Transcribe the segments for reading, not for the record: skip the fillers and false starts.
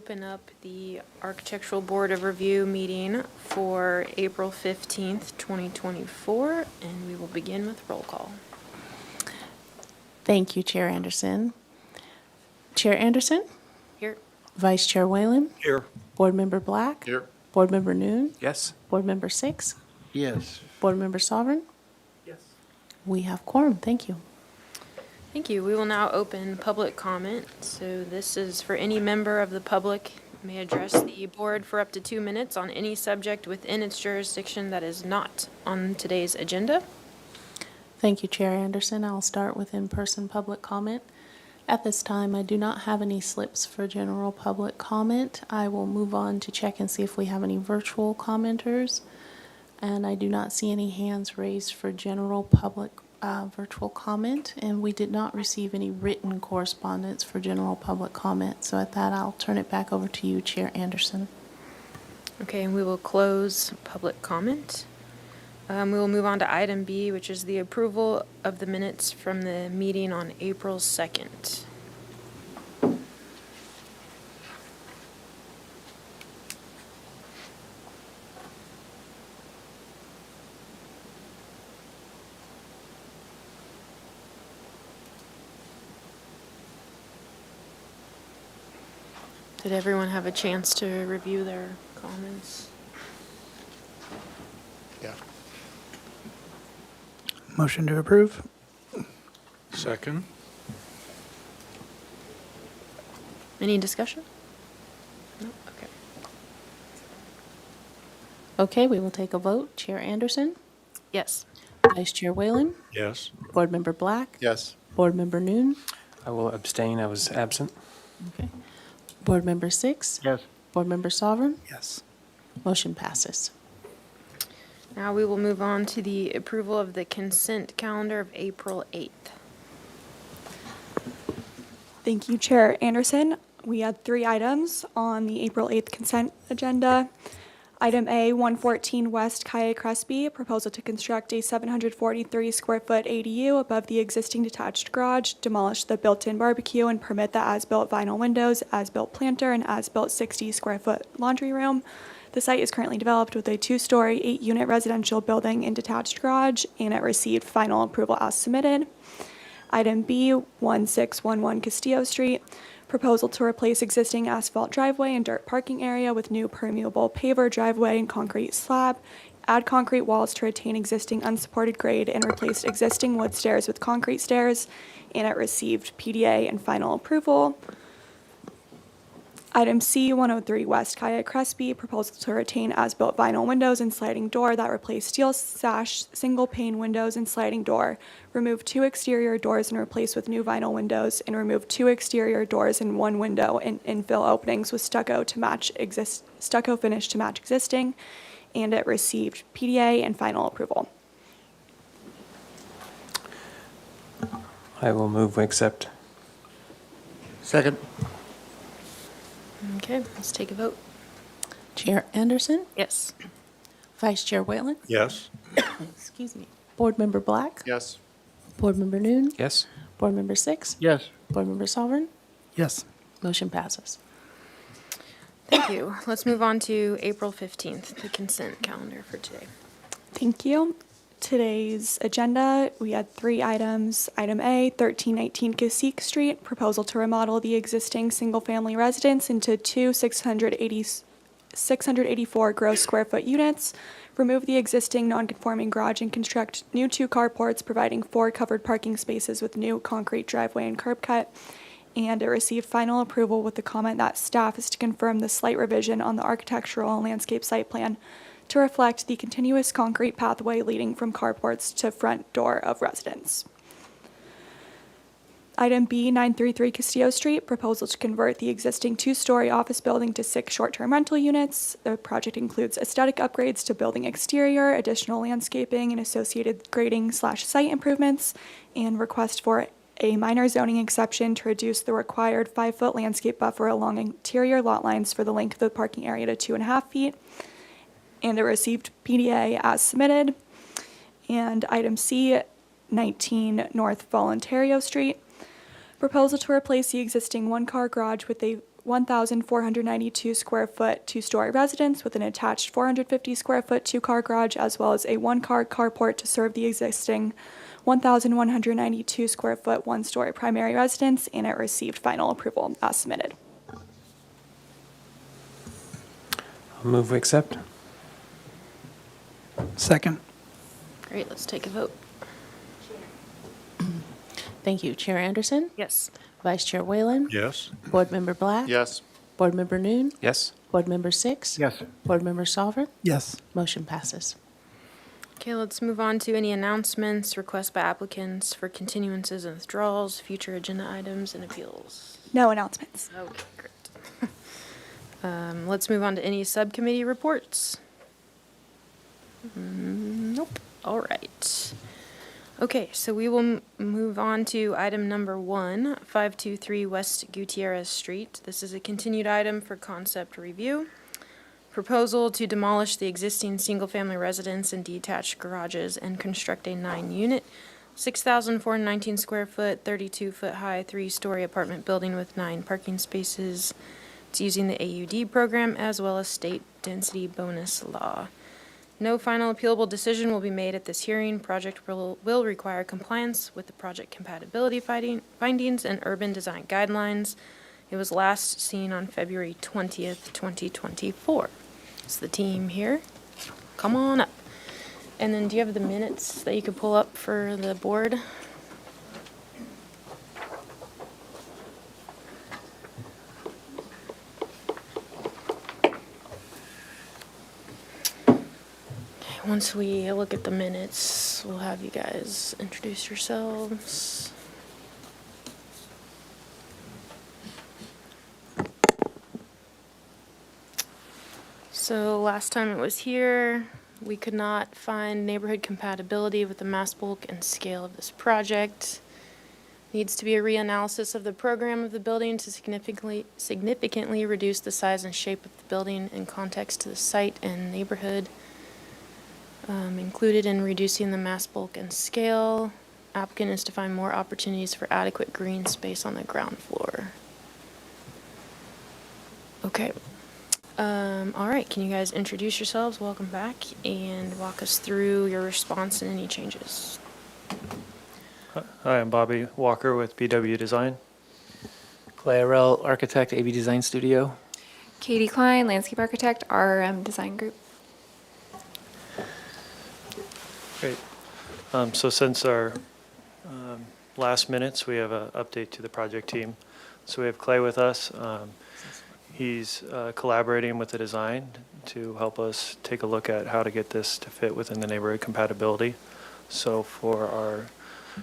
open up the Architectural Board of Review meeting for April 15th, 2024, and we will begin with roll call. Thank you, Chair Anderson. Chair Anderson? Here. Vice Chair Whalen? Here. Board Member Black? Here. Board Member Noon? Yes. Board Member Six? Yes. Board Member Sovereign? Yes. We have quorum. Thank you. Thank you. We will now open public comment. So this is for any member of the public may address the board for up to 2 minutes on any subject within its jurisdiction that is not on today's agenda. Thank you, Chair Anderson. I'll start with in-person public comment. At this time, I do not have any slips for general public comment. I will move on to check and see if we have any virtual commenters. And I do not see any hands raised for general public virtual comment, and we did not receive any written correspondence for general public comment. So at that, I'll turn it back over to you, Chair Anderson. Okay, and we will close public comment. We will move on to item B, which is the approval of the minutes from the meeting on April 2nd. Did everyone have a chance to review their comments? Yeah. Motion to approve? Second. Any discussion? No? Okay. Okay, we will take a vote. Chair Anderson? Yes. Vice Chair Whalen? Yes. Board Member Black? Yes. Board Member Noon? I will abstain. I was absent. Okay. Board Member Six? Yes. Board Member Sovereign? Yes. Motion passes. Now we will move on to the approval of the consent calendar of April 8th. Thank you, Chair Anderson. We had 3 items on the April 8th consent agenda. Item A, 114 West Calle Crespi, proposal to construct a 743 square foot ADU above the existing detached garage, demolish the built-in barbecue, and permit the as-built vinyl windows, as-built planter, and as-built 60 square foot laundry room. The site is currently developed with a 2-story, 8-unit residential building and detached garage, and it received final approval as submitted. Item B, 1611 Castillo Street, proposal to replace existing asphalt driveway and dirt parking area with new permeable paver driveway and concrete slab, add concrete walls to retain existing unsupported grade, and replace existing wood stairs with concrete stairs, and it received PDA and final approval. Item C, 103 West Calle Crespi, proposal to retain as-built vinyl windows and sliding door that replace steel sash, single-pane windows and sliding door, remove 2 exterior doors and replace with new vinyl windows, and remove 2 exterior doors and 1 window and infill openings with stucco finish to match existing, and it received PDA and final approval. I will move we accept. Second. Okay, let's take a vote. Chair Anderson? Yes. Vice Chair Whalen? Yes. Excuse me. Board Member Black? Yes. Board Member Noon? Yes. Board Member Six? Yes. Board Member Sovereign? Yes. Motion passes. Thank you. Let's move on to April 15th, the consent calendar for today. Thank you. Today's agenda, we had 3 items. Item A, 1319 Cacique Street, proposal to remodel the existing single-family residence into 2 684 gross square foot units, remove the existing non-conforming garage and construct new 2 carports providing 4 covered parking spaces with new concrete driveway and curb cut. And it received final approval with the comment that staff is to confirm the slight revision on the architectural and landscape site plan to reflect the continuous concrete pathway leading from carports to front door of residence. Item B, 933 Castillo Street, proposal to convert the existing 2-story office building to 6 short-term rental units. The project includes aesthetic upgrades to building exterior, additional landscaping, and associated grading/site improvements, and request for a minor zoning exception to reduce the required 5-foot landscape buffer along interior lot lines for the length of the parking area to 2.5 feet. And it received PDA as submitted. And item C, 19 North Voluntario Street, proposal to replace the existing 1-car garage with a 1,492 square foot two-story residence with an attached 450 square foot two-car garage, as well as a one-car carport to serve the existing 1,192 square foot one-story primary residence, and it received final approval as submitted. I'll move we accept. Second. Great, let's take a vote. Thank you. Chair Anderson, Yes. Vice Chair Whalen, Yes. Board Member Black. Yes. Board Member Noon, Yes. Board Member Six. Yes. Board Member Solver. Yes. Motion passes. Okay, let's move on to any announcements, requests by applicants for continuances and withdrawals, future agenda items, and appeals. No announcements. Okay, great. Let's move on to any subcommittee reports. Nope. All right. Okay, so we will move on to item number 1, 523 West Gutierrez Street. This is a continued item for concept review. Proposal to demolish the existing single-family residence and detached garages and construct a 9-unit, 6,419 square foot, 32-foot high, 3-story apartment building with 9 parking spaces. It's using the AUD program as well as state density bonus law. No final appealable decision will be made at this hearing. Project will require compliance with the project compatibility findings and urban design guidelines. It was last seen on February 20th, 2024. It's the team here. Come on up. And then do you have the minutes that you could pull up for the board? Once we look at the minutes, we'll have you guys introduce yourselves. So last time it was here, we could not find neighborhood compatibility with the mass bulk and scale of this project. Needs to be a reanalysis of the program of the building to significantly reduce the size and shape of the building in context to the site and neighborhood. Included in reducing the mass bulk and scale, applicant is to find more opportunities for adequate green space on the ground floor. Okay. All right, can you guys introduce yourselves? Welcome back, and walk us through your response and any changes. Hi, I'm Bobby Walker with BW Design. Clay Arell, architect, AB Design Studio. Katie Klein, landscape architect, RM Design Group. Great. So since our last minutes, we have an update to the project team. So we have Clay with us. He's collaborating with the design to help us take a look at how to get this to fit within the neighborhood compatibility. So for our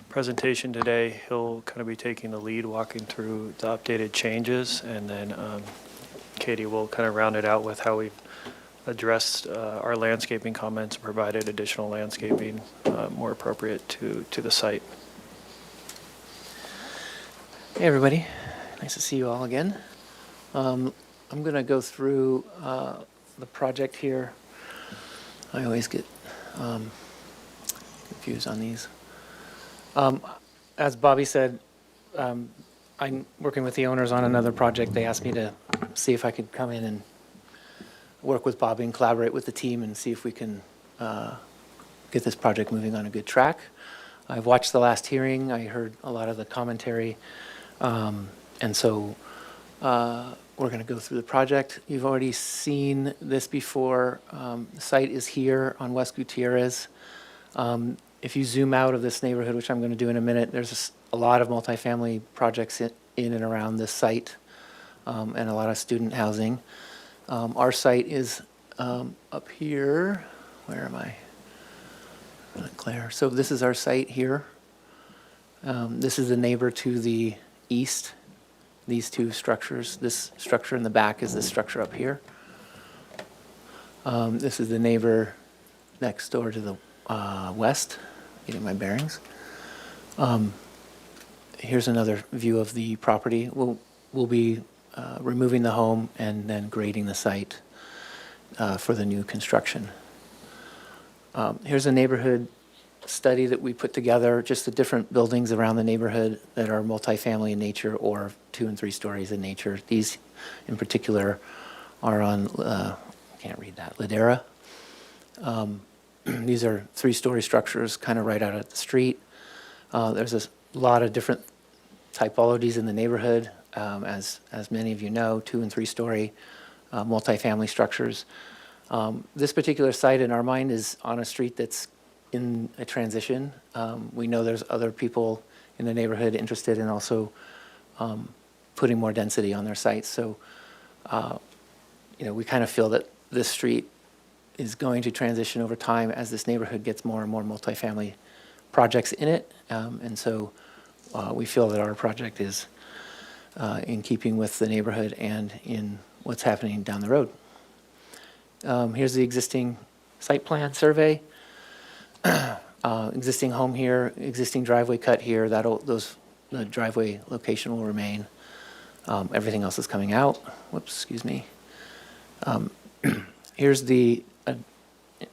presentation today, he'll kind of be taking the lead, walking through the updated changes, and then Katie will kind of round it out with how we've addressed our landscaping comments and provided additional landscaping more appropriate to the site. Hey, everybody. Nice to see you all again. I'm going to go through the project here. I always get confused on these. As Bobby said, I'm working with the owners on another project. They asked me to see if I could come in and work with Bobby and collaborate with the team and see if we can get this project moving on a good track. I've watched the last hearing. I heard a lot of the commentary. And so we're going to go through the project. You've already seen this before. The site is here on West Gutierrez. If you zoom out of this neighborhood, which I'm going to do in a minute, there's a lot of multifamily projects in and around this site and a lot of student housing. Our site is up here. Where am I? Not Claire. So this is our site here. This is the neighbor to the east. These two structures. This structure in the back is this structure up here. This is the neighbor next door to the west. Getting my bearings. Here's another view of the property. We'll be removing the home and then grading the site for the new construction. Here's a neighborhood study that we put together, just the different buildings around the neighborhood that are multifamily in nature or 2 and 3 stories in nature. These in particular are on, can't read that, Ladera. These are 3-story structures kind of right out at the street. There's a lot of different typologies in the neighborhood, as many of you know, 2 and 3-story multifamily structures. This particular site in our mind is on a street that's in a transition. We know there's other people in the neighborhood interested in also putting more density on their sites. So, we kind of feel that this street is going to transition over time as this neighborhood gets more and more multifamily projects in it. And so we feel that our project is in keeping with the neighborhood and in what's happening down the road. Here's the existing site plan survey. Existing home here, existing driveway cut here, the driveway location will remain. Everything else is coming out. Whoops, excuse me. Here's the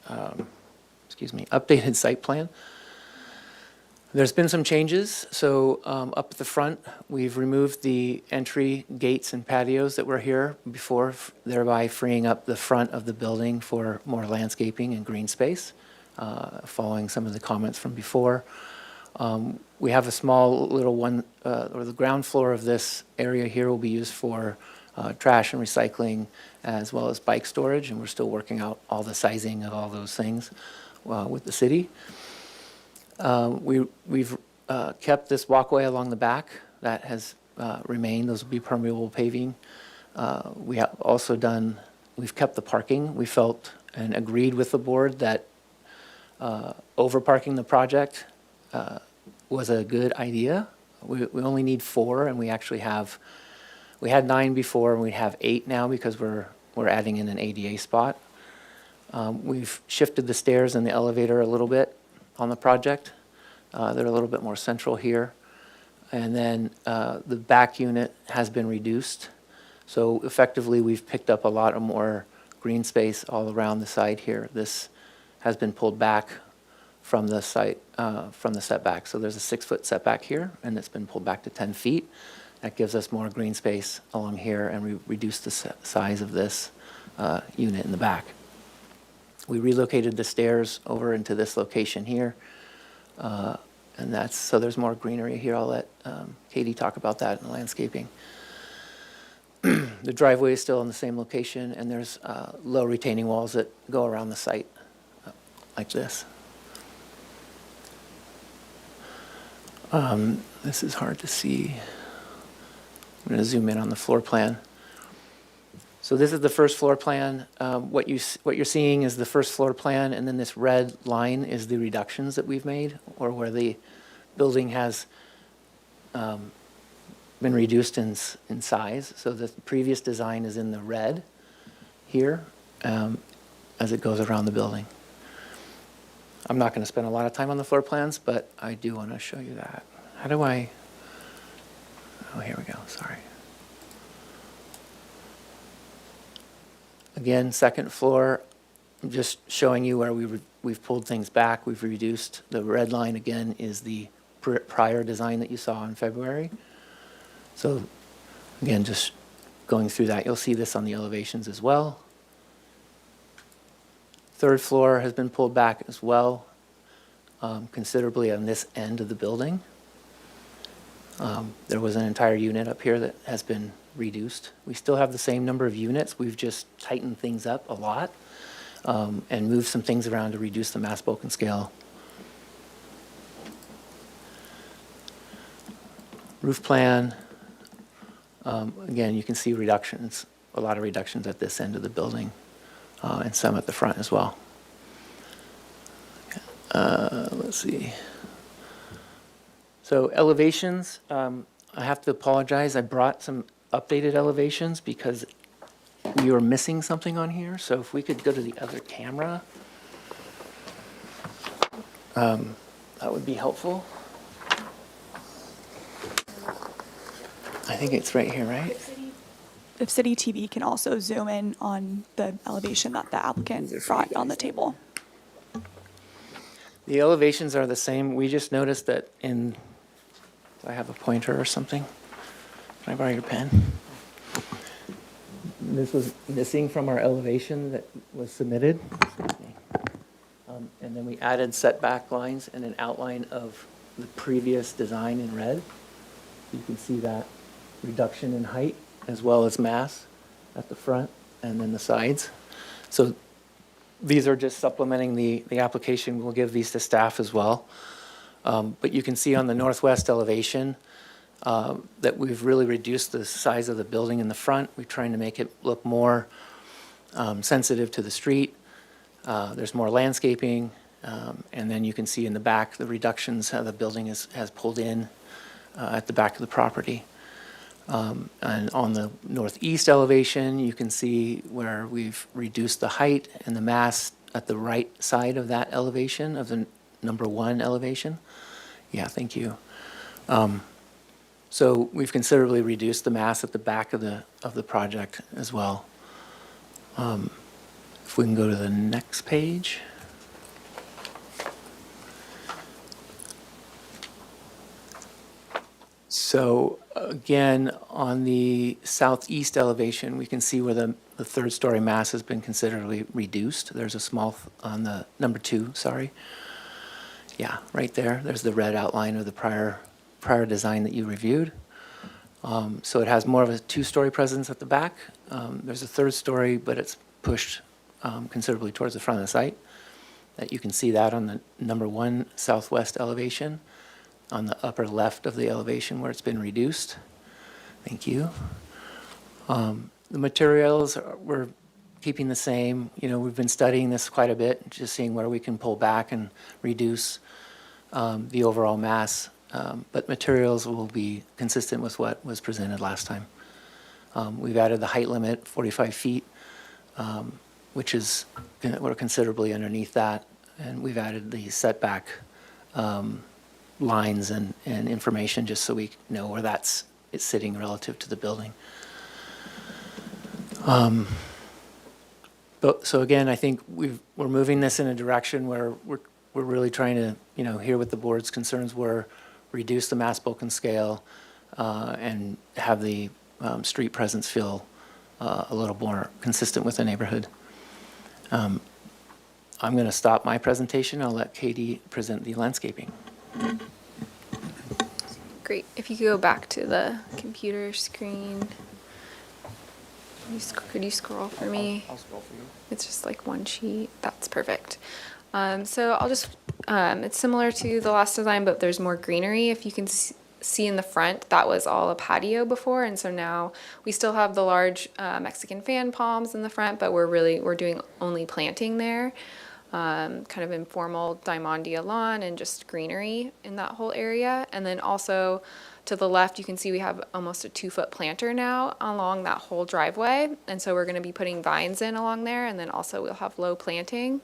updated site plan. There's been some changes. So up at the front, we've removed the entry gates and patios that were here before, thereby freeing up the front of the building for more landscaping and green space, following some of the comments from before. We have a small little one, or the ground floor of this area here will be used for trash and recycling, as well as bike storage, and we're still working out all the sizing of all those things with the city. We've kept this walkway along the back. That has remained. Those will be permeable paving. We have also we've kept the parking. We felt and agreed with the board that over-parking the project was a good idea. We only need 4, and we actually we had 9 before, and we have 8 now because we're adding in an ADA spot. We've shifted the stairs and the elevator a little bit on the project. They're a little bit more central here. And then the back unit has been reduced. So effectively, we've picked up a lot of more green space all around the side here. This has been pulled back from the site, from the setback. So there's a 6-foot setback here, and it's been pulled back to 10 feet. That gives us more green space along here, and we reduced the size of this unit in the back. We relocated the stairs over into this location here, and so there's more greenery here. I'll let Katie talk about that in the landscaping. The driveway is still in the same location, and there's low retaining walls that go around the site like this. This is hard to see. I'm going to zoom in on the floor plan. So this is the first floor plan. What you're seeing is the first floor plan, and then this red line is the reductions that we've made, or where the building has been reduced in size. So the previous design is in the red here as it goes around the building. I'm not going to spend a lot of time on the floor plans, but I do want to show you that. How do I? Oh, here we go. Sorry. Again, second floor, I'm just showing you where we've pulled things back. We've reduced. The red line, again, is the prior design that you saw in February. So, again, just going through that, you'll see this on the elevations as well. Third floor has been pulled back as well, considerably on this end of the building. There was an entire unit up here that has been reduced. We still have the same number of units. We've just tightened things up a lot and moved some things around to reduce the mass bulk and scale. Roof plan. Again, you can see reductions, a lot of reductions at this end of the building and some at the front as well. Let's see. So elevations, I have to apologize. I brought some updated elevations because we were missing something on here. So if we could go to the other camera, that would be helpful. I think it's right here, right? If City TV can also zoom in on the elevation that the applicant brought on the table. The elevations are the same. We just noticed that in, do I have a pointer or something? Can I borrow your pen? This was missing from our elevation that was submitted. And then we added setback lines and an outline of the previous design in red. You can see that reduction in height as well as mass at the front and then the sides. So these are just supplementing the application. We'll give these to staff as well. But you can see on the northwest elevation that we've really reduced the size of the building in the front. We're trying to make it look more sensitive to the street. There's more landscaping. And then you can see in the back the reductions, how the building has pulled in at the back of the property. And on the northeast elevation, you can see where we've reduced the height and the mass at the right side of that elevation, of the number 1 elevation. Yeah, thank you. So we've considerably reduced the mass at the back of the project as well. If we can go to the next page. So again, on the southeast elevation, we can see where the third story mass has been considerably reduced. There's a small, on the number 2, sorry. Yeah, right there. There's the red outline of the prior design that you reviewed. So it has more of a 2-story presence at the back. There's a third story, but it's pushed considerably towards the front of the site. That you can see that on the number 1 southwest elevation, on the upper left of the elevation where it's been reduced. Thank you. The materials, we're keeping the same. You know, we've been studying this quite a bit, just seeing where we can pull back and reduce the overall mass. But materials will be consistent with what was presented last time. We've added the height limit, 45 feet, which is, we're considerably underneath that. And we've added the setback lines and information just so we know where it's sitting relative to the building. So again, I think we're moving this in a direction where we're really trying to, hear what the board's concerns were, reduce the mass, bulk, and scale, and have the street presence feel a little more consistent with the neighborhood. I'm going to stop my presentation. I'll let Katie present the landscaping. Great. If you could go back to the computer screen. Could you scroll for me? I'll scroll for you. It's just like one sheet. That's perfect. So I'll just, it's similar to the last design, but there's more greenery. If you can see in the front, that was all a patio before. And so now we still have the large Mexican fan palms in the front, but we're doing only planting there. Kind of informal diamondia lawn and just greenery in that whole area. And then also to the left, you can see we have almost a 2-foot planter now along that whole driveway. And so we're going to be putting vines in along there. And then also we'll have low planting.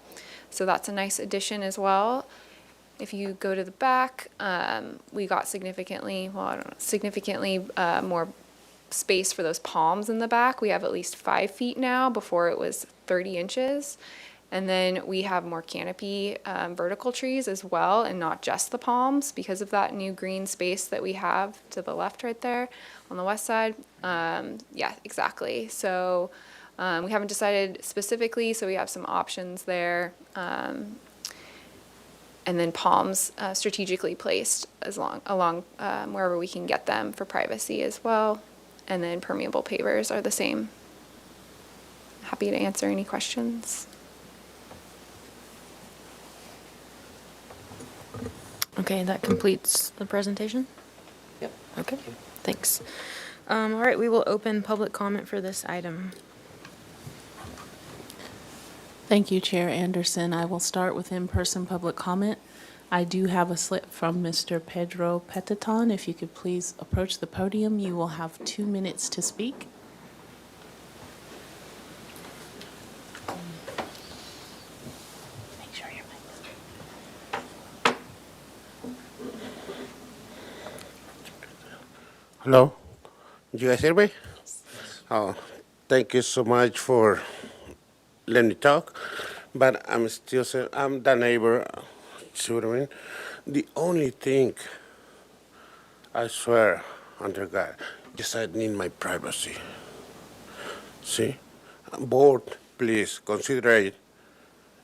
So that's a nice addition as well. If you go to the back, we got significantly more space for those palms in the back. We have at least 5 feet now. Before it was 30 inches. And then we have more canopy vertical trees as well, and not just the palms because of that new green space that we have to the left right there on the west side. Yeah, exactly. So we haven't decided specifically, so we have some options there. And then palms strategically placed along wherever we can get them for privacy as well. And then permeable pavers are the same. Happy to answer any questions. Okay, that completes the presentation? Yep. Okay, thanks. All right, we will open public comment for this item. Thank you, Chair Anderson. I will start with in-person public comment. I do have a slip from Mr. Pedro Petaton. If you could please approach the podium, you will have 2 minutes to speak. Make sure your mic is. Hello, you guys hear me? Oh, thank you so much for letting me talk, but I'm the neighbor See what I mean? The only thing, I swear, under God, is I need my privacy. See? Board, please consider it.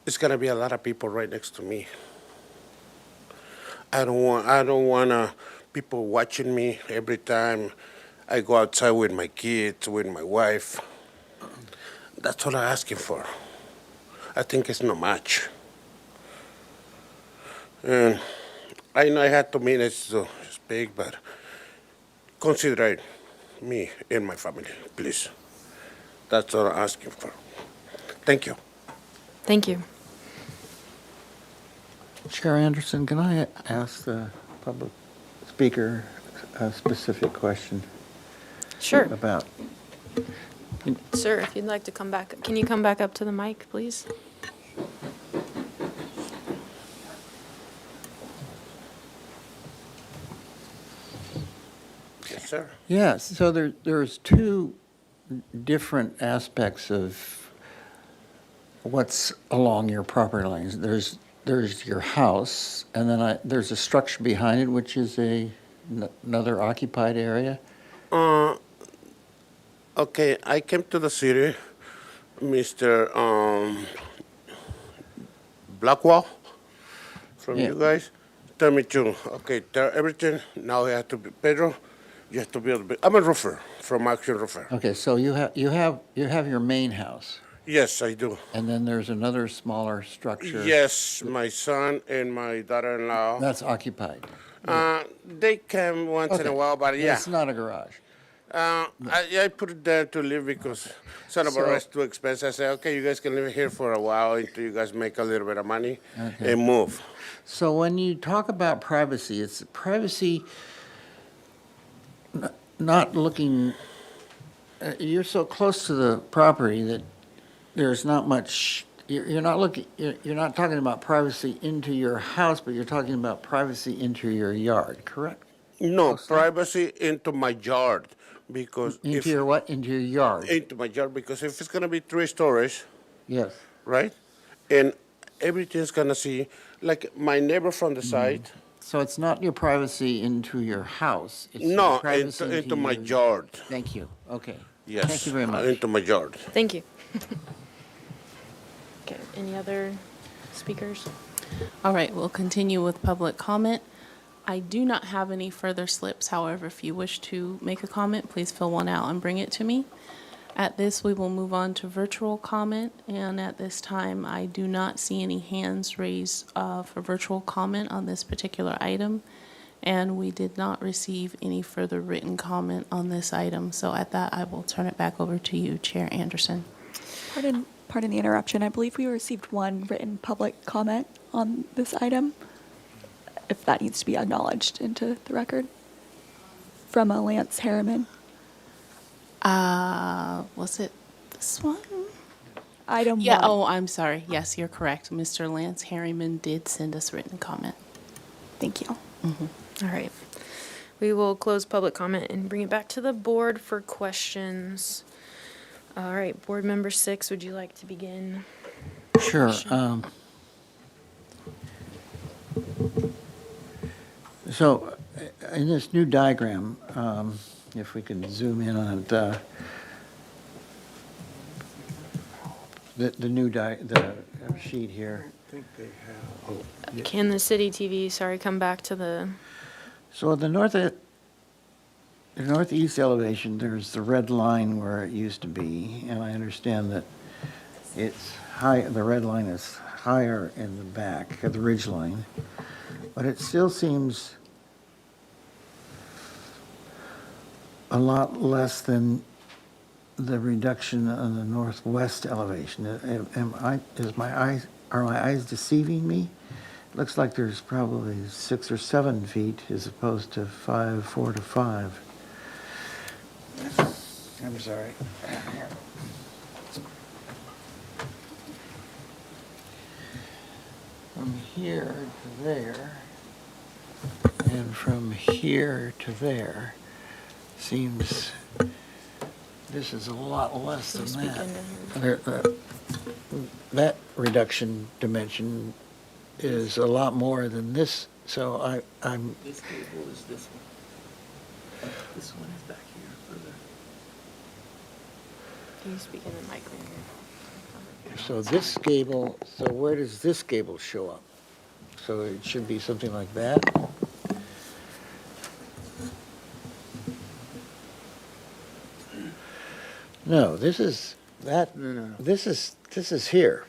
It's gonna be a lot of people right next to me. I don't want people watching me every time I go outside with my kids, with my wife. That's all I'm asking for. I think it's not much. And I know I had 2 minutes to speak, but consider me and my family, please. That's all I'm asking for. Thank you. Thank you. Chair Anderson, can I ask the public speaker a specific question Sure. about? Sir, if you'd like to come back, can you come back up to the mic, please? Yes, sir. Yes, so there's two different aspects of what's along your property lines. There's your house, and then there's a structure behind it, which is another occupied area. Okay, I came to the city, Mr. Blackwell, from Yeah. you guys. Tell me to, okay, tell everything. Now I have to be, Pedro, you have to build. I'm a roofer from Action Roofer. Okay, so you have your main house, Yes, I do. and then there's another smaller structure. Yes, my son and my daughter-in-law. That's occupied. They come once in a Okay. while, but yeah. It's not a garage. I put it there to live because Santa Barbara is too expensive. I said, okay, you guys can live here for a while until you guys make a little bit of money Okay. and move. So when you talk about privacy, it's privacy not looking, you're so close to the property that there's not much, you're not talking about privacy into your house, but you're talking about privacy into your yard, correct? No, privacy into my yard because Into your what? Into your yard? into my yard because if it's gonna be 3 stories, Yes. right, and everything's gonna see like my neighbor from the side. So it's not your privacy into your house? It's your No, privacy into my your- yard. Thank you, okay. Yes. Thank you very much. Into my yard. Thank you. Okay, any other speakers? All right, we'll continue with public comment. I do not have any further slips. However, if you wish to make a comment, please fill one out and bring it to me. At this, we will move on to virtual comment, and at this time, I do not see any hands raised for virtual comment on this particular item, and we did not receive any further written comment on this item. So at that, I will turn it back over to you, Chair Anderson. Pardon the interruption. I believe we received one written public comment on this item, if that needs to be acknowledged into the record, from a Lance Harriman. Was it this one? Item Yeah, 1. oh, I'm sorry. Yes, you're correct. Mr. Lance Harriman did send us written comment. Thank you. All right. We will close public comment and bring it back to the board for questions. All right, Board Member 6, would you like to begin? Sure. So in this new diagram, if we can zoom in on it, the sheet here. Can the city TV, sorry, come back to the, So the northeast elevation, there's the red line where it used to be, and I understand that it's high, the red line is higher in the back of the ridge line, but it still seems a lot less than the reduction on the northwest elevation. Are my eyes deceiving me? Looks like there's probably 6 or 7 feet as opposed to 4 to 5. I'm sorry. From here to there, and from here to there, seems this is a lot less than speak that. into That reduction dimension is a lot more than this, so I'm, This gable is this one. This one is back here further. Can you speak in the mic? so this gable, so where does this gable show up? So it should be something like that? No, this is, this is here,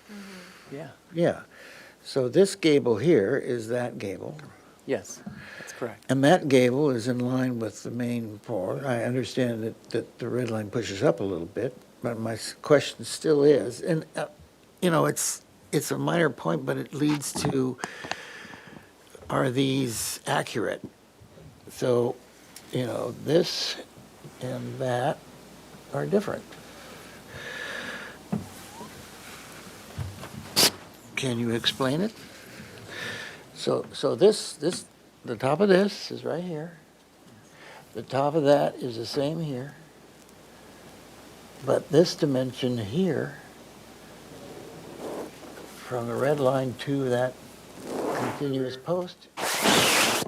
Yeah. yeah. So this gable here is that gable, Yes, that's correct. and that gable is in line with the main floor. I understand that the red line pushes up a little bit, but my question still is, and, you know, it's a minor point, but it leads to, are these accurate? So, you know, this and that are different. Can you explain it? So this, the top of this is right here. The top of that is the same here. But this dimension here, from the red line to that continuous post, I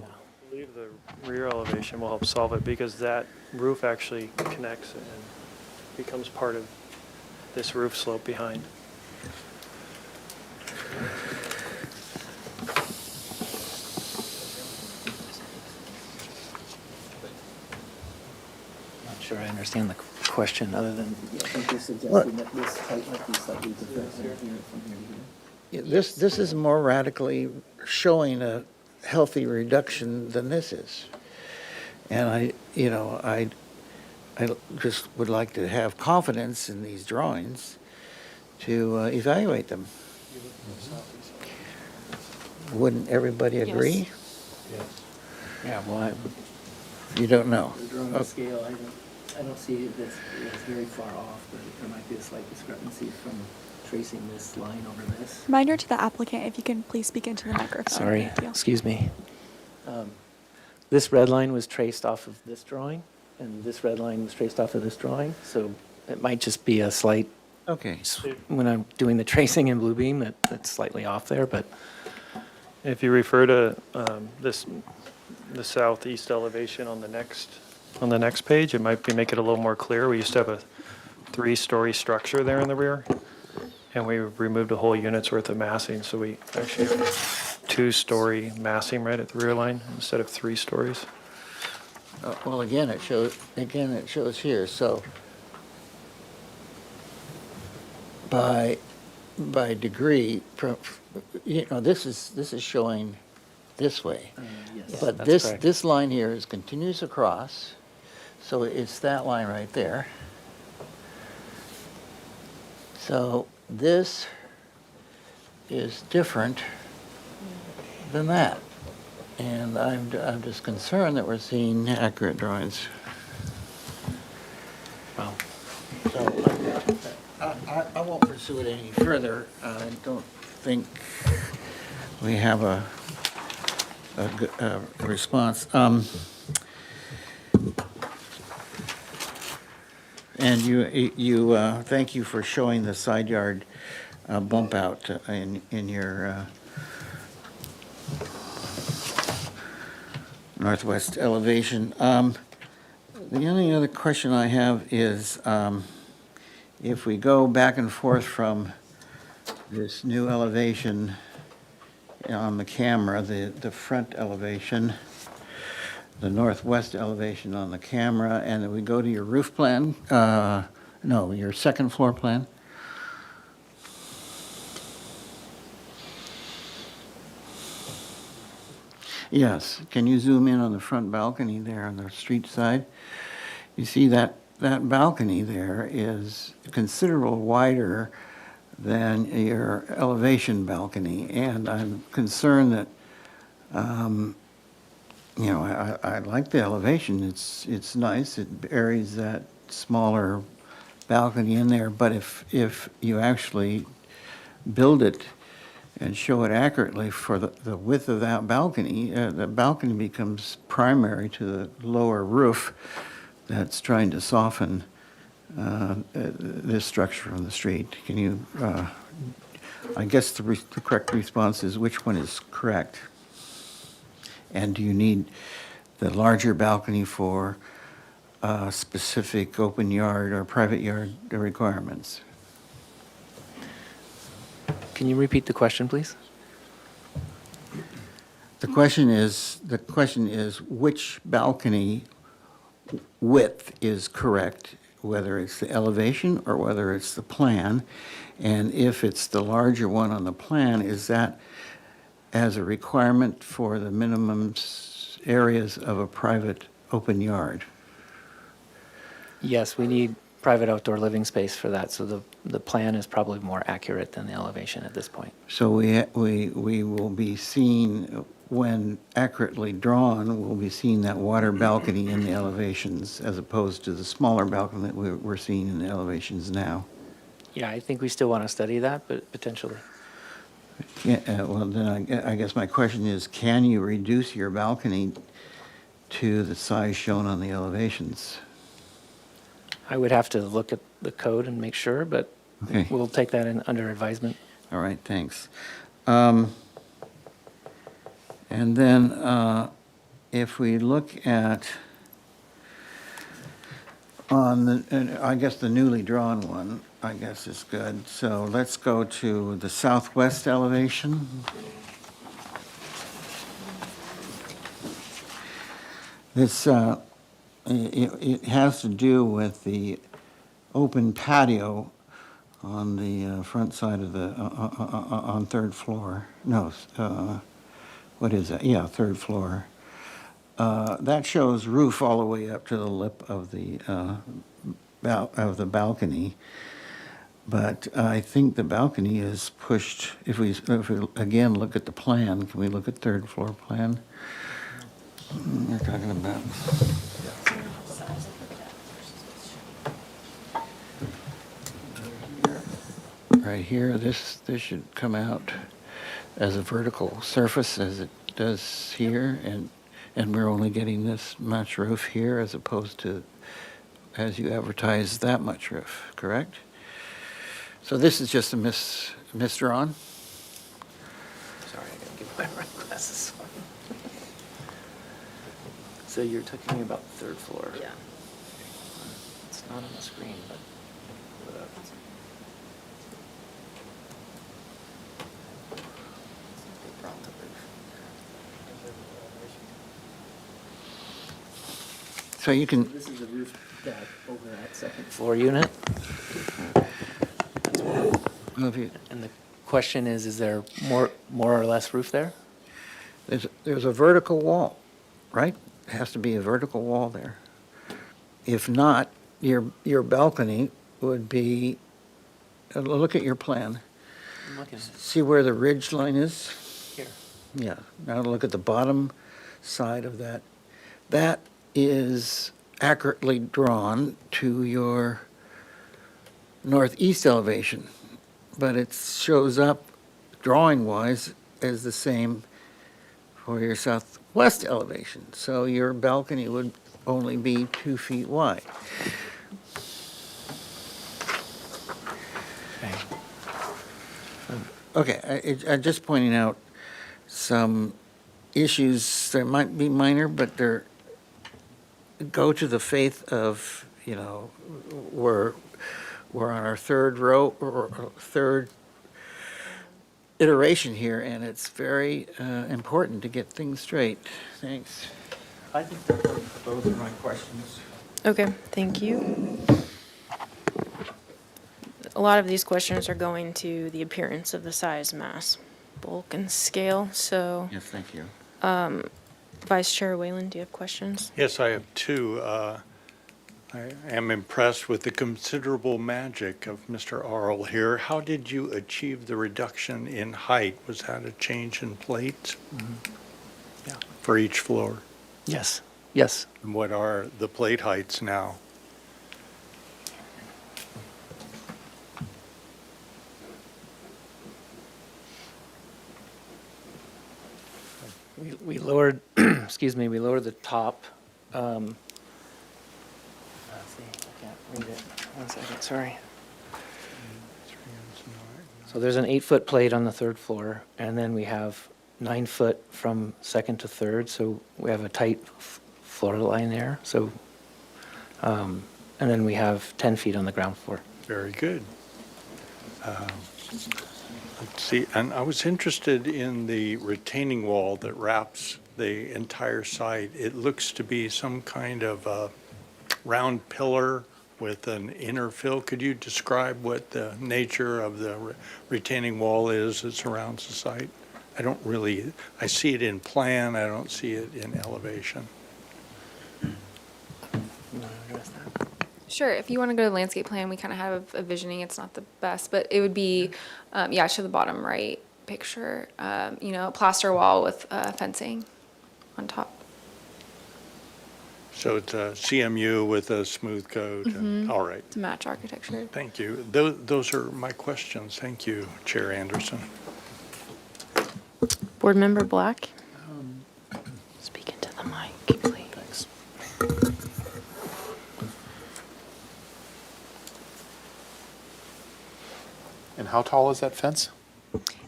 believe the rear elevation will help solve it because that roof actually connects and becomes part of this roof slope behind. Not sure I understand the question, other than, I think you're suggesting What? that this height might be slightly different from here to here. yeah, this is more radically showing a healthy reduction than this is. And I just would like to have confidence in these drawings to evaluate them. Wouldn't everybody agree? Yeah, well, You don't know? the drawing scale, I don't see it as very far off, but there might be a slight discrepancy from tracing this line over this. Reminder to the applicant, if you can please speak into the microphone. Sorry, Thank you. excuse me. This red line was traced off of this drawing, and this red line was traced off of this drawing, so it might just be a slight, Okay. when I'm doing the tracing in Bluebeam, that's slightly off there, but If you refer to the southeast elevation on the next page, it might make it a little more clear. We used to have a 3-story structure there in the rear, and we removed a whole unit's worth of massing, so we actually have 2-story massing right at the rear line instead of 3 stories. Well, again, it shows here, so by degree, you know, this is showing this way. yes, But that's correct. this line here is continuous across, so it's that line right there. So this is different than that. And I'm just concerned that we're seeing accurate drawings. Well, So I won't pursue it any further. I don't think we have a response. And you thank you for showing the side yard bump out in your northwest elevation. The only other question I have is, if we go back and forth from this new elevation on the camera, the front elevation, the northwest elevation on the camera, and then we go to your roof plan, no, your second floor plan. Yes, can you zoom in on the front balcony there on the street side? You see that balcony there is considerable wider than your elevation balcony, and I'm concerned that, you know, I like the elevation, it's nice, it buries that smaller balcony in there, but if you actually build it and show it accurately for the width of that balcony, the balcony becomes primary to the lower roof that's trying to soften this structure on the street. Can you I guess the correct response is which one is correct? And do you need the larger balcony for specific open yard or private yard requirements? Can you repeat the question, please? The question is which balcony width is correct, whether it's the elevation or whether it's the plan? And if it's the larger one on the plan, is that as a requirement for the minimum areas of a private open yard? Yes, we need private outdoor living space for that, so the plan is probably more accurate than the elevation at this point. So we will be seeing, when accurately drawn, we'll be seeing that water balcony in the elevations as opposed to the smaller balcony that we're seeing in the elevations now. Yeah, I think we still want to study that, but potentially. Yeah, well, then I guess my question is, can you reduce your balcony to the size shown on the elevations? I would have to look at the code and make sure, but Okay. we'll take that in under advisement. All right, thanks. And then if we look at I guess the newly drawn one, I guess is good. So let's go to the southwest elevation. This, it has to do with the open patio on the front side of the, on third floor. No, what is that? Yeah, third floor. That shows roof all the way up to the lip of the balcony. But I think the balcony is pushed, if we again look at the plan, can we look at third floor plan? We're talking about. Right here, this should come out as a vertical surface as it does here, and we're only getting this much roof here as opposed to, as you advertise, that much roof, correct? So this is just a misdrawn? Sorry, I gotta get my right glasses on. So you're talking about the third floor? Yeah. It's not on the screen, but pull it up. They brought the roof. So you can, This is the roof deck over that second floor unit. well, if you, And the question is there more or less roof there? there's a vertical wall, right? It has to be a vertical wall there. If not, your balcony would be, look at your plan. I'm looking See where the ridge line is? here. Yeah, now look at the bottom side of that. That is accurately drawn to your northeast elevation, but it shows up drawing-wise as the same for your southwest elevation. So your balcony would only be 2 feet wide. Okay, I'm just pointing out some issues that might be minor, but they're, go to the faith of, you know, we're on our third row, or third iteration here, and it's very important to get things straight. Thanks. I think those are my questions. Okay, thank you. A lot of these questions are going to the appearance of the size, mass, bulk, and scale, so Yes, thank you. Vice Chair Whalen, do you have questions? Yes, I have two. I am impressed with the considerable magic of Mr. Arl here. How did you achieve the reduction in height? Was that a change in plates? Yeah, for each floor? Yes, yes. And what are the plate heights now? We lowered, excuse me, we lowered the top. Let's see, I can't read it. 1 second, sorry. So there's an 8-foot plate on the third floor, and then we have 9 foot from second to third, so we have a tight floor line there, so, and then we have 10 feet on the ground floor. Very good. Let's see, and I was interested in the retaining wall that wraps the entire site. It looks to be some kind of a round pillar with an inner fill. Could you describe what the nature of the retaining wall is that surrounds the site? I see it in plan, I don't see it in elevation. Sure, if you want to go to the landscape plan, we kind of have a visioning. It's not the best, but it would be, yeah, to the bottom right picture, a plaster wall with fencing on top. So it's a CMU with a smooth coat, all right. To match architecture. Thank you. Those are my questions. Thank you, Chair Anderson. Board Member Black? Speak into the mic, please. Thanks. And how tall is that fence?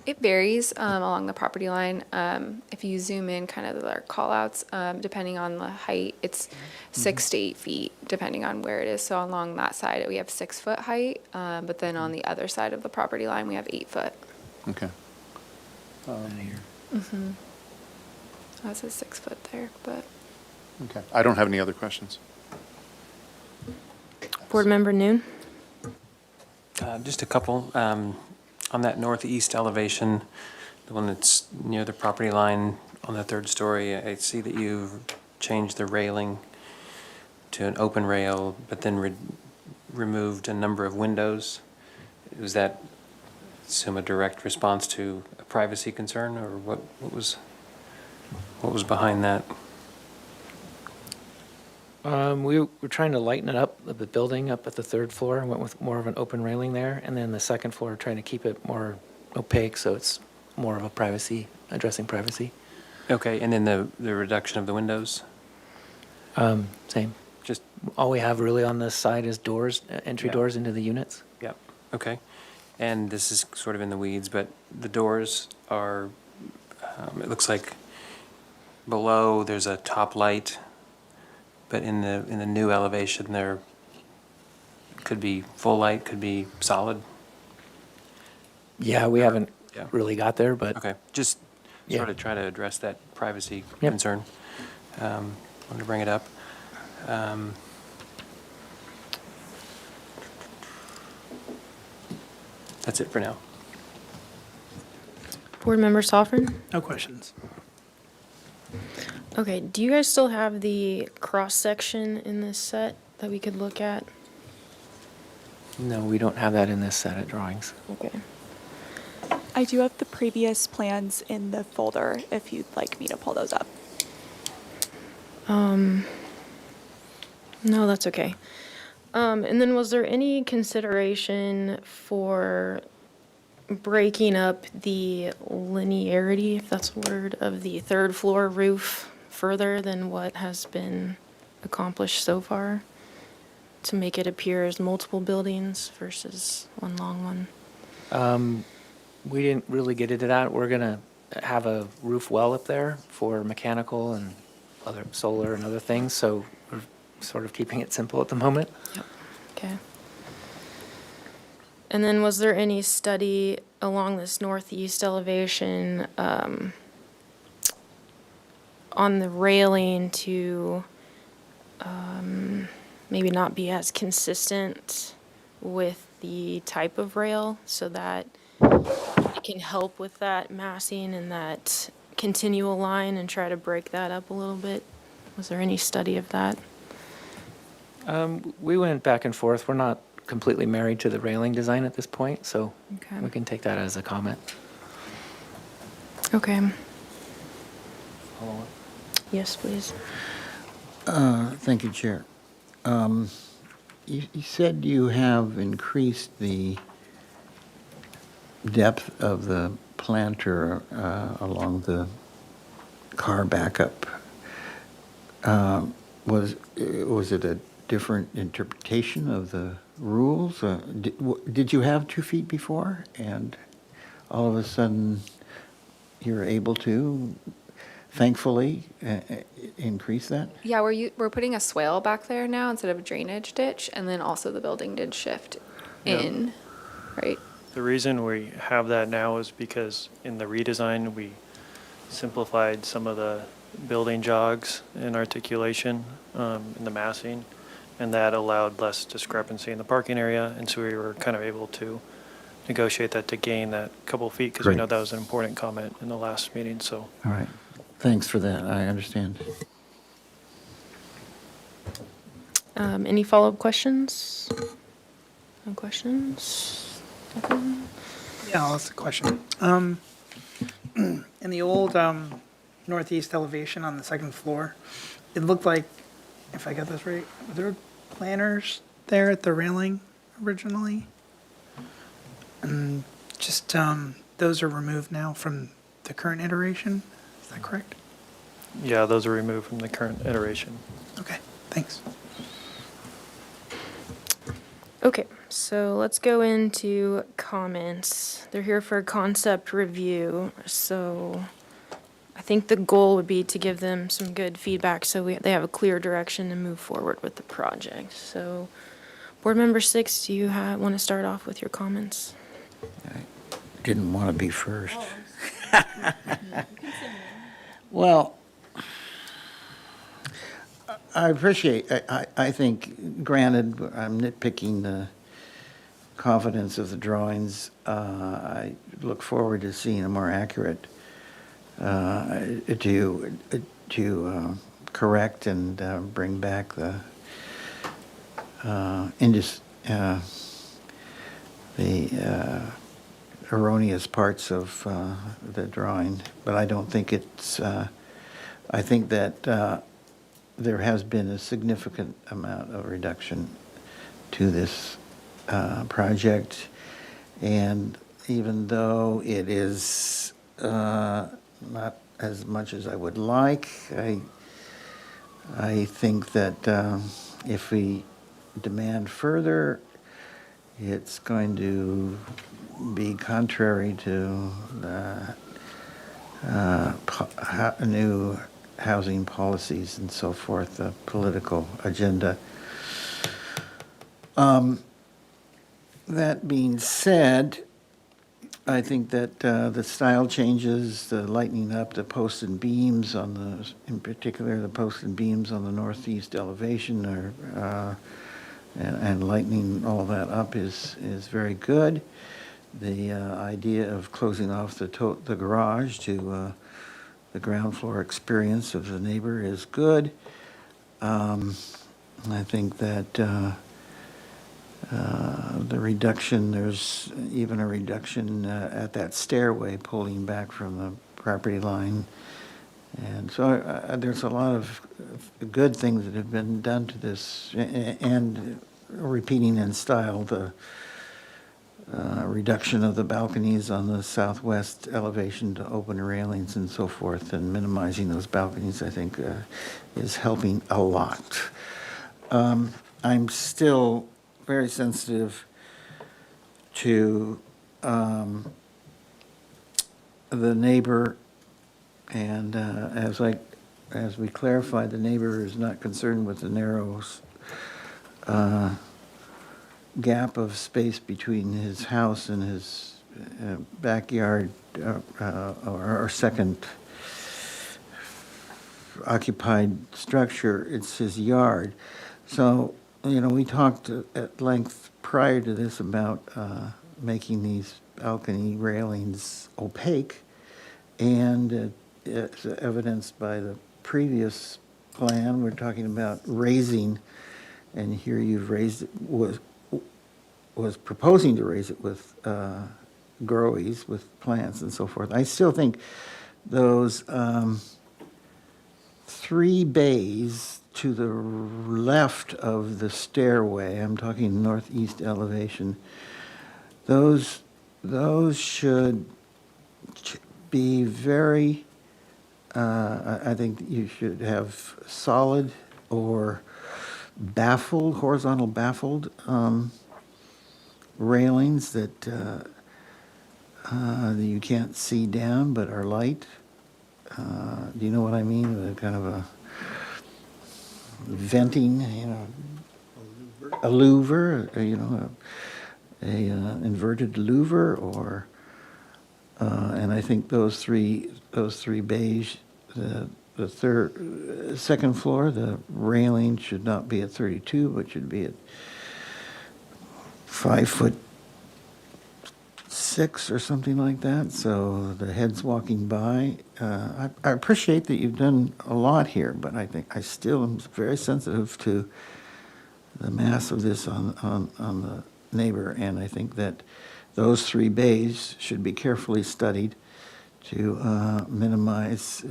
It varies along the property line. If you zoom in, kind of their call-outs, depending on the height, it's 6 to 8 feet, depending on where it is. So along that side, we have 6-foot height, but then on the other side of the property line, we have 8 foot. Okay. That's a 6 foot there, but. Okay. I don't have any other questions. Board Member Noon? Just a couple. On that northeast elevation, the one that's near the property line on the third story, I see that you've changed the railing to an open rail, but then removed a number of windows. Was that, assume, a direct response to a privacy concern, or what was behind that? We were trying to lighten it up, the building up at the third floor, and went with more of an open railing there, and then the second floor, trying to keep it more opaque, so it's more of a privacy, addressing privacy. Okay, and then the reduction of the windows? Same. Just, All we have really on this side is doors, entry Yeah. doors into the units. yeah, okay. And this is sort of in the weeds, but the doors are, it looks like below there's a top light, but in the new elevation there could be full light, could be solid. Yeah, we haven't Yeah. really got there, but. Okay, just Yeah. sort of try to address that privacy Yep. concern. Wanted to bring it up. That's it for now. Board Member Soffren? No questions. Okay, do you guys still have the cross-section in this set that we could look at? No, we don't have that in this set of drawings. Okay. I do have the previous plans in the folder if you'd like me to pull those up. No, that's okay. And then was there any consideration for breaking up the linearity, if that's a word, of the third floor roof further than what has been accomplished so far, to make it appear as multiple buildings versus one long one? We didn't really get into that. We're gonna have a roof well up there for mechanical and other solar and other things, so we're sort of keeping it simple at the moment. Yep. Okay. And then was there any study along this northeast elevation on the railing to maybe not be as consistent with the type of rail so that it can help with that massing and that continual line and try to break that up a little bit? Was there any study of that? We went back and forth. We're not completely married to the railing design at this point, so Okay. we can take that as a comment. Okay. Yes, please. Thank you, Chair. You said you have increased the depth of the planter along the car backup. Was it a different interpretation of the rules? Did you have 2 feet before? And all of a sudden you're able to, thankfully, increase that? Yeah, we're putting a swale back there now instead of a drainage ditch, and then also the building did shift in, right? The reason we have that now is because in the redesign, we simplified some of the building jogs and articulation in the massing, and that allowed less discrepancy in the parking area, and so we were kind of able to negotiate that to gain that couple feet, because we Great. know that was an important comment in the last meeting, so. All right. Thanks for that. I understand. Any follow-up questions? No questions? Nothing? Yeah, I'll ask a question. In the old northeast elevation on the second floor, it looked like, if I got this right, were there planters there at the railing originally? And just, those are removed now from the current iteration? Is that correct? Yeah, those are removed from the current iteration. Okay, thanks. Okay, so let's go into comments. They're here for concept review, so I think the goal would be to give them some good feedback so they have a clear direction to move forward with the project. So, Board Member 6, do you want to start off with your comments? Didn't want to be first. Well, I appreciate, I think, granted, I'm nitpicking the confidence of the drawings. I look forward to seeing a more accurate, to correct and bring back the erroneous parts of the drawing, but I don't think it's, I think that there has been a significant amount of reduction to this project, and even though it is not as much as I would like, I think that if we demand further, it's going to be contrary to the new housing policies and so forth, the political agenda. That being said, I think that the style changes, the lightening up the posted beams on the, in particular, the posted beams on the northeast elevation are, and lightening all that up is very good. The idea of closing off the garage to the ground floor experience of the neighbor is good. I think that the reduction, there's even a reduction at that stairway pulling back from the property line. And so there's a lot of good things that have been done to this, and repeating in style the reduction of the balconies on the southwest elevation to open railings and so forth, and minimizing those balconies, I think, is helping a lot. I'm still very sensitive to the neighbor, and as we clarified, the neighbor is not concerned with the narrow gap of space between his house and his backyard or second occupied structure. It's his yard. So, we talked at length prior to this about making these balcony railings opaque, and it's evidenced by the previous plan. We're talking about raising, and here you've raised it, was proposing to raise it with growies, with plants and so forth. I still think those 3 bays to the left of the stairway, I'm talking northeast elevation, those should be very, I think you should have solid or baffled, horizontal baffled railings that that you can't see down but are light. Do you know what I mean? A kind of a venting, a louver, a inverted louver, or and I think those three beige, the second floor, the railing should not be at 32, but should be at 5'6" or something like that. So the heads walking by. I appreciate that you've done a lot here, but I think I still am very sensitive to the mass of this on the neighbor, and I think that those three bays should be carefully studied to minimize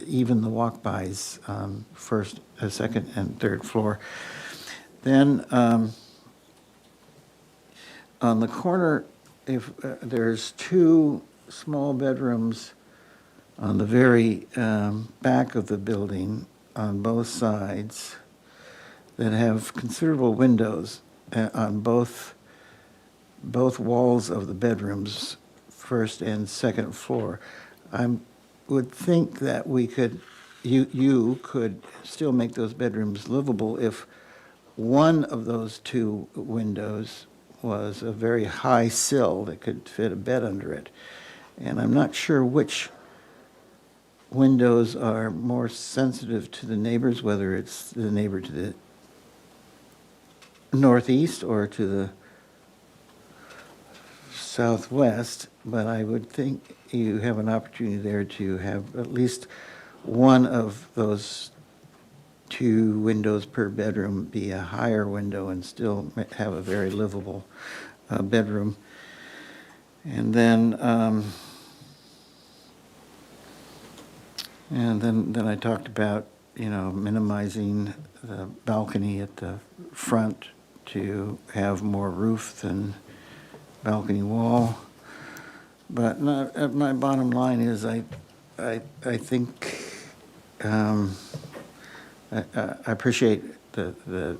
even the walk-bys on first, second, and third floor. Then on the corner, if there's two small bedrooms on the very back of the building on both sides that have considerable windows on both walls of the bedrooms, first and second floor. I would think that you could still make those bedrooms livable if one of those two windows was a very high sill that could fit a bed under it. And I'm not sure which windows are more sensitive to the neighbors, whether it's the neighbor to the northeast or to the southwest, but I would think you have an opportunity there to have at least one of those two windows per bedroom be a higher window and still have a very livable bedroom. And then I talked about, minimizing the balcony at the front to have more roof than balcony wall. But my bottom line is I think I appreciate the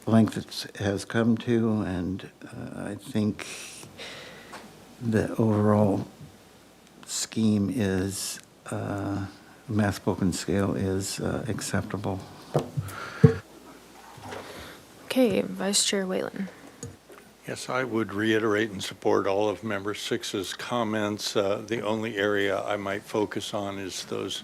length it has come to, and I think the overall scheme is, mass spoken scale is acceptable. Okay, Vice Chair Whalen. Yes, I would reiterate and support all of Member Six's comments. The only area I might focus on is those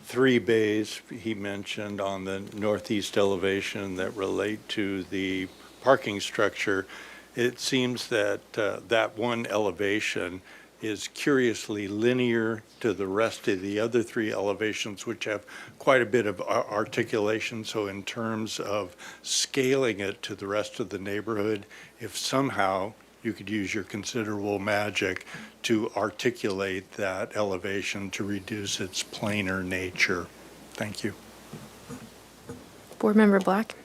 three bays he mentioned on the northeast elevation that relate to the parking structure. It seems that that one elevation is curiously linear to the rest of the other three elevations, which have quite a bit of articulation. So in terms of scaling it to the rest of the neighborhood, if somehow you could use your considerable magic to articulate that elevation to reduce its planar nature. Thank you. Board Member Black.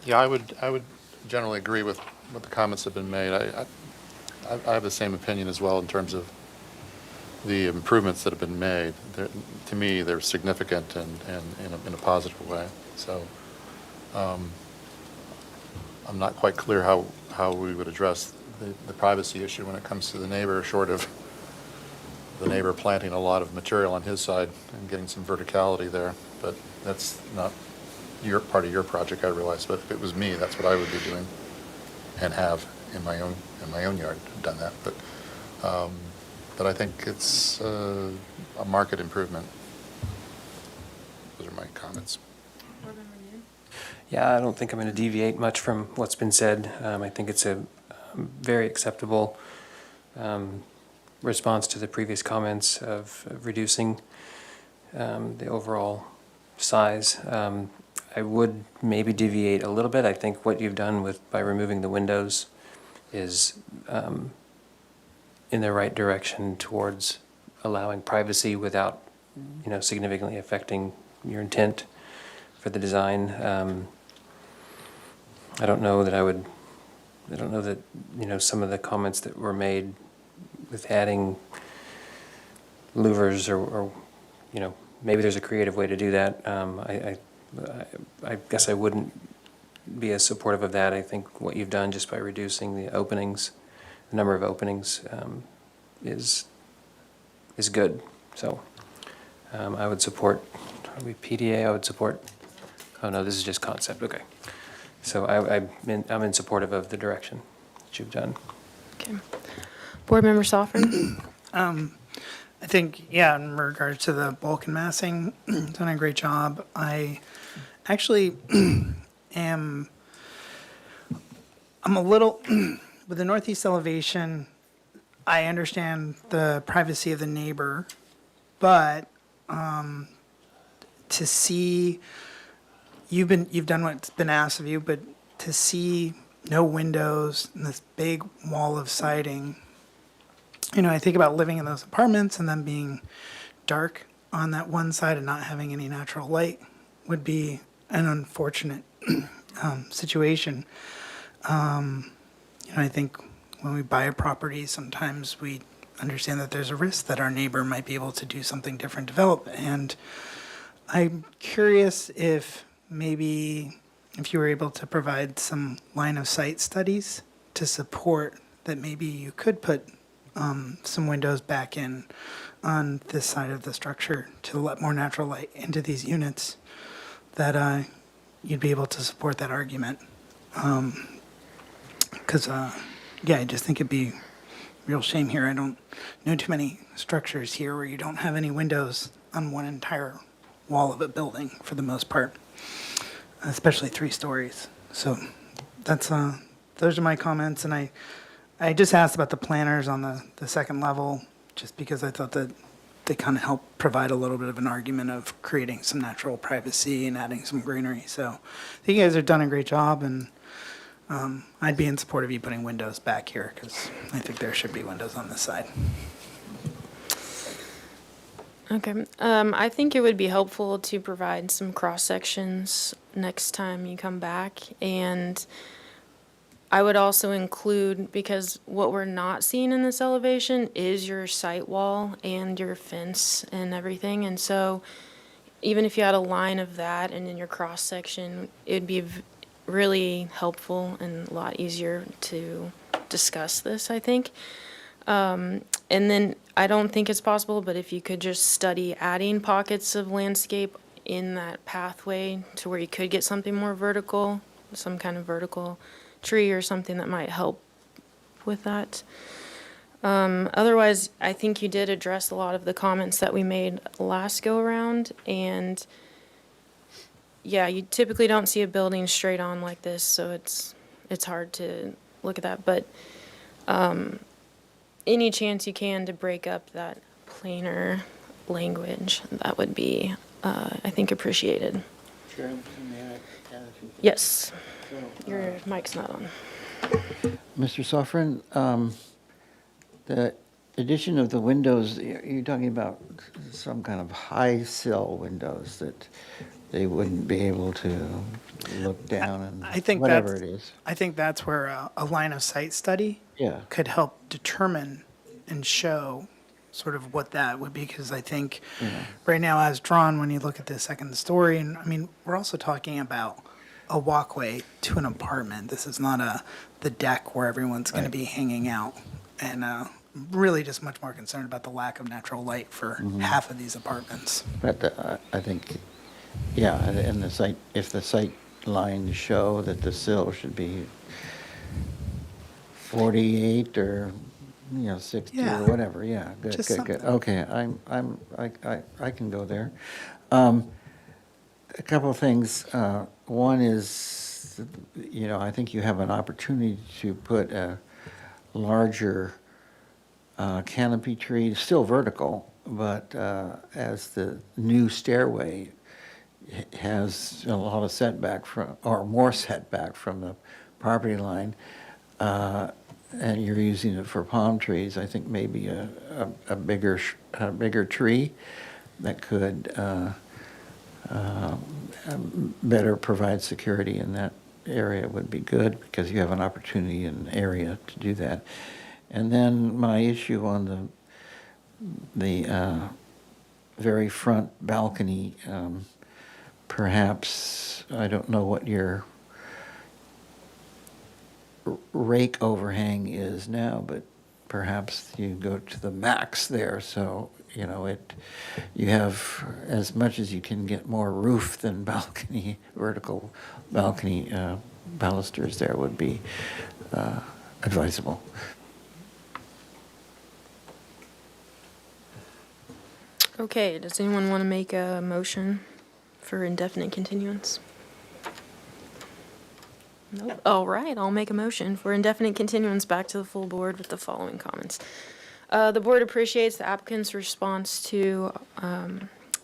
Yeah, I would generally agree with what the comments have been made. I have the same opinion as well in terms of the improvements that have been made. To me, they're significant and in a positive way. So I'm not quite clear how we would address the privacy issue when it comes to the neighbor, short of the neighbor planting a lot of material on his side and getting some verticality there. But that's not part of your project, I realize. But if it was me, that's what I would be doing, and have in my own yard done that. But I think it's a market improvement. Those are my comments. Yeah, I don't think I'm going to deviate much from what's been said. I think it's a very acceptable response to the previous comments of reducing the overall size. I would maybe deviate a little bit. I think what you've done by removing the windows is in the right direction towards allowing privacy without, significantly affecting your intent for the design. I don't know that some of the comments that were made with adding louvers or maybe there's a creative way to do that. I guess I wouldn't be as supportive of that. I think what you've done just by reducing the openings, the number of openings, is good. So I would support, probably PDA, I would support, oh no, this is just concept, okay. So I'm in supportive of the direction that you've done. Okay. Board Member Soffren? I think, yeah, in regards to the bulk and massing, done a great job. I actually I'm a little, with the northeast elevation, I understand the privacy of the neighbor, but to see, you've done what's been asked of you, but to see no windows and this big wall of siding, I think about living in those apartments and them being dark on that one side and not having any natural light would be an unfortunate situation. I think when we buy a property, sometimes we understand that there's a risk that our neighbor might be able to do something different, develop. And I'm curious if maybe if you were able to provide some line of sight studies to support that maybe you could put some windows back in on this side of the structure to let more natural light into these units, that you'd be able to support that argument. Because, yeah, I just think it'd be a real shame here. I don't know too many structures here where you don't have any windows on one entire wall of a building for the most part, especially 3 stories. So that's those are my comments, and I just asked about the planters on the second level, just because I thought that they kind of help provide a little bit of an argument of creating some natural privacy and adding some greenery. So I think you guys have done a great job, and I'd be in support of you putting windows back here, because I think there should be windows on this side. Okay. I think it would be helpful to provide some cross-sections next time you come back. And I would also include, because what we're not seeing in this elevation is your site wall and your fence and everything. And so even if you had a line of that and in your cross-section, it'd be really helpful and a lot easier to discuss this, I think. And then I don't think it's possible, but if you could just study adding pockets of landscape in that pathway to where you could get something more vertical, some kind of vertical tree or something that might help with that. Otherwise, I think you did address a lot of the comments that we made last go around, and yeah, you typically don't see a building straight on like this, so it's hard to look at that, but any chance you can to break up that planar language, that would be, I think, appreciated. Yes. Your mic's not on. Mr. Soffren, the addition of the windows, you're talking about some kind of high sill windows that they wouldn't be able to look down and I think whatever it is. I think that's where a line of sight study Yeah. could help determine and show sort of what that would be, because I think right now as drawn, when you look at the second story, and I mean, we're also talking about a walkway to an apartment. This is not the deck where everyone's going to be hanging out, and really just much more concerned about the lack of natural light for half of these apartments. But I think, yeah, and the site, if the sight lines show that the sill should be 48 or 60 Yeah. or whatever, yeah, good, Just good, good. something. Okay, I can go there. A couple of things. One is, I think you have an opportunity to put a larger canopy tree, still vertical, but as the new stairway has a lot of setback from, or more setback from the property line, and you're using it for palm trees, I think maybe a bigger tree that could better provide security in that area would be good, because you have an opportunity in the area to do that. And then my issue on the very front balcony, perhaps, I don't know what your rake overhang is now, but perhaps you go to the max there, so, you know, you have as much as you can get more roof than balcony, vertical balcony balusters there would be advisable. Okay, does anyone want to make a motion for indefinite continuance? Nope. All right, I'll make a motion for indefinite continuance back to the full board with the following comments. The board appreciates the applicant's response to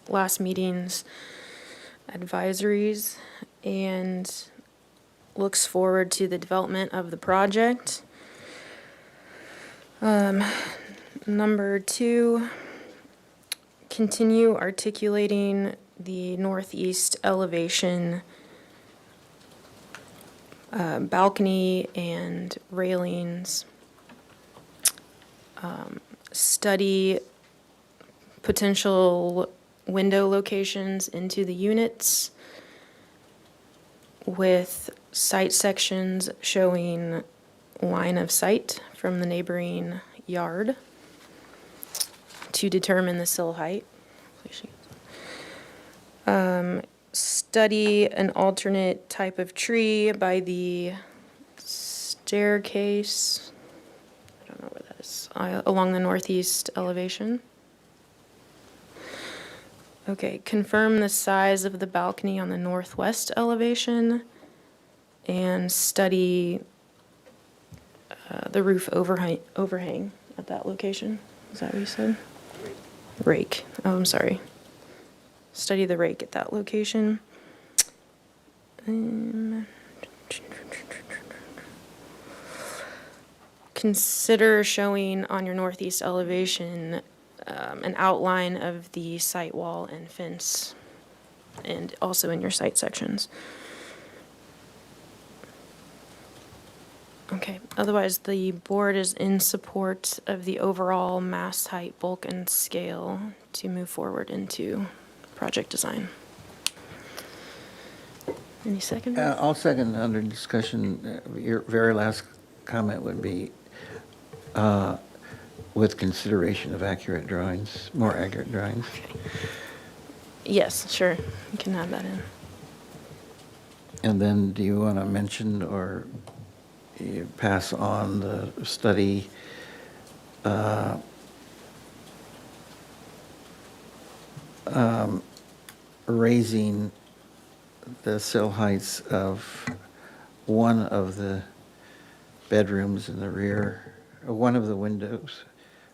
last meeting's advisories and looks forward to the development of the project. Number 2, continue articulating the northeast elevation balcony and railings. Study potential window locations into the units with site sections showing line of sight from the neighboring yard to determine the sill height. Study an alternate type of tree by the staircase, I don't know where that is, along the northeast elevation. Okay, confirm the size of the balcony on the northwest elevation and study the roof overhang at that location. Is that what you said? Rake. Oh, I'm sorry. Study the rake at that location. Consider showing on your northeast elevation an outline of the site wall and fence, and also in your site sections. Okay, otherwise the board is in support of the overall mast height, bulk, and scale to move forward into project design. Any second? I'll second under discussion. Your very last comment would be with consideration of accurate drawings, more accurate drawings. Yes, sure, you can add that in. And then do you want to mention or you pass on the study raising the sill heights of one of the bedrooms in the rear, or one of the windows,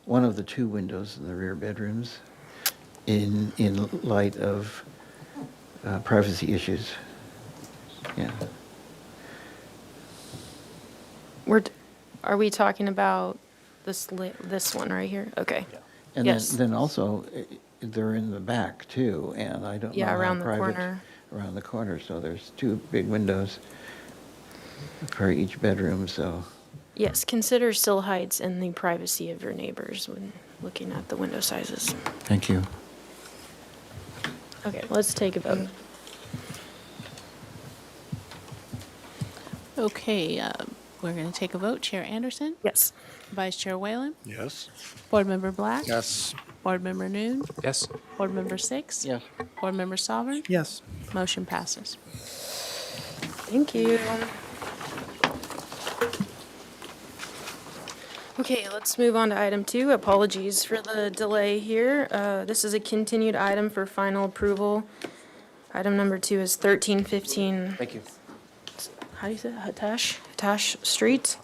one of the 2 windows in the rear bedrooms in light of privacy issues? Yeah. Are we talking about this one right here? Okay. And Yes. then also, they're in the back too, and I don't know Yeah, how around the private- corner. Around the corner, so there's 2 big windows for each bedroom, so. Yes, consider sill heights and the privacy of your neighbors when looking at the window sizes. Thank you. Okay, let's take a vote. Okay, we're going to take a vote. Chair Anderson? Yes. Vice Chair Whalen? Yes? Board Member Black? Yes. Board Member Noon? Yes? Board Member Six? Yes. Board Member Sovereign? Yes. Motion passes. Thank you. Okay, let's move on to item 2. Apologies for the delay here. This is a continued item for final approval. Item number 2 is 1315. Thank you. How do you say it? Hatash Street.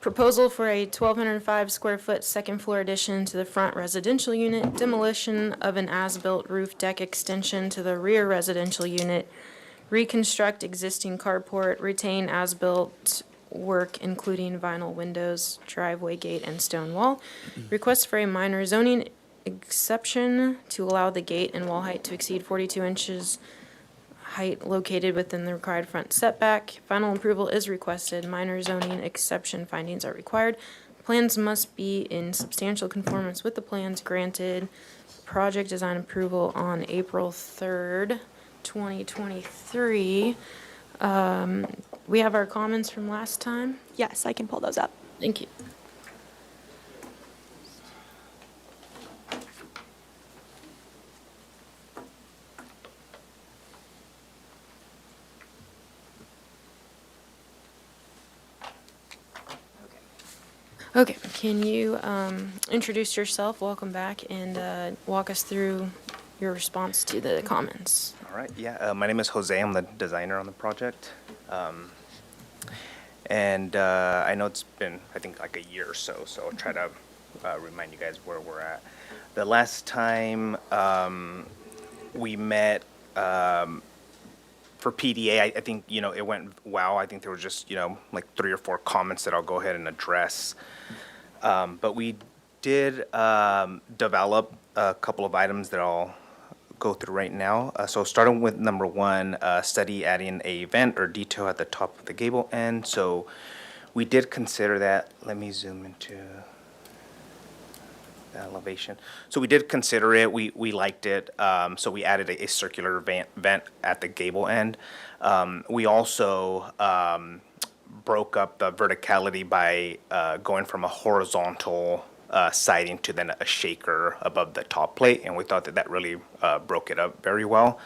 Proposal for a 1,205 square foot second floor addition to the front residential unit, demolition of an as-built roof deck extension to the rear residential unit, reconstruct existing carport, retain as-built work including vinyl windows, driveway gate, and stone wall. Request for a minor zoning exception to allow the gate and wall height to exceed 42 inches, height located within the required front setback. Final approval is requested. Minor zoning exception findings are required. Plans must be in substantial conformance with the plans granted. Project design approval on April 3rd, 2023. We have our comments from last time. Yes, I can pull those up. Thank you. Okay, can you introduce yourself, welcome back, and walk us through your response to the comments? All right, yeah, my name is Jose. I'm the designer on the project. I know it's been, I think, like a year or so, so I'll try to remind you guys where we're at. The last time we met for PDA, I think, it went well. I think there were just, like 3 or 4 comments that I'll go ahead and address. But we did develop a couple of items that I'll go through right now. So starting with number 1, study adding a vent or detail at the top of the gable end. So we did consider that. Let me zoom into the elevation. So we did consider it. We liked it. So we added a circular vent at the gable end. We also broke up the verticality by going from a horizontal siding to then a shaker above the top plate, and we thought that that really broke it up very well,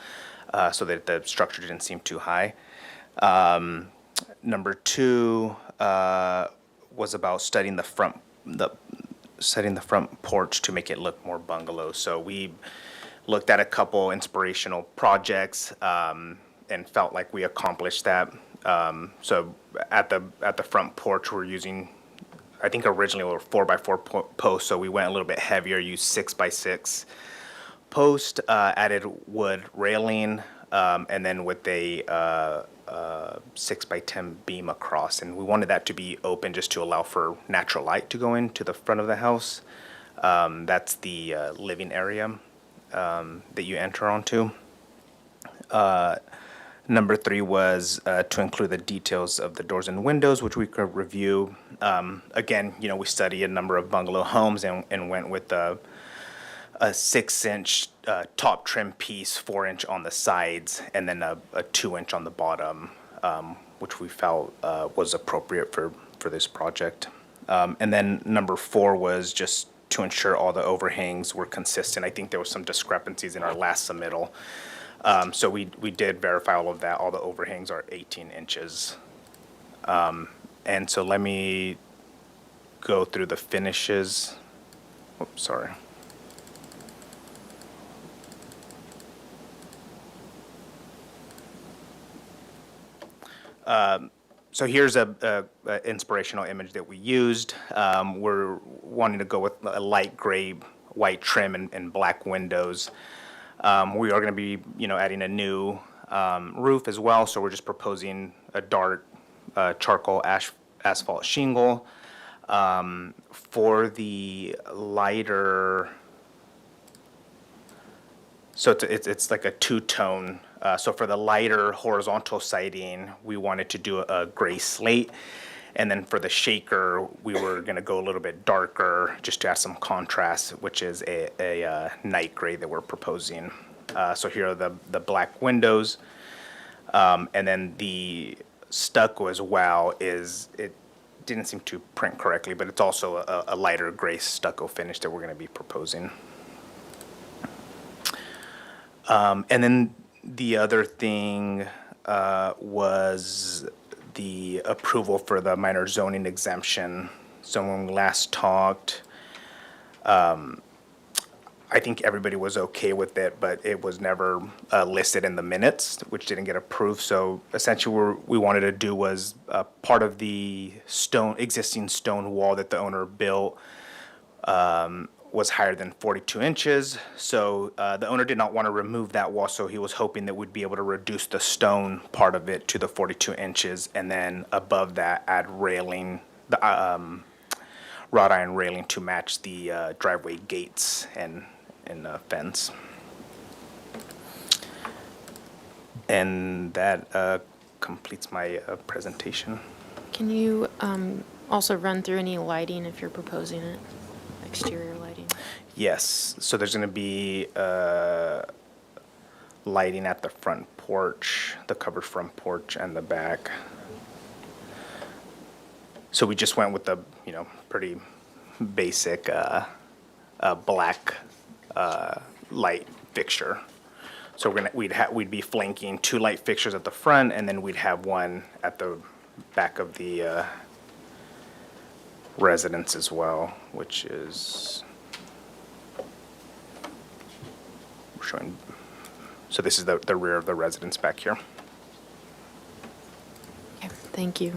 so that the structure didn't seem too high. Number 2 was about studying the front porch to make it look more bungalow. So we looked at a couple inspirational projects and felt like we accomplished that. So at the front porch, we're using, I think originally we were 4x4 posts, so we went a little bit heavier, used 6x6 post, added wood railing, and then with a 6x10 beam across. And we wanted that to be open just to allow for natural light to go into the front of the house. That's the living area that you enter onto. Number 3 was to include the details of the doors and windows, which we could review. Again, we studied a number of bungalow homes and went with a 6-inch top trim piece, 4-inch on the sides, and then a 2-inch on the bottom, which we felt was appropriate for this project. And then number 4 was just to ensure all the overhangs were consistent. I think there were some discrepancies in our last submittal. So we did verify all of that. All the overhangs are 18 inches. And so let me go through the finishes. Oops, sorry. So here's a inspirational image that we used. We're wanting to go with a light gray, white trim and black windows. We are going to be, adding a new roof as well. So we're just proposing a dark charcoal asphalt shingle. For the lighter, so it's like a 2-tone. So for the lighter horizontal siding, we wanted to do a gray slate. And then for the shaker, we were going to go a little bit darker just to add some contrast, which is a night gray that we're proposing. So here are the black windows. And then the stucco as well it didn't seem to print correctly, but it's also a lighter gray stucco finish that we're going to be proposing. And then the other thing was the approval for the minor zoning exemption. So when we last talked, I think everybody was okay with it, but it was never listed in the minutes, which didn't get approved. So essentially what we wanted to do was part of the existing stone wall that the owner built was higher than 42 inches. So the owner did not want to remove that wall, so he was hoping that we'd be able to reduce the stone part of it to the 42 inches, and then above that add railing, the wrought iron railing to match the driveway gates and fence. And that completes my presentation. Can you also run through any lighting if you're proposing it? Exterior lighting? Yes, so there's going to be lighting at the front porch, the covered front porch and the back. So we just went with the, pretty basic black light fixture. So we'd be flanking 2 light fixtures at the front, and then we'd have one at the back of the residence as well, which is showing. So this is the rear of the residence back here. Okay, thank you.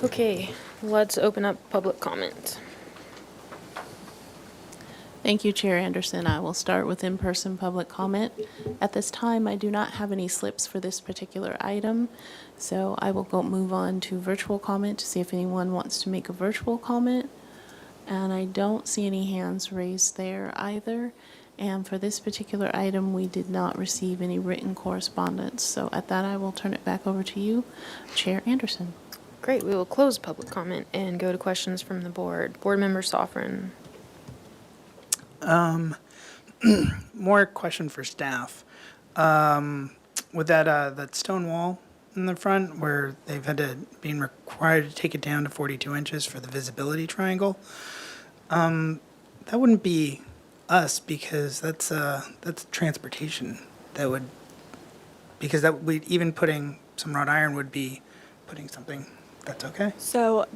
Okay, let's open up public comment. Thank you, Chair Anderson. I will start with in-person public comment. At this time, I do not have any slips for this particular item, so I will move on to virtual comment to see if anyone wants to make a virtual comment. And I don't see any hands raised there either. And for this particular item, we did not receive any written correspondence. So at that, I will turn it back over to you, Chair Anderson. Great, we will close public comment and go to questions from the board. Board Member Soffren. More question for staff. With that stone wall in the front where they've been required to take it down to 42 inches for the visibility triangle, that wouldn't be us because that's transportation. Because even putting some wrought iron would be putting something. That's okay. So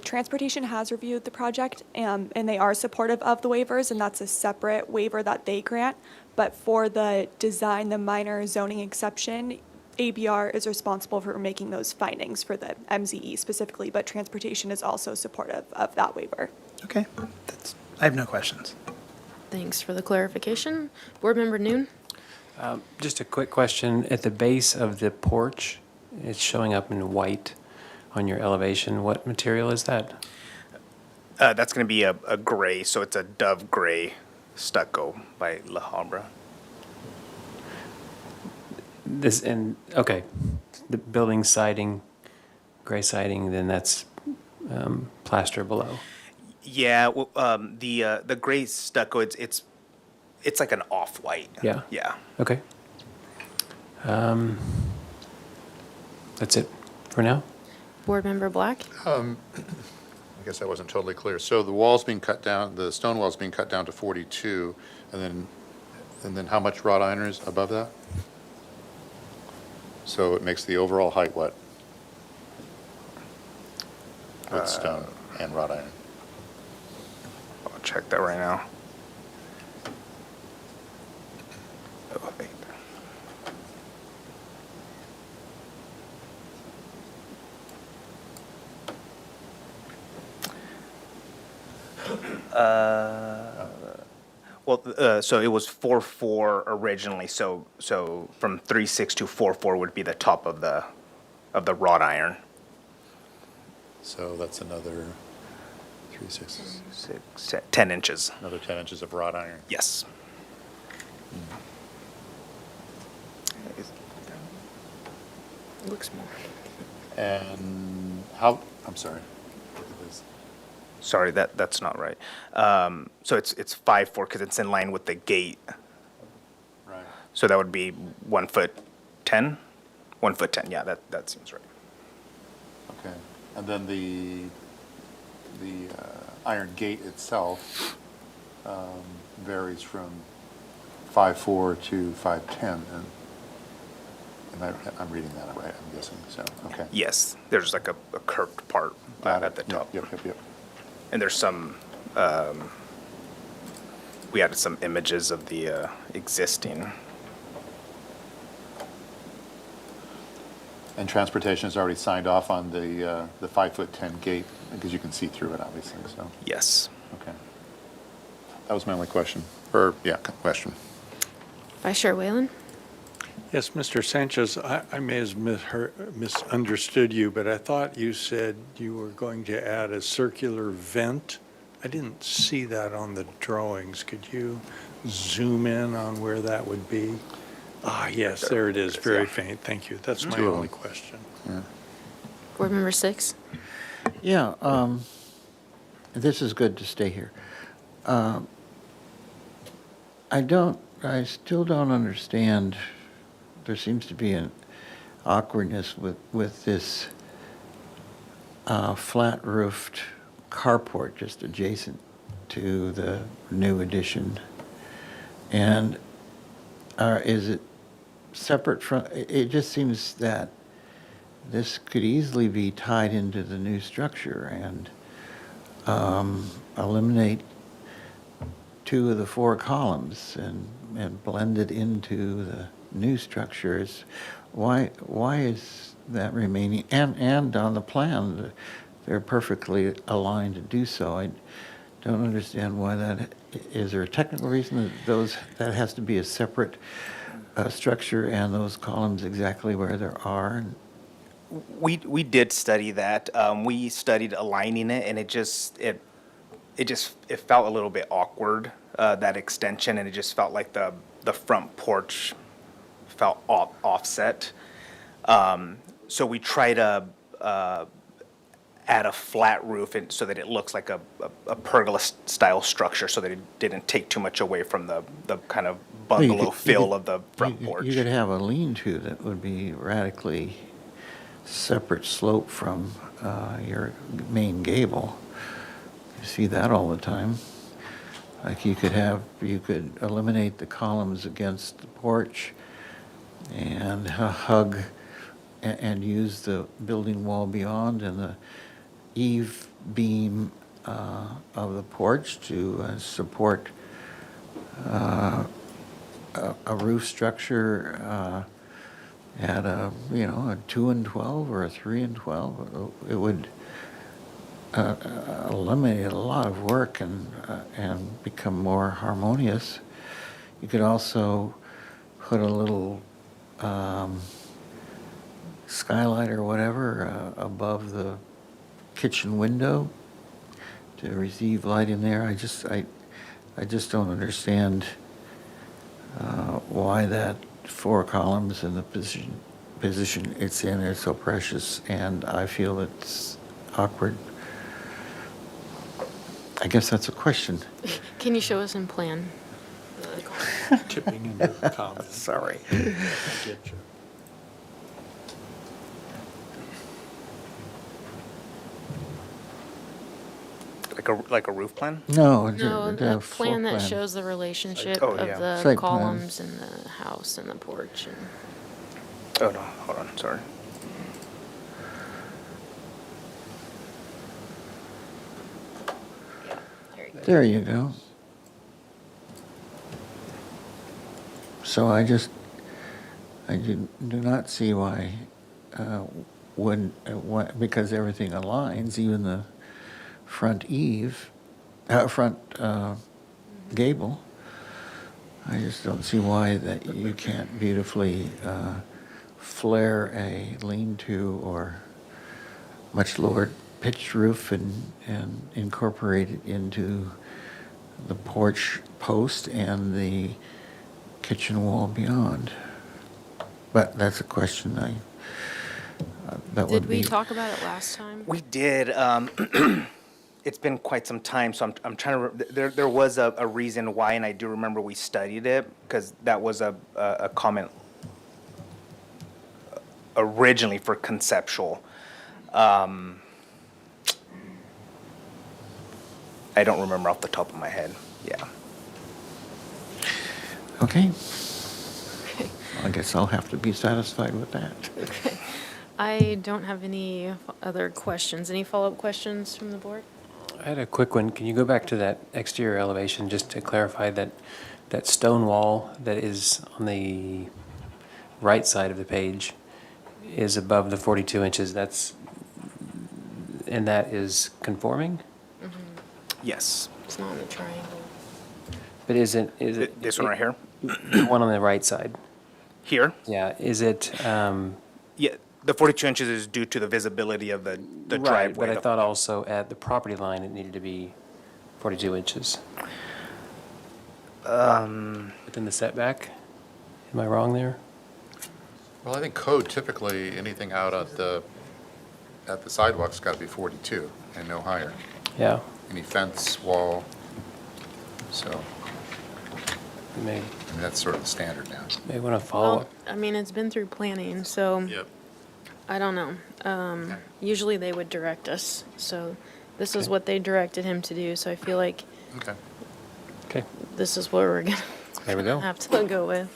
transportation has reviewed the project and they are supportive of the waivers, and that's a separate waiver that they grant. But for the design, the minor zoning exception, ABR is responsible for making those findings for the MZE specifically, but transportation is also supportive of that waiver. Okay. I have no questions. Thanks for the clarification. Board Member Noon. Just a quick question. At the base of the porch, it's showing up in white on your elevation. What material is that? That's going to be a gray, so it's a dove gray stucco by La Habra. Okay, the building siding, gray siding, then that's plaster below. Yeah, well, the gray stucco, it's like an off-white. Yeah. Yeah. Okay. That's it for now. Board Member Black. I guess that wasn't totally clear. So the wall's being cut down, the stone wall's being cut down to 42, and then how much wrought iron is above that? So it makes the overall height what? With stone and wrought iron. I'll check that right now. So it was 4.4 originally. So from 3.6 to 4.4 would be the top of the wrought iron. So that's another 10 inches. Another 10 inches of wrought iron. Yes. Looks more. And how, I'm sorry. Look at this. Sorry, that's not right. So it's 5.4 because it's in line with the gate. Right. So that would be 1 foot 10? 1 foot 10, yeah, that seems right. Okay. And then the iron gate itself varies from 5.4 to 5.10, and I'm reading that right, I'm guessing, so, okay. Yes, there's like a curved part at the top. Yep. And there's some, we added some images of the existing. And transportation has already signed off on the 5'10" gate, because you can see through it, obviously, so, Yes. okay. That was my only question, question. Vice Chair Whalen. Yes, Mr. Sanchez, I may have misunderstood you, but I thought you said you were going to add a circular vent. I didn't see that on the drawings. Could you zoom in on where that would be? Ah, yes, there it is, very faint, thank you. That's my only question. Board Member Six. Yeah, this is good to stay here. I still don't understand, there seems to be an awkwardness with this a flat roofed carport just adjacent to the new addition. And is it separate from, it just seems that this could easily be tied into the new structure and eliminate 2 of the 4 columns and blend it into the new structures. Why is that remaining? And on the plan, they're perfectly aligned to do so. I don't understand why that, is there a technical reason that has to be a separate structure and those columns exactly where there are? We did study that. We studied aligning it, and it felt a little bit awkward, that extension, and it just felt like the front porch felt offset. So we try to add a flat roof so that it looks like a pergola style structure, so that it didn't take too much away from the kind of bungalow feel of the front porch. You could have a lean-to that would be radically separate slope from your main gable. You see that all the time. Like you could eliminate the columns against the porch and hug and use the building wall beyond and the eave beam of the porch to support a roof structure at a 2 and 12 or a 3 and 12. It would eliminate a lot of work and become more harmonious. You could also put a little skylight or whatever above the kitchen window to receive light in there. I just don't understand why that 4 columns in the position it's in is so precious, and I feel it's awkward. I guess that's a question. Can you show us in plan? Tipping into the comments. Sorry. I get you. Like a roof plan? No, No, the a floor plan that shows the relationship Oh, of yeah. the Site plan. columns and the house and the porch. And Oh, no, hold on, sorry. There you go. So I do not see why, because everything aligns, even the front gable. I just don't see why that you can't beautifully flare a lean-to or much lower pitched roof and incorporate it into the porch post and the kitchen wall beyond. But that's a question that would did be. we talk about it last time? We did. It's been quite some time, so I'm trying to. There was a reason why, and I do remember we studied it because that was a comment originally for conceptual. I don't remember off the top of my head. Yeah. Okay. I guess I'll have to be satisfied with that. Okay. I don't have any other questions. Any follow-up questions from the board? I had a quick one. Can you go back to that exterior elevation just to clarify that stone wall that is on the right side of the page is above the 42 inches? And that is conforming? Yes. It's not in the triangle. But is it This one right here? the one on the right side? Here? Yeah. Is it? Yeah. The 42 inches is due to the visibility of the Right, driveway. but I thought also at the property line it needed to be 42 inches. Within the setback? Am I wrong there? Well, I think code typically, anything out at the sidewalk's got to be 42 and no higher. Yeah. Any fence, wall, so, May that's sort of the standard now. want to follow Well, up. I mean, it's been through planning, so Yep. I don't know. Usually they would direct us, so this is what they directed him to do, so I feel like Okay. Okay, this is what we're gonna there we go. have to go with.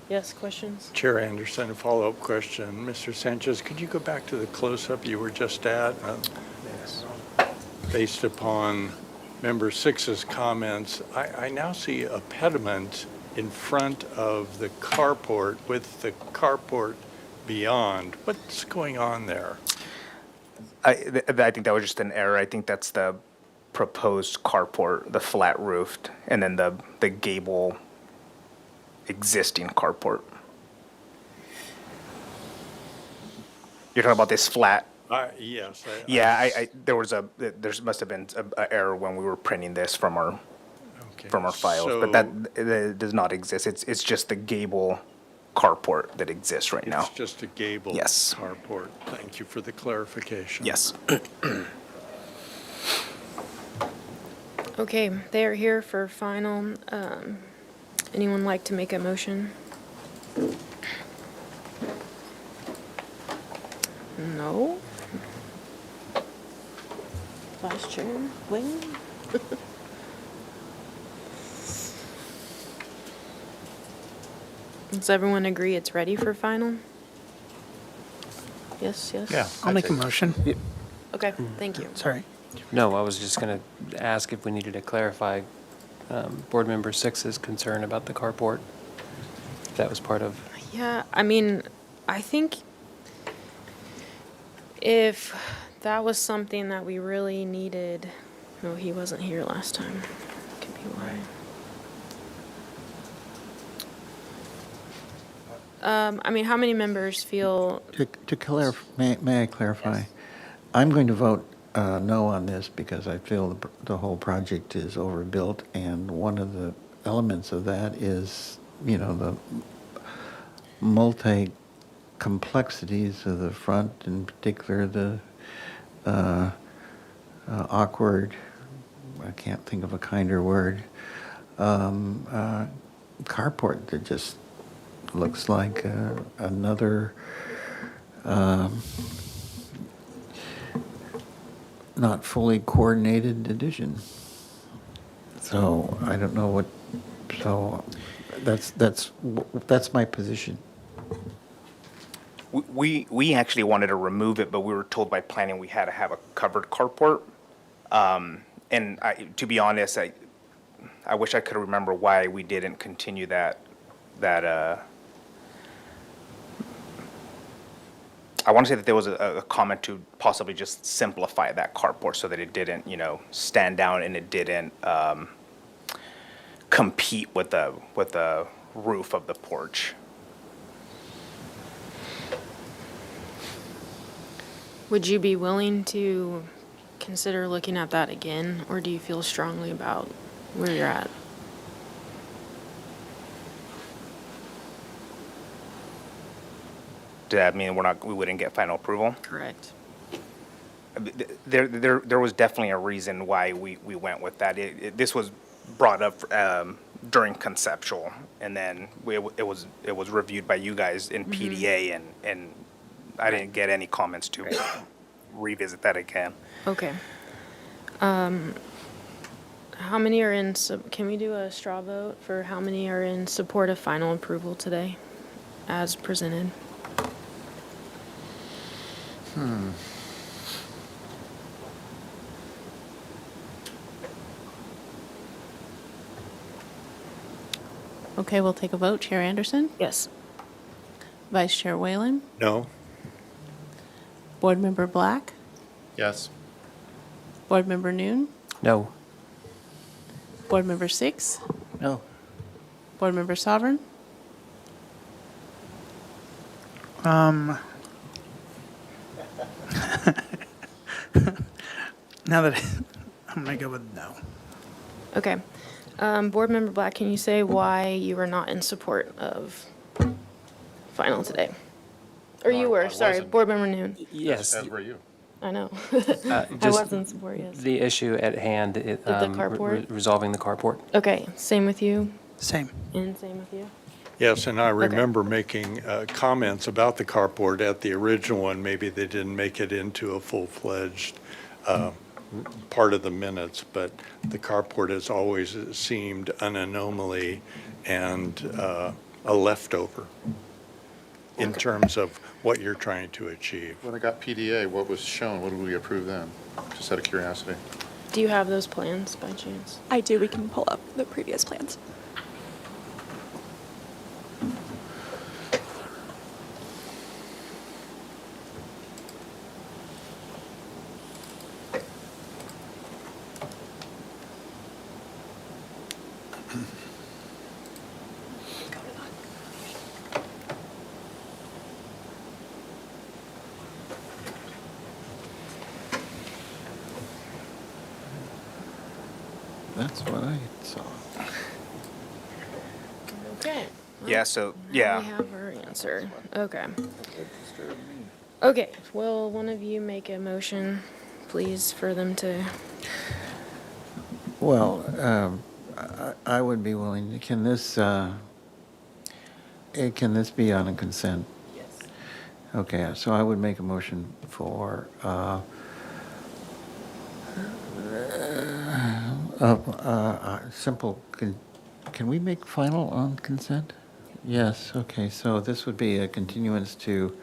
Yes, questions? Chair Anderson, a follow-up question. Mr. Sanchez, could you go back to the close-up you were just at? Based upon Member Six's comments, I now see a pediment in front of the carport with the carport beyond. What's going on there? I think that was just an error. I think that's the proposed carport, the flat roofed, and then the gable existing carport. You're talking about this flat? Yes. Yeah, there must have been a error when we were printing this from our files, but that does not exist. It's just the gable carport that exists right now. It's just a gable Yes. carport. Thank you for the clarification. Yes. Okay, they are here for final. Anyone like to make a motion? No? Vice Chair Wayne? Does everyone agree it's ready for final? Yes, yes? Yeah. I'll make a motion. Okay, thank you. Sorry. No, I was just going to ask if we needed to clarify Board Member Six's concern about the carport. If that was part of, Yeah, I mean, I think if that was something that we really needed, no, he wasn't here last time. Could be why. I mean, how many members feel, To clarify, may I clarify? I'm going to vote no on this because I feel the whole project is overbuilt, and one of the elements of that is, the multi-complexities of the front, in particular the awkward, I can't think of a kinder word, carport that just looks like another not fully coordinated addition. So I don't know what. So that's my position. We actually wanted to remove it, but we were told by planning we had to have a covered carport. And to be honest, I wish I could remember why we didn't continue that. I want to say that there was a comment to possibly just simplify that carport so that it didn't, stand down and it didn't compete with the roof of the porch. would you be willing to consider looking at that again, or do you feel strongly about where you're at? Does that mean we wouldn't get final approval? Correct. There was definitely a reason why we went with that. This was brought up during conceptual, and then it was reviewed by you guys in PDA, and I didn't get any comments to revisit that again. Okay. How many are in, can we do a straw vote for how many are in support of final approval today as presented? Okay, we'll take a vote. Chair Anderson? Yes. Vice Chair Whalen? No? Board Member Black? Yes. Board Member Noon? no. Board Member Six? No. Board Member Sovereign? Now that I'm gonna go with no. Okay. Board Member Black, can you say why you were not in support of final today? Or you were, I sorry, wasn't. Board Member Noon. Yes. As were you. I know. I I was in support, yes. The issue at hand, carport? resolving the carport. Okay, same with you, Same. and same with you? Yes, and I remember making comments about the carport at the original one. Maybe they didn't make it into a full-fledged part of the minutes, but the carport has always seemed an anomaly and a leftover in terms of what you're trying to achieve. When it got PDA, what was shown? What did we approve then? Just out of curiosity. Do you have those plans by chance? I do. We can pull up the previous plans. That's what I saw. Okay. Yeah, so, We yeah. have our answer. Okay. Okay, will one of you make a motion, please, for them to, Well, I would be willing, can this be on a consent? yes. Okay, so I would make a motion for, simple, can we make final on consent? Yes, okay, so this would be a continuance to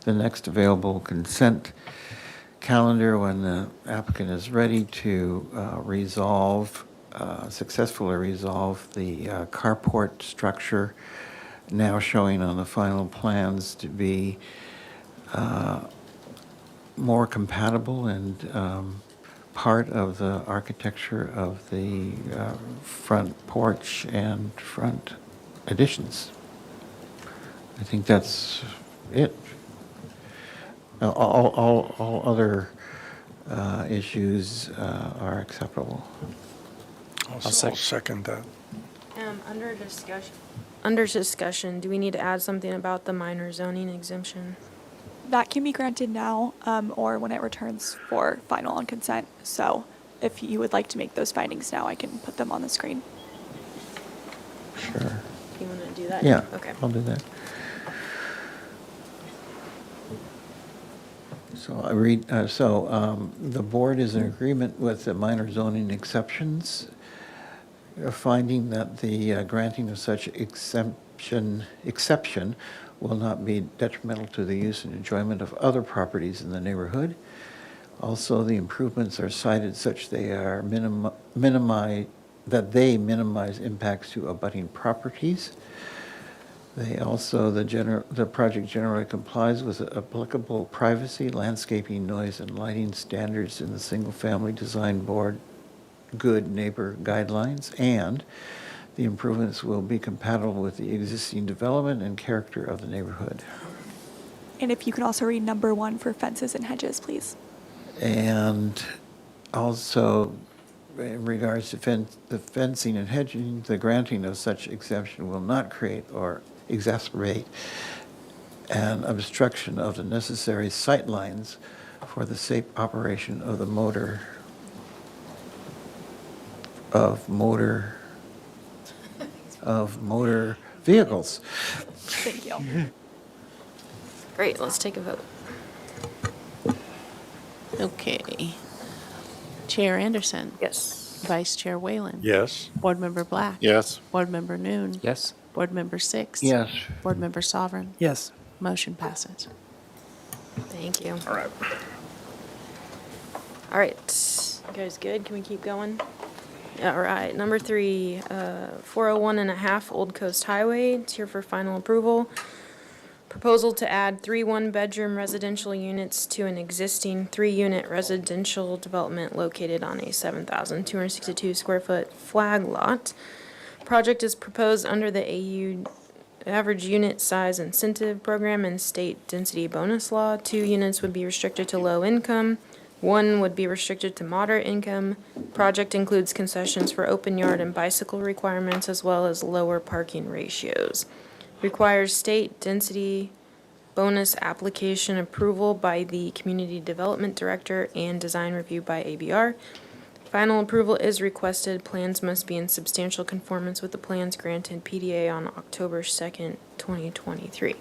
the next available consent calendar when the applicant is ready to successfully resolve the carport structure now showing on the final plans to be more compatible and part of the architecture of the front porch and front additions. I think that's it. All other issues are acceptable. I'll second that. Under discussion, do we need to add something about the minor zoning exemption? That can be granted now, or when it returns for final on consent. So if you would like to make those findings now, I can put them on the screen. Sure. You want to do that? Yeah, Okay. I'll do that. So I read, the board is in agreement with the minor zoning exceptions, finding that the granting of such exception will not be detrimental to the use and enjoyment of other properties in the neighborhood. Also, the improvements are cited such they are minimize impacts to abutting properties. They also, the project generally complies with applicable privacy, landscaping, noise, and lighting standards in the single-family design board good neighbor guidelines, and the improvements will be compatible with the existing development and character of the neighborhood. And if you can also read number 1 for fences and hedges, please. And also, in regards to the fencing and hedging, the granting of such exemption will not create or exacerbate an obstruction of the necessary sight lines for the safe operation of the motor vehicles. Thank you. Great, let's take a vote. Okay. Chair Anderson. Yes. Vice Chair Whalen. Yes? Board Member Black. Yes. Board Member Noon. Yes? Board Member Six. Yes. Board Member Sovereign. Yes. Motion passes. Thank you. All right. All right, you guys good? Can we keep going? All right, number 3, 401.5 Old Coast Highway. It's here for final approval. Proposal to add 3 one-bedroom residential units to an existing 3-unit residential development located on a 7,262 square foot flag lot. Project is proposed under the AU average unit size incentive program and state density bonus law. 2 units would be restricted to low income. 1 would be restricted to moderate income. Project includes concessions for open yard and bicycle requirements as well as lower parking ratios. Requires state density bonus application approval by the Community Development Director and design review by ABR. Final approval is requested. Plans must be in substantial conformance with the plans granted PDA on October 2nd, 2023.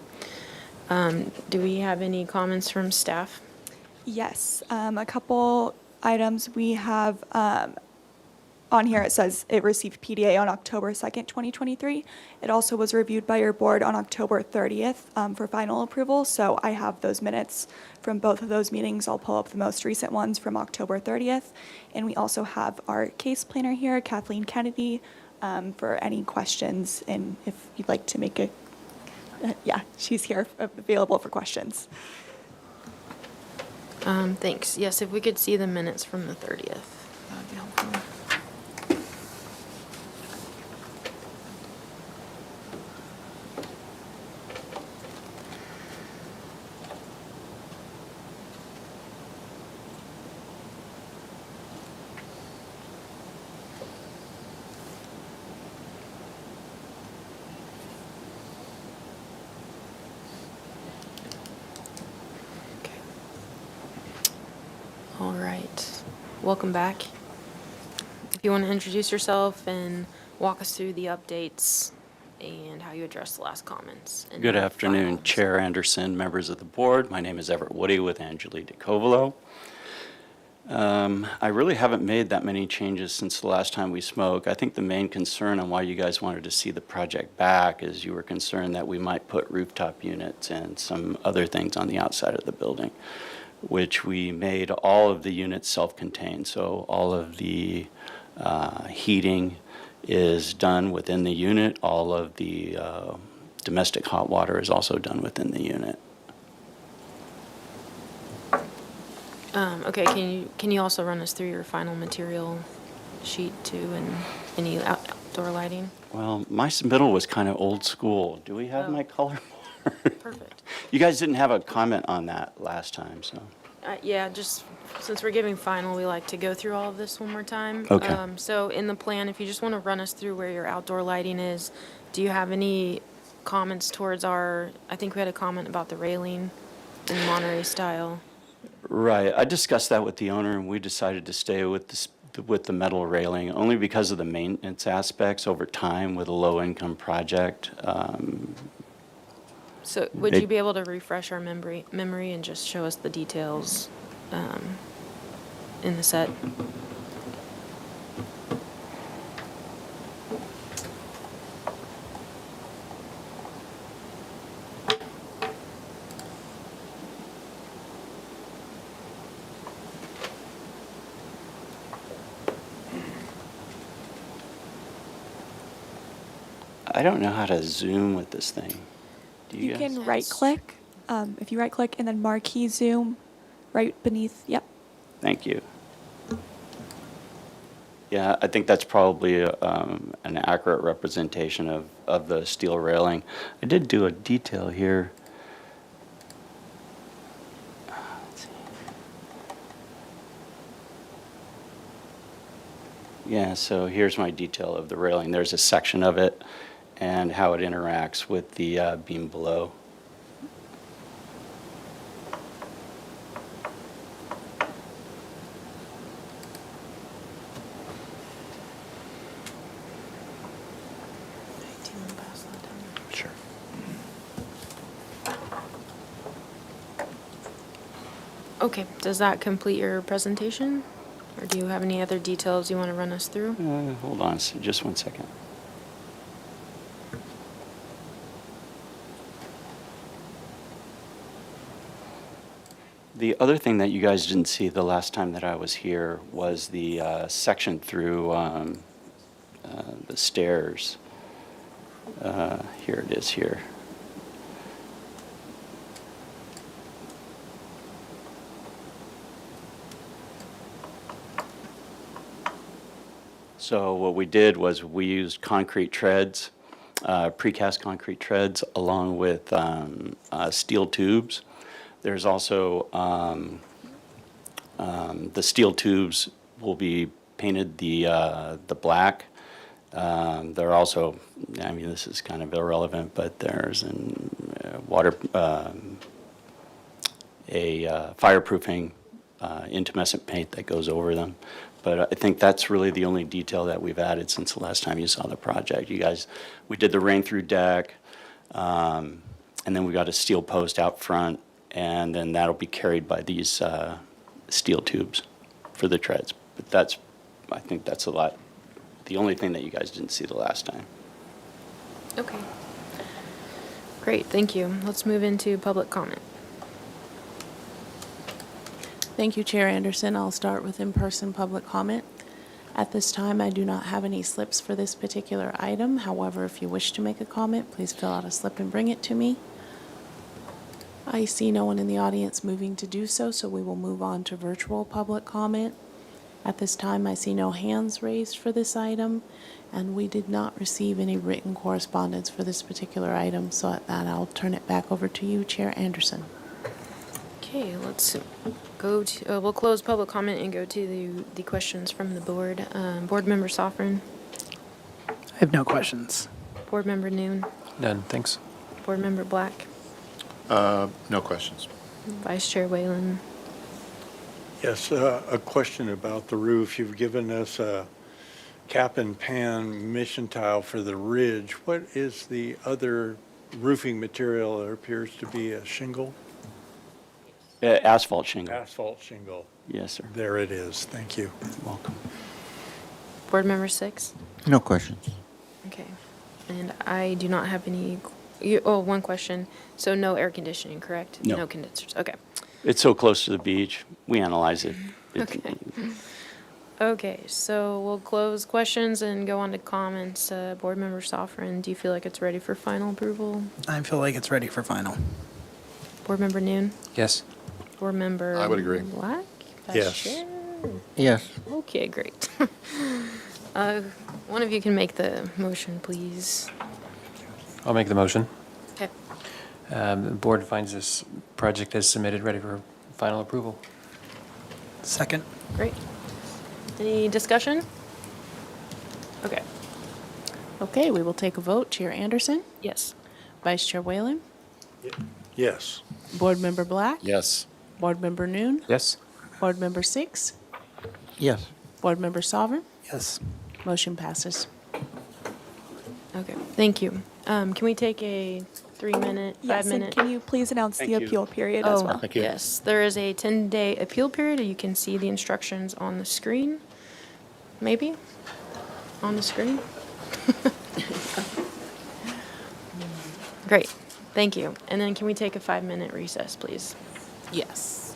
Do we have any comments from staff? Yes, a couple items we have on here. It says it received PDA on October 2nd, 2023. It also was reviewed by your board on October 30th for final approval. So I have those minutes from both of those meetings. I'll pull up the most recent ones from October 30th. And we also have our case planner here, Kathleen Kennedy, for any questions. And if you'd like to make yeah, she's here available for questions. Thanks. Yes, if we could see the minutes from the 30th, that would be helpful. All right, welcome back. If you want to introduce yourself and walk us through the updates and how you addressed the last comments. and Good the afternoon, finals. Chair Anderson, members of the board. My name is Everett Woody with Angeli DeCovolo. I really haven't made that many changes since the last time we spoke. I think the main concern on why you guys wanted to see the project back is you were concerned that we might put rooftop units and some other things on the outside of the building, which we made all of the units self-contained. So all of the heating is done within the unit. All of the domestic hot water is also done within the unit. Okay, can you also run us through your final material sheet too, and any outdoor lighting? Well, my submittal was kind of old school. Do we have Oh. my color? Perfect. You guys didn't have a comment on that last time, so. Yeah, just since we're giving final, we like to go through all of this one more time. Okay. So in the plan, if you just want to run us through where your outdoor lighting is, do you have any comments towards I think we had a comment about the railing in Monterey style. Right, I discussed that with the owner, and we decided to stay with the metal railing, only because of the maintenance aspects over time with a low-income project. So would you be able to refresh our memory and just show us the details in the set? I don't know how to zoom with this thing. Do you You guys? can right-click. If you right-click and then marquee zoom right beneath, yep. Thank you. Yeah, I think that's probably an accurate representation of the steel railing. I did do a detail here. Let's see. Yeah, so here's my detail of the railing. There's a section of it and how it interacts with the beam below. Sure. Okay, does that complete your presentation? Or do you have any other details you want to run us through? Hold on, just one second. The other thing that you guys didn't see the last time that I was here was the section through the stairs. Here it is here. So what we did was we used concrete treads, precast concrete treads, along with steel tubes. There's also the steel tubes will be painted the black. There are also, I mean, this is kind of irrelevant, but there's a fireproofing intumescent paint that goes over them. But I think that's really the only detail that we've added since the last time you saw the project. You guys, we did the rain-through deck, and then we got a steel post out front, and then that'll be carried by these steel tubes for the treads. But that's, I think that's the only thing that you guys didn't see the last time. Okay. Great, thank you. Let's move into public comment. Thank you, Chair Anderson. I'll start with in-person public comment. At this time, I do not have any slips for this particular item. However, if you wish to make a comment, please fill out a slip and bring it to me. I see no one in the audience moving to do so, so we will move on to virtual public comment. At this time, I see no hands raised for this item, and we did not receive any written correspondence for this particular item, so at that, I'll turn it back over to you, Chair Anderson. Okay, let's go to, we'll close public comment and go to the questions from the board. Board Member Sovereign, I have no questions. Board Member Noon, None, thanks. Board Member Black, No questions. Vice Chair Whalen. Yes, a question about the roof. You've given us a cap and pan mission tile for the ridge. What is the other roofing material? It appears to be a shingle, Asphalt shingle. asphalt shingle. Yes, sir. There it is. Thank you. Welcome. Board Member Six. No questions. Okay, and I do not have any, one question. So no air conditioning, correct? No. No condensers, okay. It's so close to the beach. We analyze it. Okay. Okay, so we'll close questions and go on to comments. Board Member Sovereign, do you feel like it's ready for final approval? I feel like it's ready for final. Board Member Noon? Yes. Board Member? I would agree. Black? Vice Yes. Chair? Yes. Okay, great. One of you can make the motion, please. I'll make the motion. Okay. The board finds this project as submitted, ready for final approval. Second. Great. Any discussion? Okay. Okay, we will take a vote. Chair Anderson, Yes. Vice Chair Whalen, Yes. Board Member Black, Yes. Board Member Noon, Yes? Board Member Six, Yes. Board Member Sovereign. Yes. Motion passes. Okay, thank you. Can we take a 3-minute, Yes, and 5-minute? can you please announce the Thank you. appeal period as Oh, well? Thank you. yes, there is a 10-day appeal period. You can see the instructions on the screen. Maybe? On the screen? Great, thank you. And then can we take a 5-minute recess, please? Yes.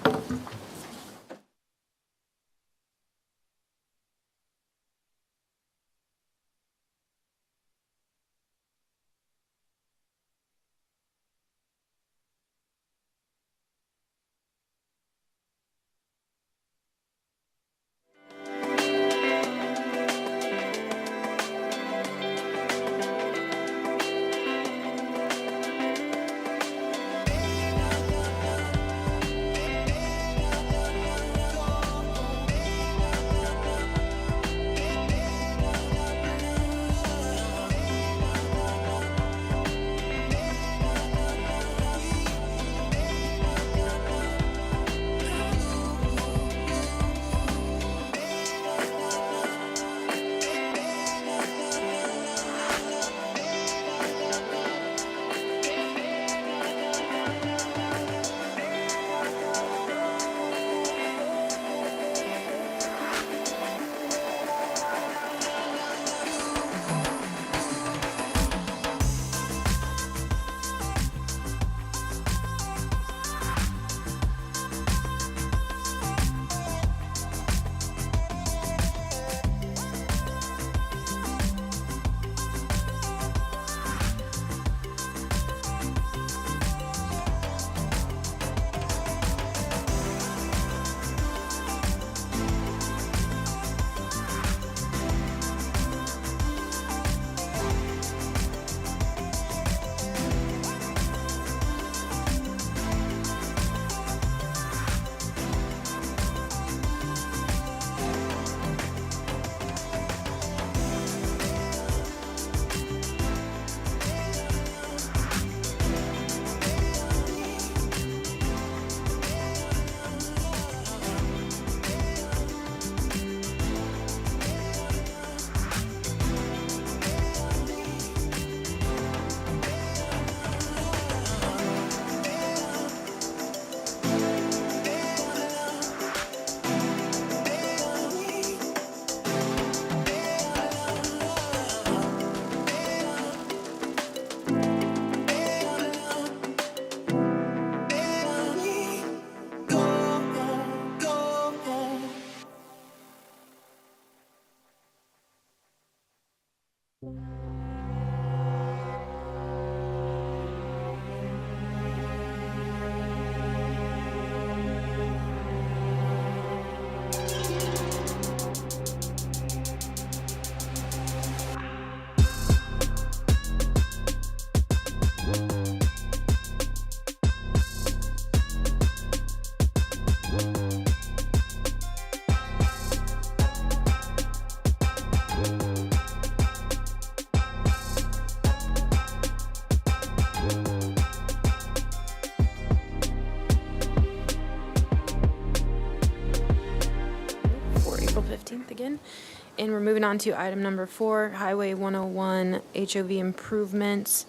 discussion. And we're moving on to item number 4, Highway 101 HOV improvements.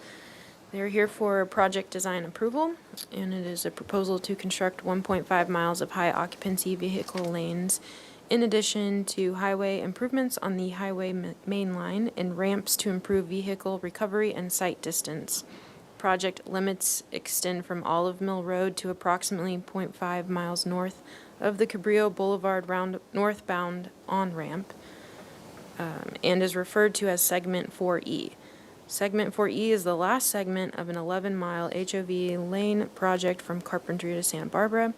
They're here for project design approval, and it is a proposal to construct 1.5 miles of high occupancy vehicle lanes in addition to highway improvements on the highway main line and ramps to improve vehicle recovery and sight distance. Project limits extend from Olive Mill Road to approximately 0.5 miles north of the Cabrillo Boulevard northbound on-ramp, and is referred to as Segment 4E. Segment 4E is the last segment of an 11-mile HOV lane project from Carpentry to Santa Barbara.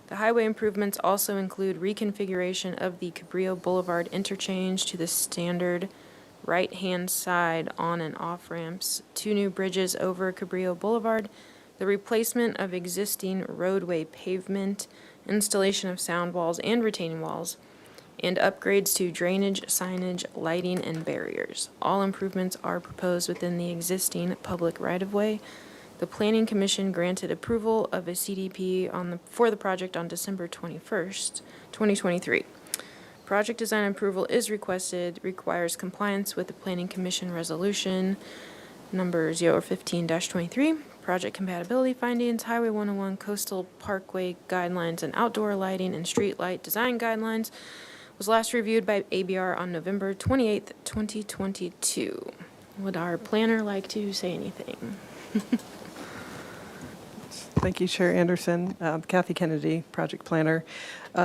The highway improvements also include reconfiguration of the Cabrillo Boulevard interchange to the standard right-hand side on and off ramps, 2 new bridges over Cabrillo Boulevard, the replacement of existing roadway pavement, installation of sound walls and retaining walls, and upgrades to drainage, signage, lighting, and barriers. All improvements are proposed within the existing public right-of-way. The Planning Commission granted approval of a CDP for the project on December 21st, 2023. Project design approval is requires compliance with the Planning Commission Resolution number 015-23, project compatibility findings, Highway 101 coastal parkway guidelines, and outdoor lighting and street light design guidelines, was last reviewed by ABR on November 28th, 2022. Would our planner like to say anything? Thank you, Chair Anderson. Kathy Kennedy, project planner.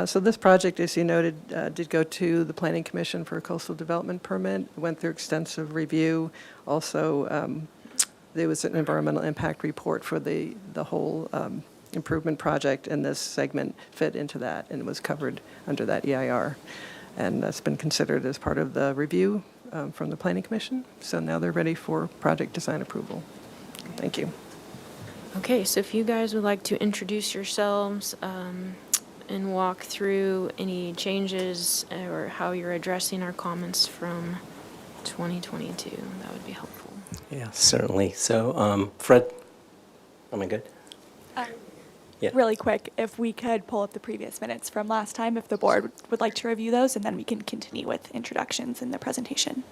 So this project, as you noted, did go to the Planning Commission for a coastal development permit. It went through extensive review. Also, there was an environmental impact report for the whole improvement project, and this segment fit into that and was covered under that EIR. And that's been considered as part of the review from the Planning Commission. So now they're ready for project design approval. Thank you. Okay, so if you guys would like to introduce yourselves and walk through any changes or how you're addressing our comments from 2022, that would be helpful. Yeah, certainly. So, Fred, am I good? Yeah. Really quick, if we could pull up the previous minutes from last time, if the board would like to review those, and then we can continue with introductions in the presentation.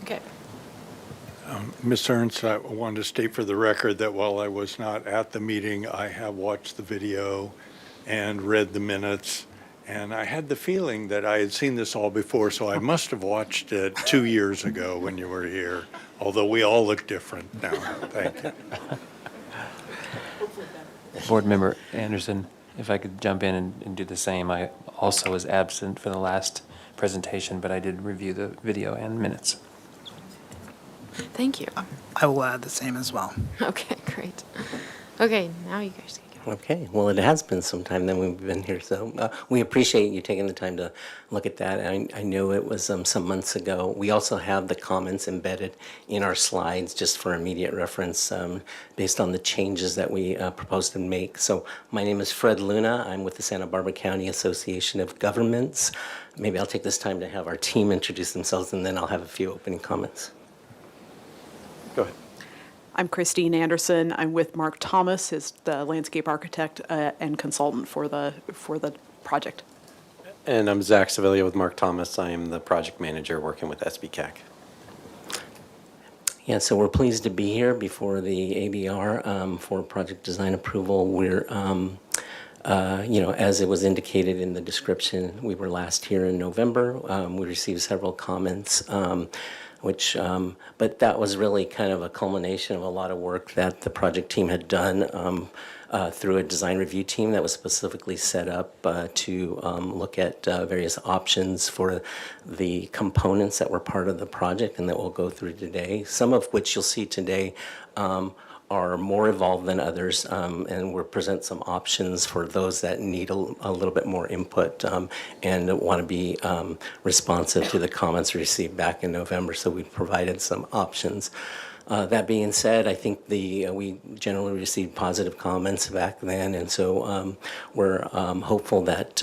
Okay. Ms. Ernst, I wanted to state for the record that while I was not at the meeting, I have watched the video and read the minutes, and I had the feeling that I had seen this all before, so I must have watched it 2 years ago when you were here, although we all look different now. Thank you. Board Member Anderson, if I could jump in and do the same. I also was absent for the last presentation, but I did review the video and minutes. Thank you. I will add the same as well. Okay, great. Okay, now you guys can go. Okay, well, it has been some time that we've been here, so we appreciate you taking the time to look at that. I know it was some months ago. We also have the comments embedded in our slides just for immediate reference based on the changes that we propose to make. So my name is Fred Luna. I'm with the Santa Barbara County Association of Governments. Maybe I'll take this time to have our team introduce themselves, and then I'll have a few opening comments. Go ahead. I'm Christine Anderson. I'm with Mark Thomas, is the landscape architect and consultant for the project. And I'm Zach Sevilla with Mark Thomas. I am the project manager working with SBCAC. Yeah, so we're pleased to be here before the ABR for project design approval. We're, as it was indicated in the description, we were last here in November. We received several comments. which, but that was really kind of a culmination of a lot of work that the project team had done through a design review team that was specifically set up to look at various options for the components that were part of the project and that we'll go through today, some of which you'll see today are more evolved than others, and we'll present some options for those that need a little bit more input and want to be responsive to the comments received back in November. So we provided some options. That being said, I think we generally received positive comments back then, and so we're hopeful that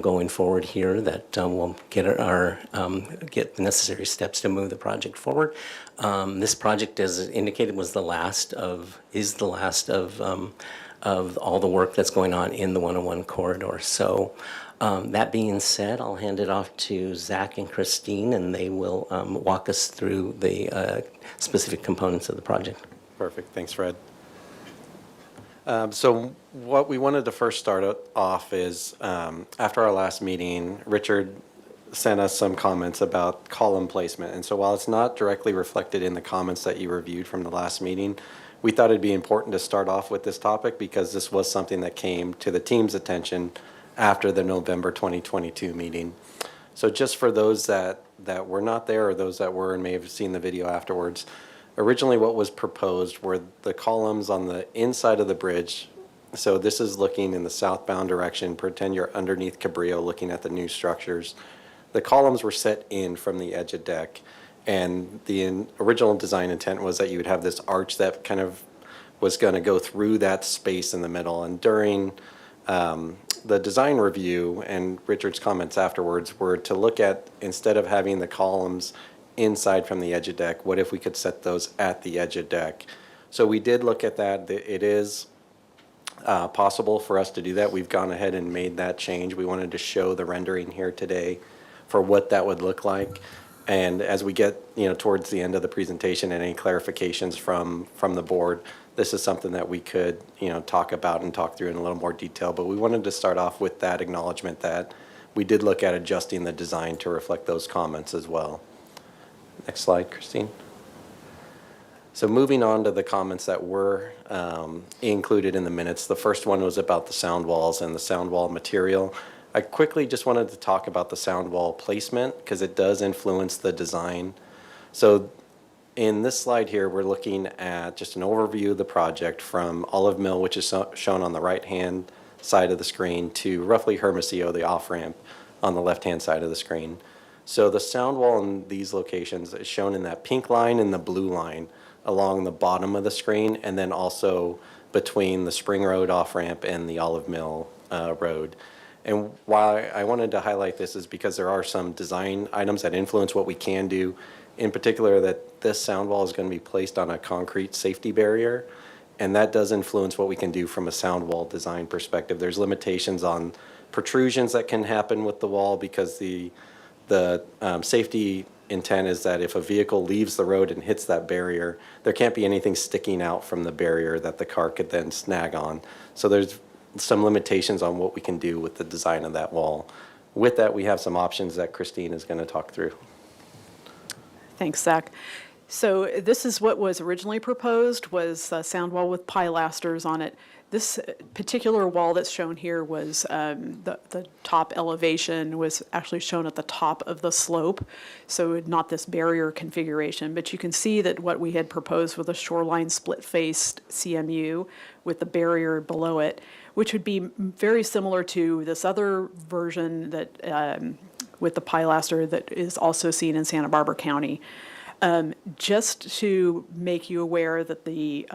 going forward here that we'll get the necessary steps to move the project forward. This project, as indicated, is the last of all the work that's going on in the 101 corridor. So that being said, I'll hand it off to Zach and Christine, and they will walk us through the specific components of the project. Perfect. Thanks, Fred. So what we wanted to first start off is, after our last meeting, Richard sent us some comments about column placement. And so while it's not directly reflected in the comments that you reviewed from the last meeting, we thought it'd be important to start off with this topic because this was something that came to the team's attention after the November 2022 meeting. So just for those that were not there or those that were and may have seen the video afterwards, originally what was proposed were the columns on the inside of the bridge. So this is looking in the southbound direction. Pretend you're underneath Cabrillo looking at the new structures. The columns were set in from the edge of deck, and the original design intent was that you would have this arch that kind of was going to go through that space in the middle. And during the design review and Richard's comments afterwards were to look at, instead of having the columns inside from the edge of deck, what if we could set those at the edge of deck? So we did look at that. It is possible for us to do that. We've gone ahead and made that change. We wanted to show the rendering here today for what that would look like. And as we get towards the end of the presentation and any clarifications from the board, this is something that we could talk about and talk through in a little more detail. But we wanted to start off with that acknowledgement that we did look at adjusting the design to reflect those comments as well. Next slide, Christine. So moving on to the comments that were included in the minutes. The first one was about the sound walls and the sound wall material. I quickly just wanted to talk about the sound wall placement because it does influence the design. So in this slide here, we're looking at just an overview of the project from Olive Mill, which is shown on the right-hand side of the screen, to roughly Hermosillo, the off-ramp, on the left-hand side of the screen. So the sound wall in these locations is shown in that pink line and the blue line along the bottom of the screen, and then also between the Spring Road off-ramp and the Olive Mill Road. And why I wanted to highlight this is because there are some design items that influence what we can do. In particular, that this sound wall is going to be placed on a concrete safety barrier, and that does influence what we can do from a sound wall design perspective. There's limitations on protrusions that can happen with the wall because the safety intent is that if a vehicle leaves the road and hits that barrier, there can't be anything sticking out from the barrier that the car could then snag on. So there's some limitations on what we can do with the design of that wall. With that, we have some options that Christine is going to talk through. Thanks, Zach. So this is what was originally proposed, was a sound wall with pilasters on it. This particular wall that's shown here was the top elevation was actually shown at the top of the slope, so not this barrier configuration. But you can see that what we had proposed with a shoreline split-faced CMU with the barrier below it, which would be very similar to this other version that with the pilaster that is also seen in Santa Barbara County. Just to make you aware that the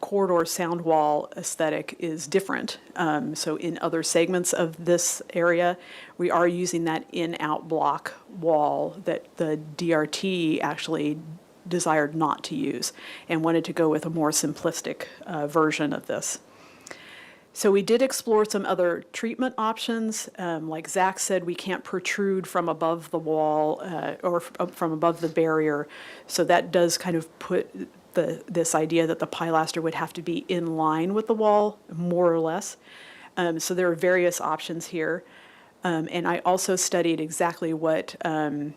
corridor sound wall aesthetic is different. So in other segments of this area, we are using that in-out block wall that the DRT actually desired not to use and wanted to go with a more simplistic version of this. So we did explore some other treatment options. Like Zach said, we can't protrude from above the wall or from above the barrier. So that does kind of put this idea that the pilaster would have to be in line with the wall, more or less. So there are various options here. And I also studied exactly what the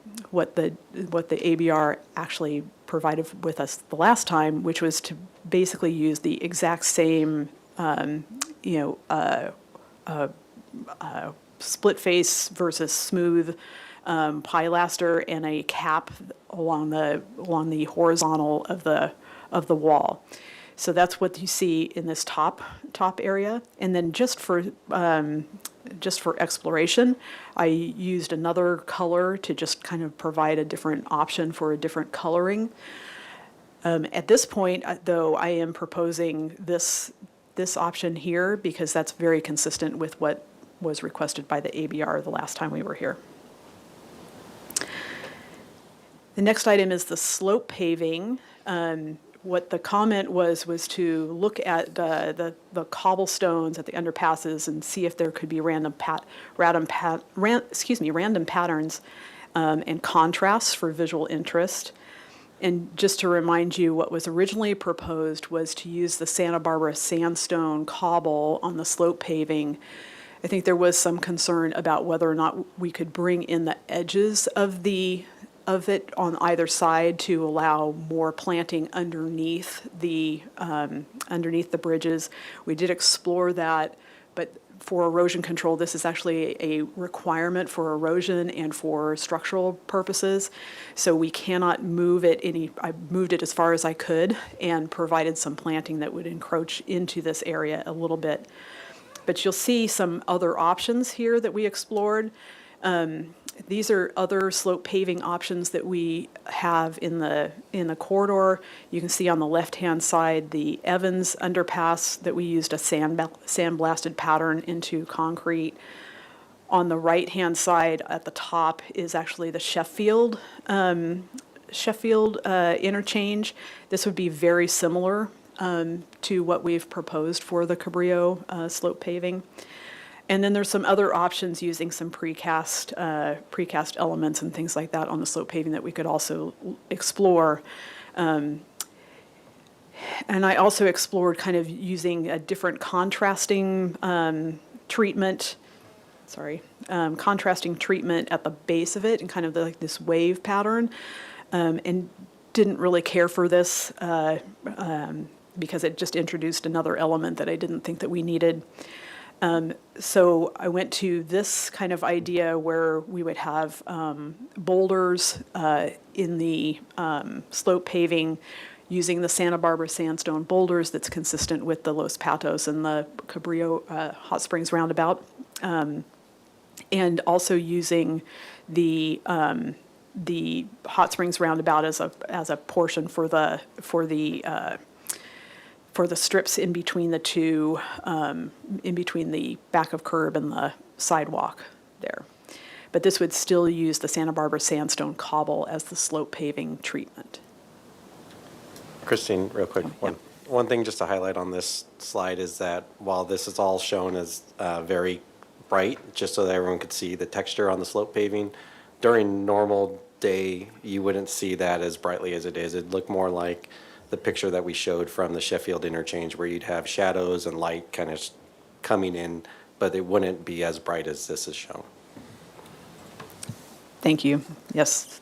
ABR actually provided with us the last time, which was to basically use the exact same, split face versus smooth pilaster and a cap along the horizontal of the wall. So that's what you see in this top area. And then just for exploration, I used another color to just kind of provide a different option for a different coloring. At this point, though, I am proposing this option here because that's very consistent with what was requested by the ABR the last time we were here. The next item is the slope paving. What the comment was to look at the cobblestones at the underpasses and see if there could be random patterns and contrasts for visual interest. And just to remind you, what was originally proposed was to use the Santa Barbara sandstone cobble on the slope paving. I think there was some concern about whether or not we could bring in the edges of it on either side to allow more planting underneath the bridges. We did explore that, but for erosion control, this is actually a requirement for erosion and for structural purposes. So we cannot move it I moved it as far as I could and provided some planting that would encroach into this area a little bit. But you'll see some other options here that we explored. These are other slope paving options that we have in the corridor. You can see on the left-hand side the Evans underpass that we used a sandblasted pattern into concrete. On the right-hand side at the top is actually the Sheffield interchange. This would be very similar to what we've proposed for the Cabrillo slope paving. And then there's some other options using some precast elements and things like that on the slope paving that we could also explore. And I also explored kind of using a different contrasting treatment at the base of it and kind of like this wave pattern, and didn't really care for this because it just introduced another element that I didn't think that we needed. So I went to this kind of idea where we would have boulders in the slope paving using the Santa Barbara sandstone boulders that's consistent with the Los Patos and the Cabrillo Hot Springs roundabout, and also using the Hot Springs roundabout as a portion for the strips in between the two, in between the back of curb and the sidewalk there. But this would still use the Santa Barbara sandstone cobble as the slope paving treatment. Christine, real quick, one thing just to highlight on this slide is that while this is all shown as very bright, just so that everyone could see the texture on the slope paving, during normal day, you wouldn't see that as brightly as it is. It'd look more like the picture that we showed from the Sheffield interchange where you'd have shadows and light kind of coming in, but it wouldn't be as bright as this is shown. Thank you. Yes.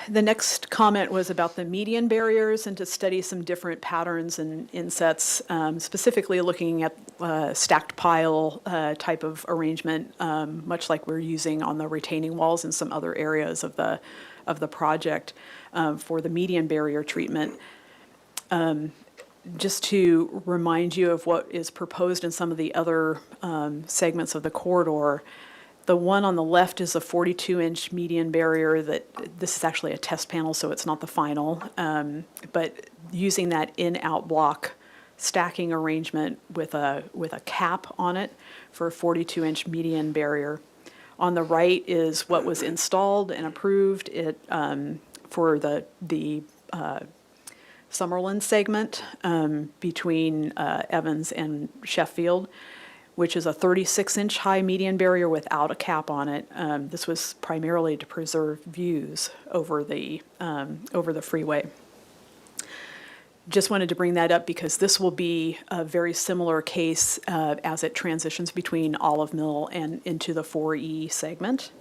The next comment was about the median barriers and to study some different patterns and insets, specifically looking at stacked pile type of arrangement, much like we're using on the retaining walls in some other areas of the project for the median barrier treatment. Just to remind you of what is proposed in some of the other segments of the corridor, the one on the left is a 42-inch median barrier that this is actually a test panel, so it's not the final, but using that in-out block stacking arrangement with a cap on it for a 42-inch median barrier. On the right is what was installed and approved for the Summerlin segment between Evans and Sheffield, which is a 36-inch high median barrier without a cap on it. This was primarily to preserve views over the freeway. Just wanted to bring that up because this will be a very similar case as it transitions between Olive Mill and into the 4E segment.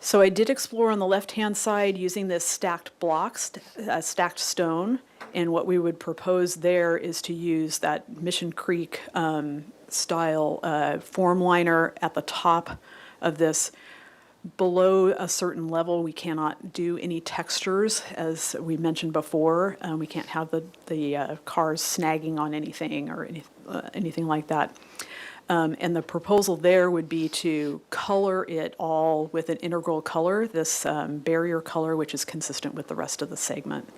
So I did explore on the left-hand side using this stacked blocks, stacked stone, and what we would propose there is to use that Mission Creek style form liner at the top of this. Below a certain level, we cannot do any textures, as we mentioned before. We can't have the cars snagging on anything or anything like that. And the proposal there would be to color it all with an integral color, this barrier color, which is consistent with the rest of the segment.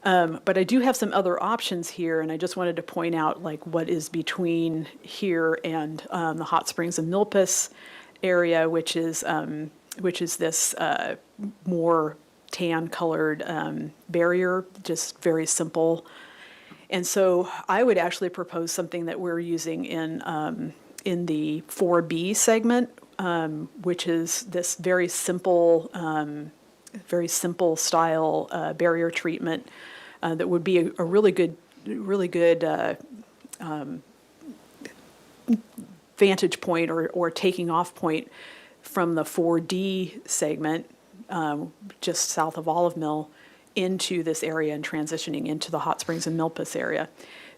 But I do have some other options here, and I just wanted to point out like what is between here and the Hot Springs and Milpas area, which is this more tan-colored barrier, just very simple. And so I would actually propose something that we're using in the 4B segment, which is this very simple style barrier treatment that would be a really good vantage point or taking off point from the 4D segment, just south of Olive Mill, into this area and transitioning into the Hot Springs and Milpas area.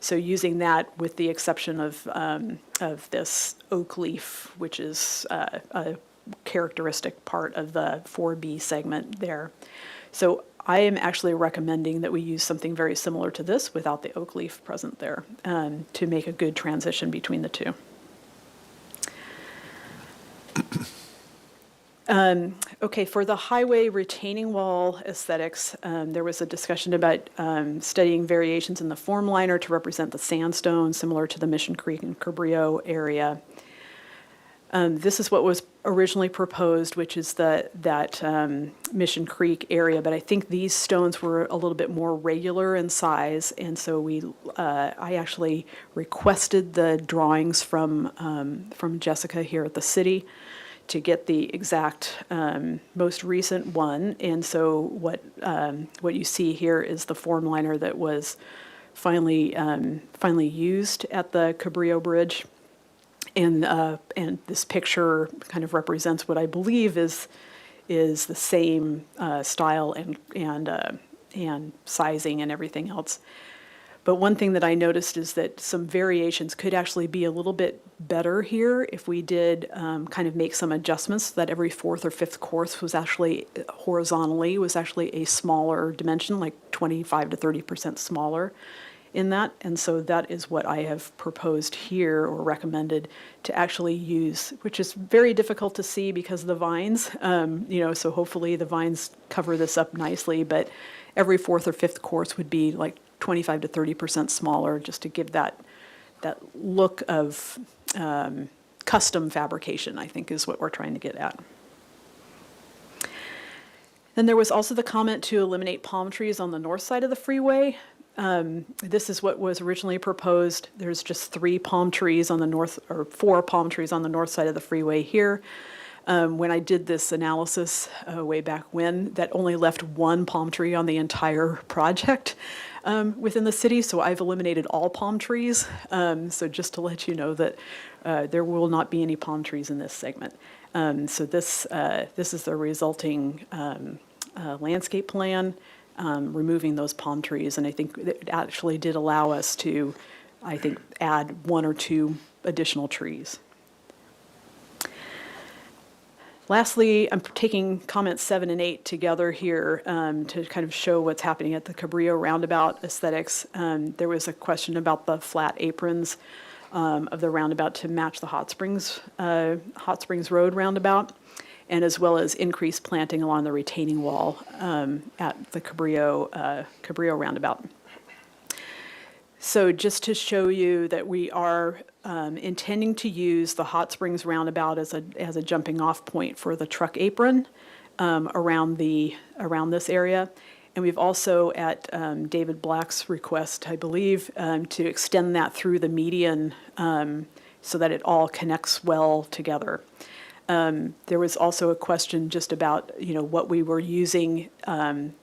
So using that with the exception of this oak leaf, which is a characteristic part of the 4B segment there. So I am actually recommending that we use something very similar to this without the oak leaf present there to make a good transition between the two. Okay, for the highway retaining wall aesthetics, there was a discussion about studying variations in the form liner to represent the sandstone, similar to the Mission Creek and Cabrillo area. This is what was originally proposed, which is that Mission Creek area, but I think these stones were a little bit more regular in size, and so I actually requested the drawings from Jessica here at the city to get the exact most recent one. And so what you see here is the form liner that was finally used at the Cabrillo Bridge. And this picture kind of represents what I believe is the same style and sizing and everything else. But one thing that I noticed is that some variations could actually be a little bit better here if we did kind of make some adjustments so that every fourth or fifth course was actually horizontally a smaller dimension, like 25 to 30% smaller in that. And so that is what I have proposed here or recommended to actually use, which is very difficult to see because of the vines. So hopefully the vines cover this up nicely, but every fourth or fifth course would be like 25 to 30% smaller, just to give that look of custom fabrication, I think is what we're trying to get at. Then there was also the comment to eliminate palm trees on the north side of the freeway. This is what was originally proposed. There's just 3 palm trees on the north, or 4 palm trees on the north side of the freeway here. When I did this analysis way back when, that only left 1 palm tree on the entire project within the city, so I've eliminated all palm trees. So just to let you know that there will not be any palm trees in this segment. So this is the resulting landscape plan, removing those palm trees, and I think it actually did allow us to, add 1 or 2 additional trees. Lastly, I'm taking comments 7 and 8 together here to kind of show what's happening at the Cabrillo roundabout aesthetics. There was a question about the flat aprons of the roundabout to match the Hot Springs Road roundabout, and as well as increased planting along the retaining wall at the Cabrillo roundabout. So just to show you that we are intending to use the Hot Springs roundabout as a jumping off point for the truck apron around this area. And we've also, at David Black's request, I believe, to extend that through the median so that it all connects well together. There was also a question just about, what we were using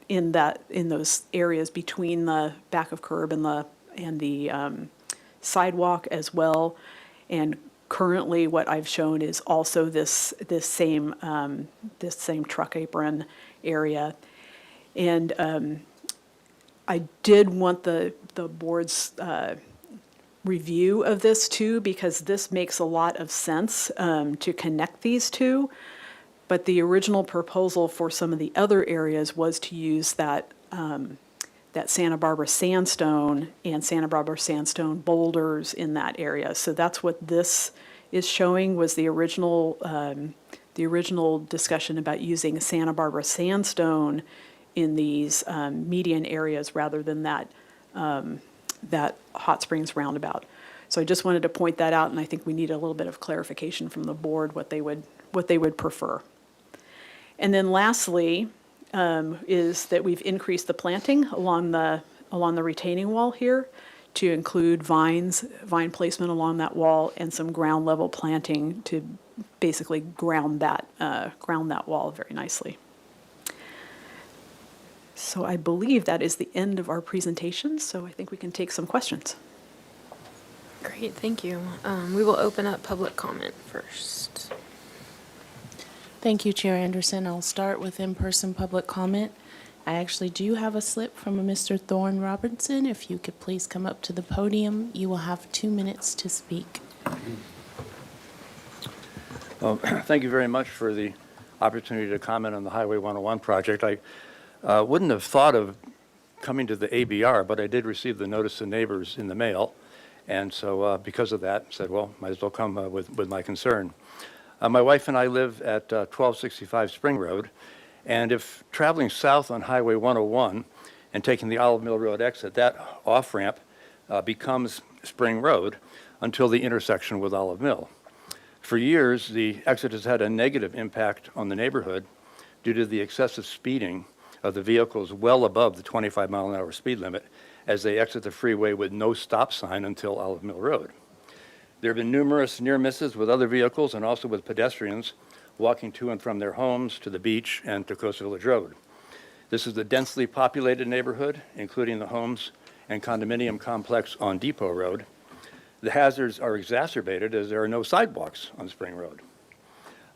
in those areas between the back of curb and the sidewalk as well. And currently, what I've shown is also this same truck apron area. And I did want the board's review of this too, because this makes a lot of sense to connect these two. But the original proposal for some of the other areas was to use that Santa Barbara sandstone and Santa Barbara sandstone boulders in that area. So that's what this is showing, was the original discussion about using Santa Barbara sandstone in these median areas rather than that Hot Springs roundabout. So I just wanted to point that out, and I think we need a little bit of clarification from the board what they would prefer. And then lastly, is that we've increased the planting along the retaining wall here to include vine placement along that wall and some ground level planting to basically ground that wall very nicely. So I believe that is the end of our presentation, so I think we can take some questions. Great, thank you. We will open up public comment first. Thank you, Chair Anderson. I'll start with in-person public comment. I actually do have a slip from a Mr. Thorne Robertson. If you could please come up to the podium, you will have 2 minutes to speak. Well, thank you very much for the opportunity to comment on the Highway 101 project. I wouldn't have thought of coming to the ABR, but I did receive the notice to neighbors in the mail. And so because of that, said, well, might as well come with my concern. My wife and I live at 1265 Spring Road. And if traveling south on Highway 101 and taking the Olive Mill Road exit, that off-ramp becomes Spring Road until the intersection with Olive Mill. For years, the exit has had a negative impact on the neighborhood due to the excessive speeding of the vehicles well above the 25-mile-an-hour speed limit as they exit the freeway with no stop sign until Olive Mill Road. There have been numerous near misses with other vehicles and also with pedestrians walking to and from their homes, to the beach, and to Coast Village Road. This is a densely populated neighborhood, including the homes and condominium complex on Depot Road. The hazards are exacerbated as there are no sidewalks on Spring Road.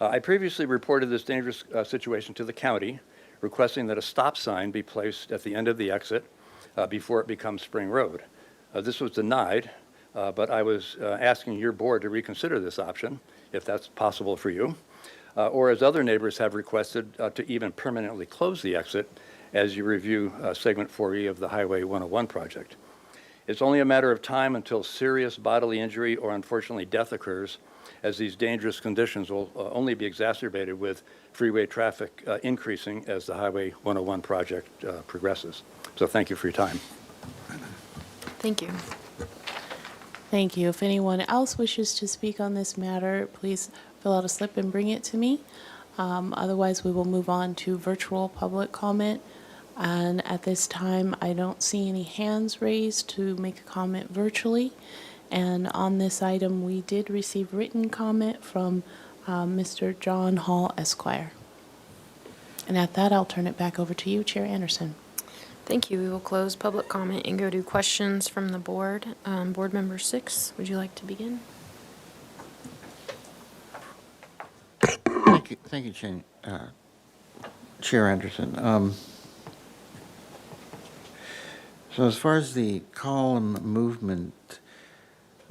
I previously reported this dangerous situation to the county, requesting that a stop sign be placed at the end of the exit before it becomes Spring Road. This was denied, but I was asking your board to reconsider this option, if that's possible for you, or as other neighbors have requested, to even permanently close the exit as you review Segment 4E of the Highway 101 project. It's only a matter of time until serious bodily injury or unfortunately death occurs, as these dangerous conditions will only be exacerbated with freeway traffic increasing as the Highway 101 project progresses. So thank you for your time. Thank you. Thank you. If anyone else wishes to speak on this matter, please fill out a slip and bring it to me. Otherwise, we will move on to virtual public comment. And at this time, I don't see any hands raised to make a comment virtually. And on this item, we did receive written comment from Mr. John Hall, Esquire. And at that, I'll turn it back over to you, Chair Anderson. Thank you. We will close public comment and go to questions from the board. Board Member 6, would you like to begin? Thank you, Chair Anderson. So as far as the column movement,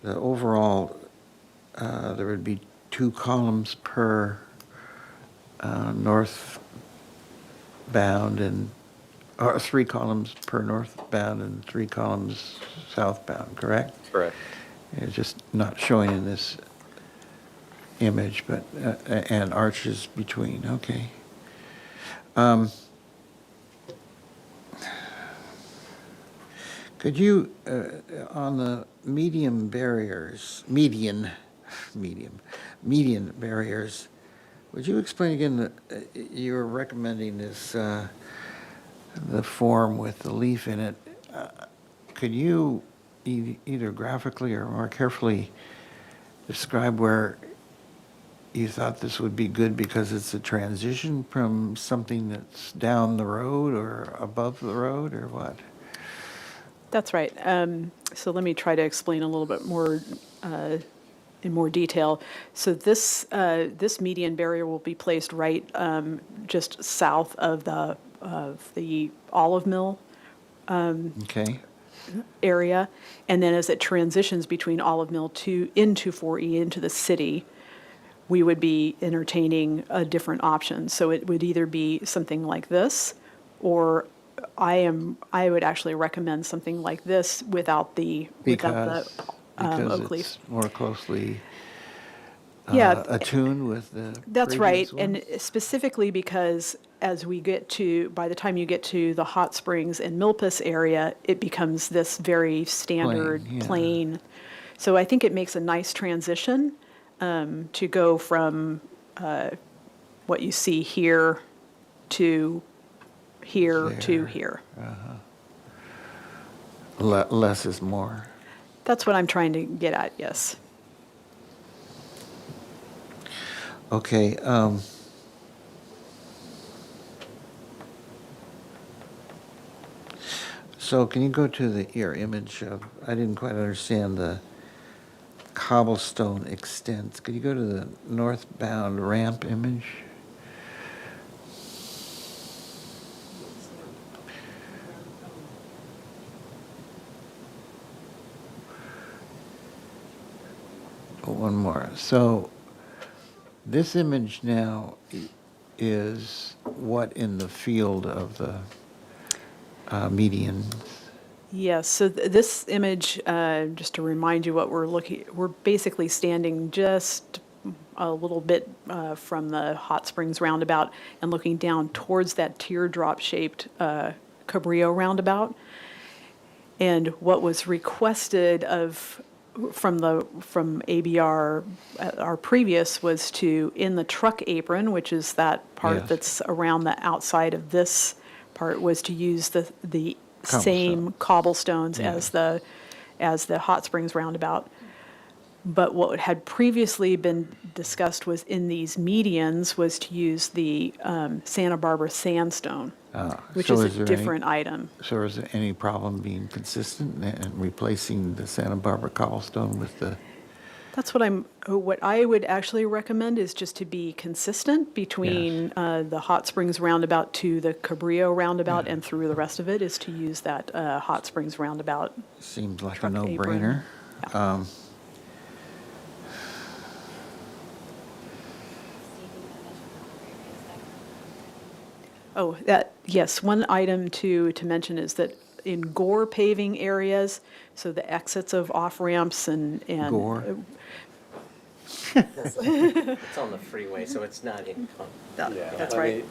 the overall, there would be 2 columns per northbound or 3 columns per northbound and 3 columns southbound, correct? Correct. It's just not showing in this image, but, and arches between, okay. Could you, on the median barriers, would you explain again that you were recommending this, the form with the leaf in it? Could you either graphically or more carefully describe where you thought this would be good because it's a transition from something that's down the road or above the road, or what? That's right. So let me try to explain a little bit more in more detail. So this median barrier will be placed right just south of the olive mill Okay, area, and then as it transitions between Olive Mill into 4E into the city, we would be entertaining a different option. So it would either be something like this, or I would actually recommend something like this without the because oak leaf. it's more closely Yeah. attuned with the That's right, previous one? and specifically because by the time you get to the hot springs and Milpas area, it becomes this very standard, Plain, yeah. plain. So I think it makes a nice transition to go from what you see here to here to There. here. Less is more. That's what I'm trying to get at, yes. Okay, so can you go to your image of, I didn't quite understand the cobblestone extents. Could you go to the northbound ramp image? Oh, one more. So this image now is what in the field of the medians? Yes, so this image, just to remind you what we're basically standing just a little bit from the Hot Springs roundabout and looking down towards that teardrop-shaped Cabrillo roundabout. And what was requested from ABR, our previous, was to, in the truck apron, which is that part Yes. that's around the outside of this part, was to use the Cobblestone. same cobblestones Yeah. as the Hot Springs roundabout. But what had previously been discussed was in these medians was to use the Santa Barbara sandstone, which So is there a different item. So is there any problem being consistent and replacing the Santa Barbara cobblestone with the? That's what I would actually recommend is just to be consistent between the Hot Springs roundabout to the Cabrillo roundabout and through the rest of it is to use that Hot Springs roundabout. Seems like a Truck apron. no-brainer. Oh, yes, one item to mention is that in Gore paving areas, so the exits of off-ramps and. Gore? It's on the freeway, so it's not in. That's right.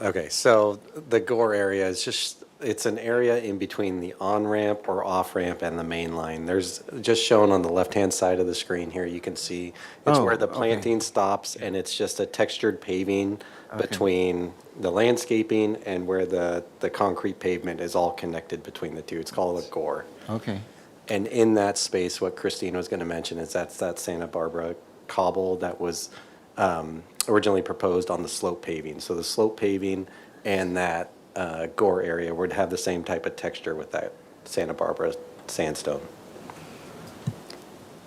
Okay, so the Gore area is it's an area in between the on-ramp or off-ramp and the main line. There's, just shown on the left-hand side of the screen here, you can see it's where the okay. planting stops, and it's just a textured paving between the landscaping and where the concrete pavement is all connected between the two. It's called a Gore. Okay, And in that space, what Christine was going to mention is that's that Santa Barbara cobble that was originally proposed on the slope paving. So the slope paving and that Gore area would have the same type of texture with that Santa Barbara sandstone.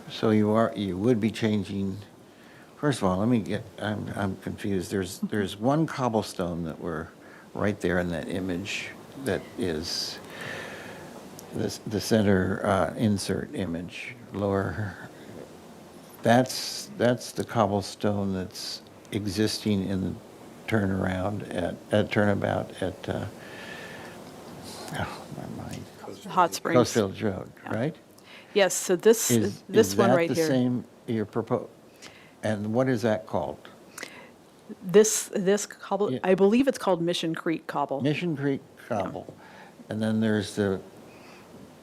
so you would be changing, first of all, I'm confused. There's one cobblestone that we're right there in that image that is the center insert image, lower. That's the cobblestone that's existing in the turnabout at my mind. Hot Springs. Coast Village Road, right? Yes, so this one right Is that the here. same, and what is that called? This cobble, Yeah. I believe it's called Mission Creek cobble. Mission Creek Cobble. And then there's the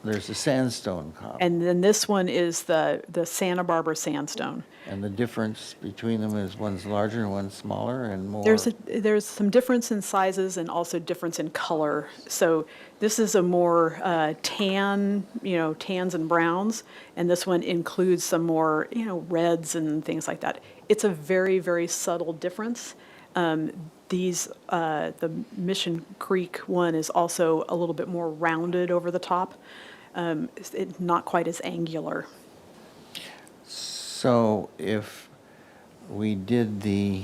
there's a sandstone cobble. And then this one is the Santa Barbara sandstone. And the difference between them is one's larger and one's smaller and more. There's some difference in sizes and also difference in color. So this is a more tan, tans and browns, and this one includes some more, reds and things like that. It's a very, very subtle difference. The Mission Creek one is also a little bit more rounded over the top. It's not quite as angular. So if we did the,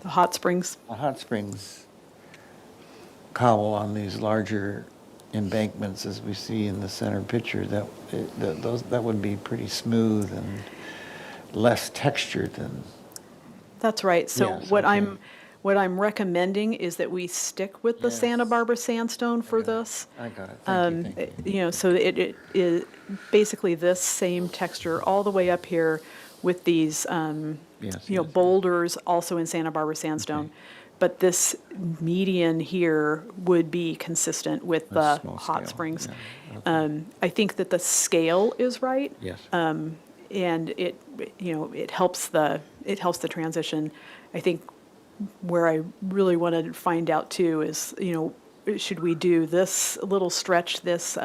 The hot springs. hot springs cobble on these larger embankments as we see in the center picture, that would be pretty smooth and less textured than. That's right. So Yes, what okay. what I'm recommending is that we stick with the Santa Barbara sandstone for this. I got it. Thank you. So it is basically this same texture all the way up here with these, boulders also in Santa Barbara sandstone. But this median here would be consistent with the small hot scale, springs. yeah, okay. I think that the scale is right. Yes. And it helps the transition. I think where I really wanted to find out too is, should we do this little stretch, this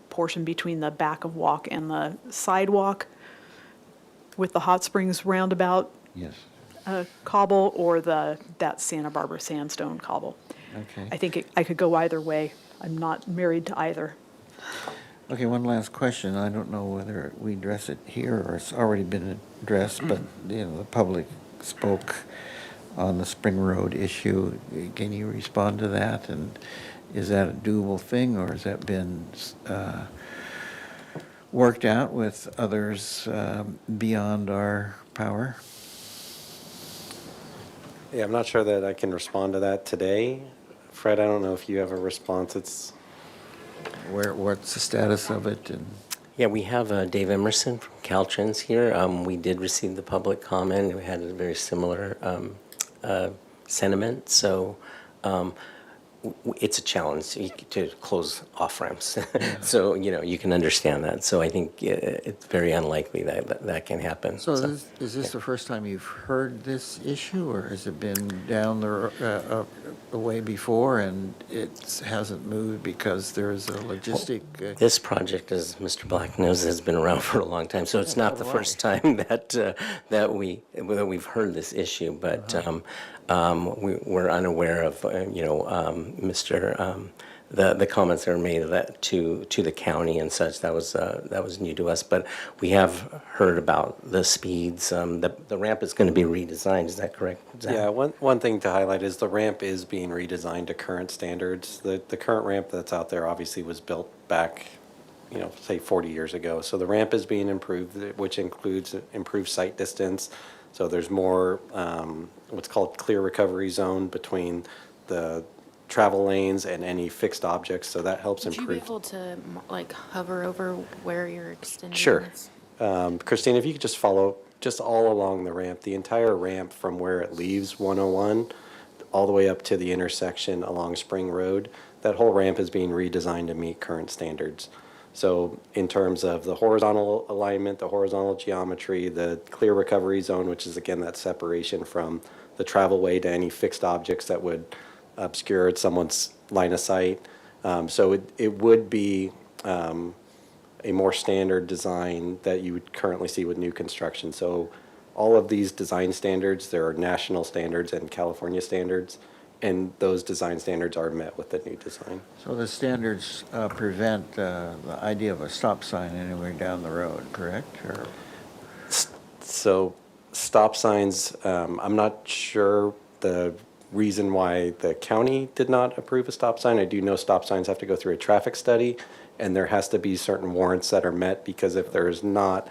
portion between the back of walk and the sidewalk with the hot springs roundabout Yes. cobble, or that Santa Barbara sandstone cobble? Okay. I think I could go either way. I'm not married to either. Okay, one last question. I don't know whether we address it here or it's already been addressed, but, the public spoke on the Spring Road issue. Can you respond to that? And is that a doable thing, or has that been worked out with others beyond our power? Yeah, I'm not sure that I can respond to that today. Fred, I don't know if you have a response. What's the status of it? And Yeah, we have Dave Emerson from Caltrans here. We did receive the public comment. We had a very similar sentiment. So it's a challenge to close off-ramps. So, you can understand that. So I think it's very unlikely that can happen. so is this the first time you've heard this issue, or has it been down the way before and it hasn't moved because there's a logistic? This project, as Mr. Black knows, has been around for a long time, so it's not the first time that we've heard this issue. But we're unaware of the comments that were made of that to the county and such. That was new to us, but we have heard about the speeds. The ramp is going to be redesigned. Is that correct, Zach? Yeah, one thing to highlight is the ramp is being redesigned to current standards. The current ramp that's out there obviously was built back, say 40 years ago. So the ramp is being improved, which includes improved sight distance. So there's more what's called clear recovery zone between the travel lanes and any fixed objects. So that helps Would you improve. be able to hover over where you're extending Sure. this? Christine, if you could just follow just all along the ramp, the entire ramp from where it leaves 101 all the way up to the intersection along Spring Road, that whole ramp is being redesigned to meet current standards. So in terms of the horizontal alignment, the horizontal geometry, the clear recovery zone, which is again that separation from the travel way to any fixed objects that would obscure someone's line of sight. So it would be a more standard design that you would currently see with new construction. So all of these design standards, there are national standards and California standards, and those design standards are met with the new design. So the standards prevent the idea of a stop sign anywhere down the road, correct? Or So stop signs, I'm not sure the reason why the county did not approve a stop sign. I do know stop signs have to go through a traffic study, and there has to be certain warrants that are met, because if there's not,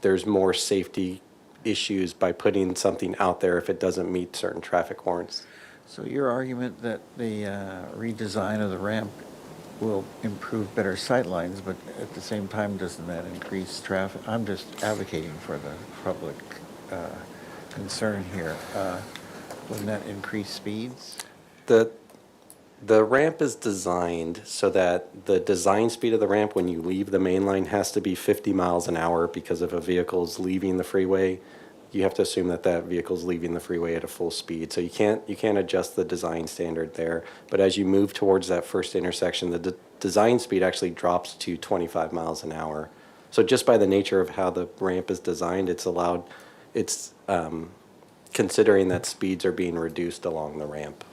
there's more safety issues by putting something out there if it doesn't meet certain traffic warrants. So your argument that the redesign of the ramp will improve better sight lines, but at the same time, doesn't that increase traffic? I'm just advocating for the public concern here. Wouldn't that increase speeds? The ramp is designed so that the design speed of the ramp when you leave the main line has to be 50 miles an hour, because if a vehicle is leaving the freeway, you have to assume that that vehicle is leaving the freeway at a full speed. So you can't adjust the design standard there. But as you move towards that first intersection, the design speed actually drops to 25 miles an hour. So just by the nature of how the ramp is designed, it's considering that speeds are being reduced along the ramp.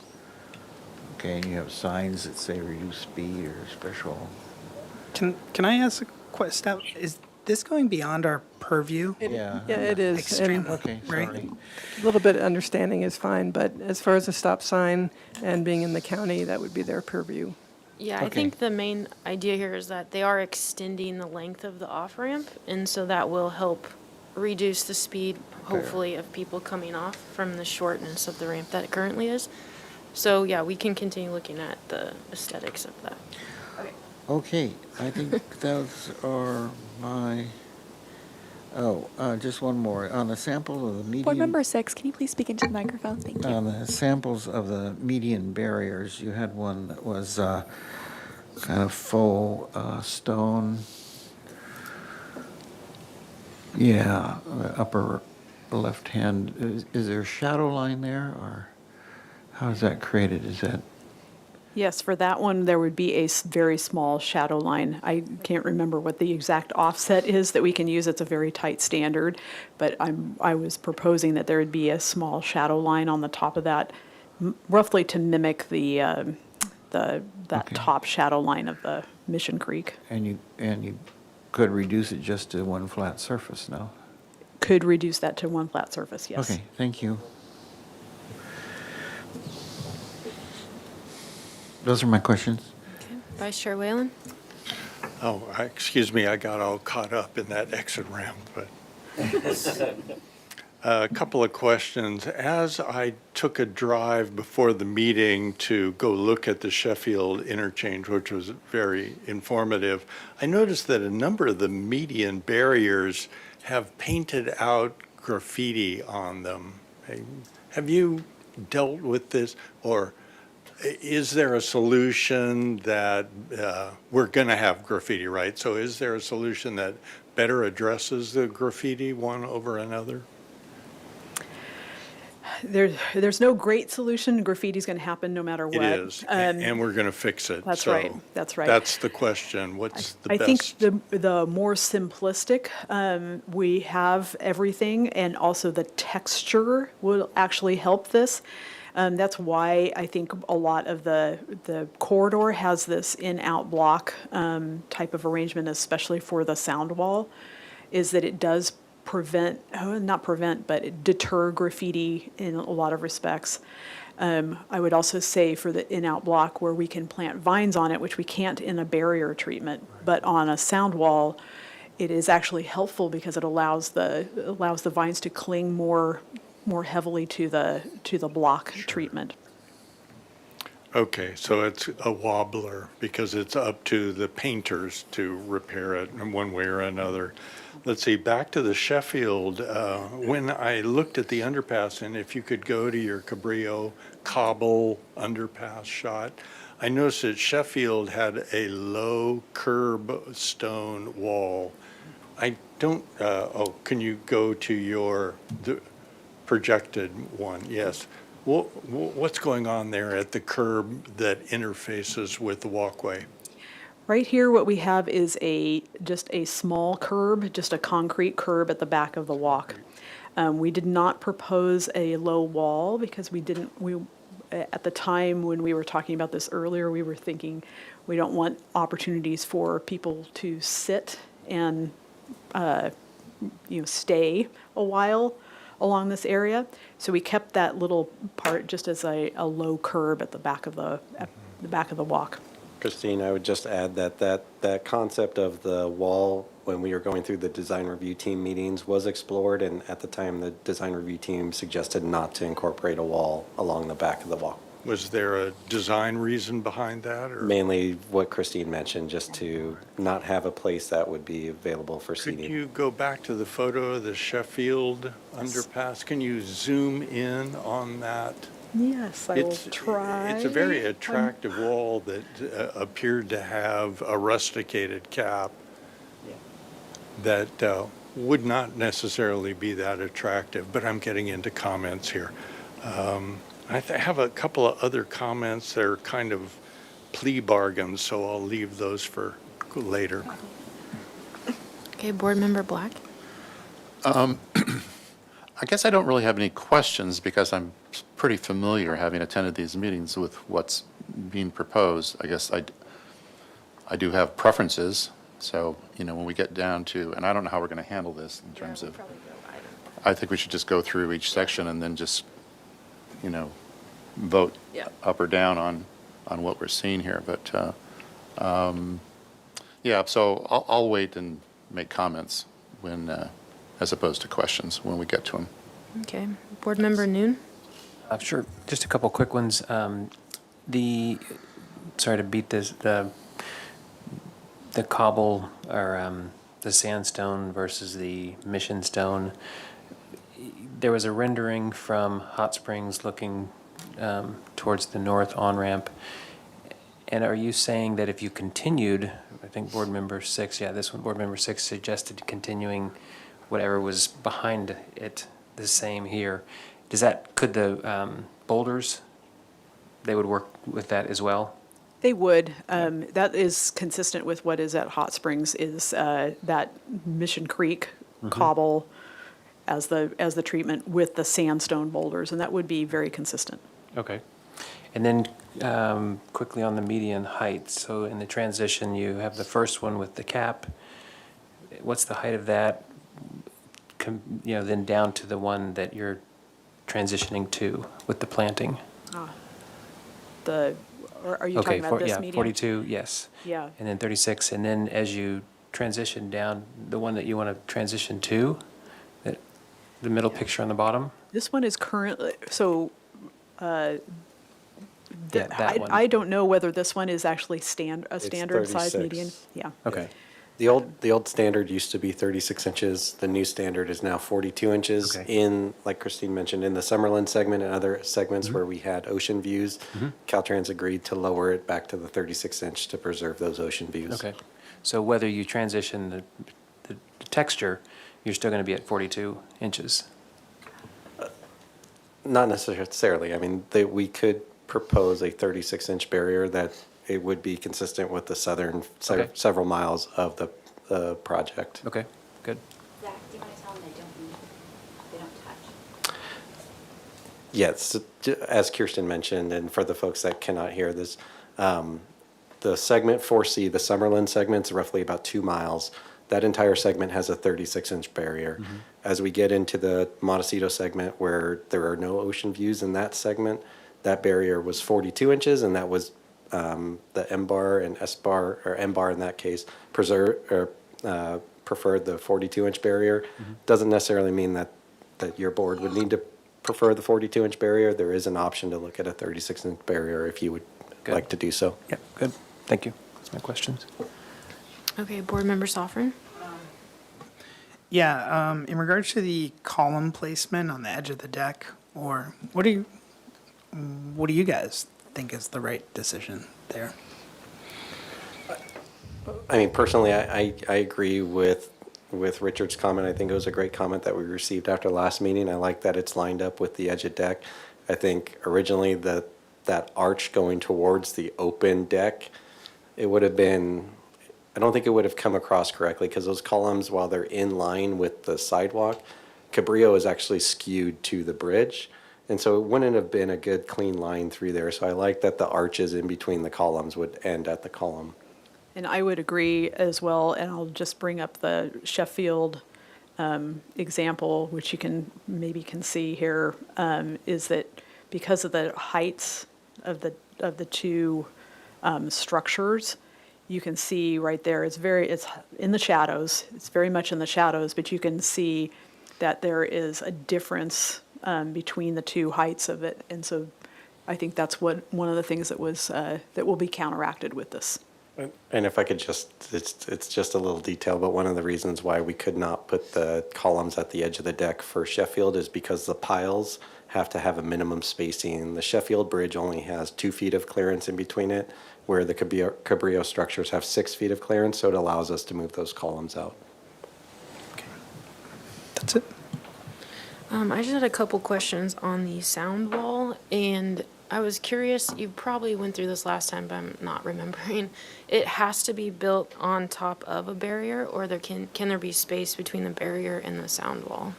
Okay, and you have signs that say reduce speed or special. Can I ask a question? Is this going beyond our purview? Yeah. Yeah, it is. Extreme, Okay, right? sorry. A little bit of understanding is fine, but as far as a stop sign and being in the county, that would be their purview. Yeah, I Okay. think the main idea here is that they are extending the length of the off-ramp, and so that will help reduce the speed, hopefully, of people coming off from the shortness of the ramp that it currently is. So, yeah, we can continue looking at the aesthetics of that. Okay, I think those are my, just one more. On the sample of the median. Board Member 6, can you please speak into the microphone? Thank you. On the samples of the median barriers, you had one that was kind of faux stone. Yeah, the upper left hand. Is there a shadow line there, or how is that created? Is that? Yes, for that one, there would be a very small shadow line. I can't remember what the exact offset is that we can use. It's a very tight standard, but I was proposing that there would be a small shadow line on the top of that, roughly to mimic that Okay. top shadow line of the Mission Creek. And you could reduce it just to one flat surface, no? Could reduce that to one flat surface, yes. Okay, thank you. Those are my questions. Okay. Vice Chair Whalen? Oh, excuse me, I got all caught up in that exit ramp, but. A couple of questions. As I took a drive before the meeting to go look at the Sheffield interchange, which was very informative, I noticed that a number of the median barriers have painted out graffiti on them. Have you dealt with this, or is there a solution that we're going to have graffiti, right? So is there a solution that better addresses the graffiti one over another? There's no great solution. Graffiti's going to happen no matter what. It is, and we're going to fix it. That's So right. That's right. That's the question. What's the I best? think the more simplistic, we have everything, and also the texture will actually help this. That's why I think a lot of the corridor has this in-out block type of arrangement, especially for the sound wall, is that it does not prevent, but it deter graffiti in a lot of respects. I would also say for the in-out block where we can plant vines on it, which we can't in a barrier treatment, but on a sound wall, it is actually helpful because it allows the vines to cling more heavily to the block treatment. Okay, so it's a wobbler because it's up to the painters to repair it in one way or another. Let's see, back to the Sheffield, when I looked at the underpass, and if you could go to your Cabrillo cobble underpass shot, I noticed that Sheffield had a low curb stone wall. I don't, can you go to the projected one? Yes. What's going on there at the curb that interfaces with the walkway? Right here, what we have is just a small curb, just a concrete curb at the back of the walk. We did not propose a low wall because at the time when we were talking about this earlier, we were thinking we don't want opportunities for people to sit and stay a while along this area. So we kept that little part just as a low curb at the back of the walk. Christine, I would just add that concept of the wall, when we were going through the design review team meetings, was explored, and at the time, the design review team suggested not to incorporate a wall along the back of the wall. Was there a design reason behind that, or? Mainly what Christine mentioned, just to not have a place that would be available for Could seating. you go back to the photo of the Sheffield underpass? Can you zoom in on that? Yes, I will try. It's a very attractive wall that appeared to have a rusticated cap that would not necessarily be that attractive, but I'm getting into comments here. I have a couple of other comments that are kind of plea bargains, so I'll leave those for later. Okay, Board Member Black? I guess I don't really have any questions because I'm pretty familiar, having attended these meetings, with what's being proposed. I guess I do have preferences, so, you know, when we get down to, and I don't know how we're going to handle this in terms of, I think we should just go through each section and then just, you know, vote up or down on what we're seeing here. But, yeah, so I'll wait and make comments when, as opposed to questions when we get to them. Okay, Board Member Noon? Sure, just a couple quick ones. Sorry to beat this, the cobble or the sandstone versus the mission stone. There was a rendering from Hot Springs looking towards the north on-ramp. And are you saying that if you continued, I think Board Member 6, this one, Board Member 6 suggested continuing whatever was behind it the same here. Could the boulders, they would work with that as well? They would. That is consistent with what is at Hot Springs, is that Mission Creek cobble as the treatment with the sandstone boulders, and that would be very consistent. Okay. And then quickly on the median height. So in the transition, you have the first one with the cap. What's the height of that? Then down to the one that you're transitioning to with the planting. Are you talking about this median? 42, yes. Yeah. And then 36, and then as you transition down, the one that you want to transition to, the middle picture on the bottom? This one is currently, so that one. I don't know whether this one is actually a standard size 36. median. Yeah. Okay. The old standard used to be 36 inches. The new standard is now 42 inches. Okay. In, like Christine mentioned, in the Summerlin segment and other segments where we had ocean views, Caltrans agreed to lower it back to the 36 inch to preserve those ocean views. Okay. So whether you transition the texture, you're still going to be at 42 inches? Not necessarily. I mean, we could propose a 36 inch barrier that it would be consistent with the southern several miles of the project. Okay, good. Zach, do you want to tell them they don't touch? Yes, as Kirsten mentioned, and for the folks that cannot hear this, the segment 4C, the Summerlin segment, is roughly about 2 miles. That entire segment has a 36-inch barrier. As we get into the Montecito segment, where there are no ocean views in that segment, that barrier was 42 inches, and that was the M-bar and S-bar, or M-bar in that case, preferred the 42-inch barrier. Doesn't necessarily mean that your board would need to prefer the 42-inch barrier. There is an option to look at a 36-inch barrier if you would like to do so. Yeah, good. Thank you. That's my questions. Okay, Board Member Soffren? Yeah, in regards to the column placement on the edge of the deck, or what do you guys think is the right decision there? I mean, personally, I agree with Richard's comment. I think it was a great comment that we received after last meeting. I like that it's lined up with the edge of deck. I think originally that arch going towards the open deck, it would have been, I don't think it would have come across correctly, because those columns, while they're in line with the sidewalk, Cabrillo is actually skewed to the bridge. And so it wouldn't have been a good clean line through there. So I like that the arches in between the columns would end at the column. And I would agree as well, and I'll just bring up the Sheffield example, which you can see here, is that because of the heights of the two structures, you can see right there, it's in the shadows, it's very much in the shadows, but you can see that there is a difference between the two heights of it. And so I think that's one of the things that will be counteracted with this. And if I could it's just a little detail, but one of the reasons why we could not put the columns at the edge of the deck for Sheffield is because the piles have to have a minimum spacing. The Sheffield Bridge only has 2 feet of clearance in between it, where the Cabrillo structures have 6 feet of clearance, so it allows us to move those columns out. That's it. I just had a couple questions on the sound wall, and I was curious, you probably went through this last time, but I'm not remembering. It has to be built on top of a barrier, or can there be space between the barrier and the sound wall?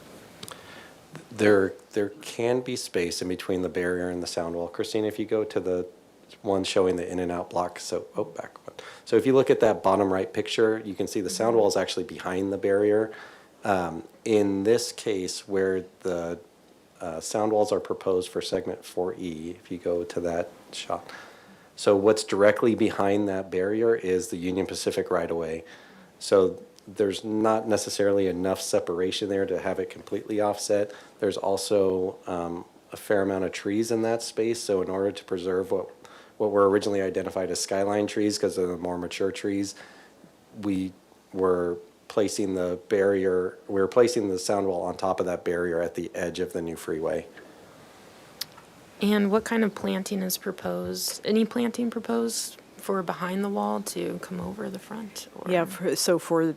There can be space in between the barrier and the sound wall. Christine, if you go to the one showing the in and out block, back one. So if you look at that bottom right picture, you can see the sound wall is actually behind the barrier. In this case, where the sound walls are proposed for segment 4E, if you go to that shot. So what's directly behind that barrier is the Union Pacific right-of-way. So there's not necessarily enough separation there to have it completely offset. There's also a fair amount of trees in that space. So in order to preserve what were originally identified as skyline trees, because of the more mature trees, we were placing the barrier, we were placing the sound wall on top of that barrier at the edge of the new freeway. And what kind of planting is proposed? Any planting proposed for behind the wall to come over the front? Or? Yeah, so for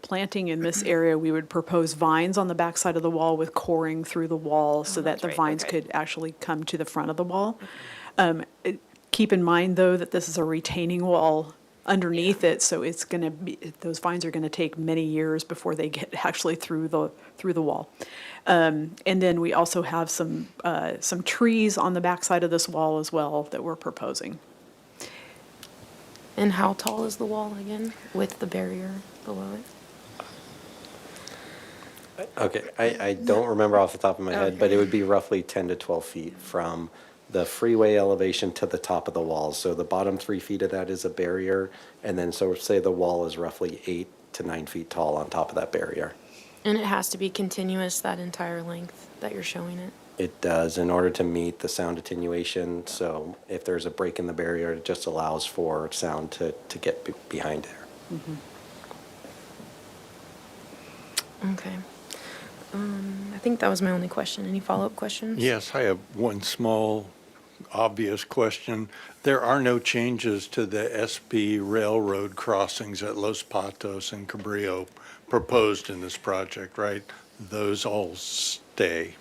planting in this area, we would propose vines on the backside of the wall with coring through the wall so that the vines could actually come to the front of the wall. Keep in mind, though, that this is a retaining wall underneath it, so it's going to be, those vines are going to take many years before they get actually through the wall. And then we also have some trees on the backside of this wall as well that we're proposing. And how tall is the wall again with the barrier below it? Okay, I don't remember off the top of my head, but it would be roughly 10 to 12 feet from the freeway elevation to the top of the wall. So the bottom 3 feet of that is a barrier, and then so say the wall is roughly 8 to 9 feet tall on top of that barrier. And it has to be continuous that entire length that you're showing it? It does, in order to meet the sound attenuation. So if there's a break in the barrier, it just allows for sound to get behind there. Okay. I think that was my only question. Any follow-up questions? Yes, I have one small, obvious question. There are no changes to the SB railroad crossings at Los Patos and Cabrillo proposed in this project, right? Those all stay.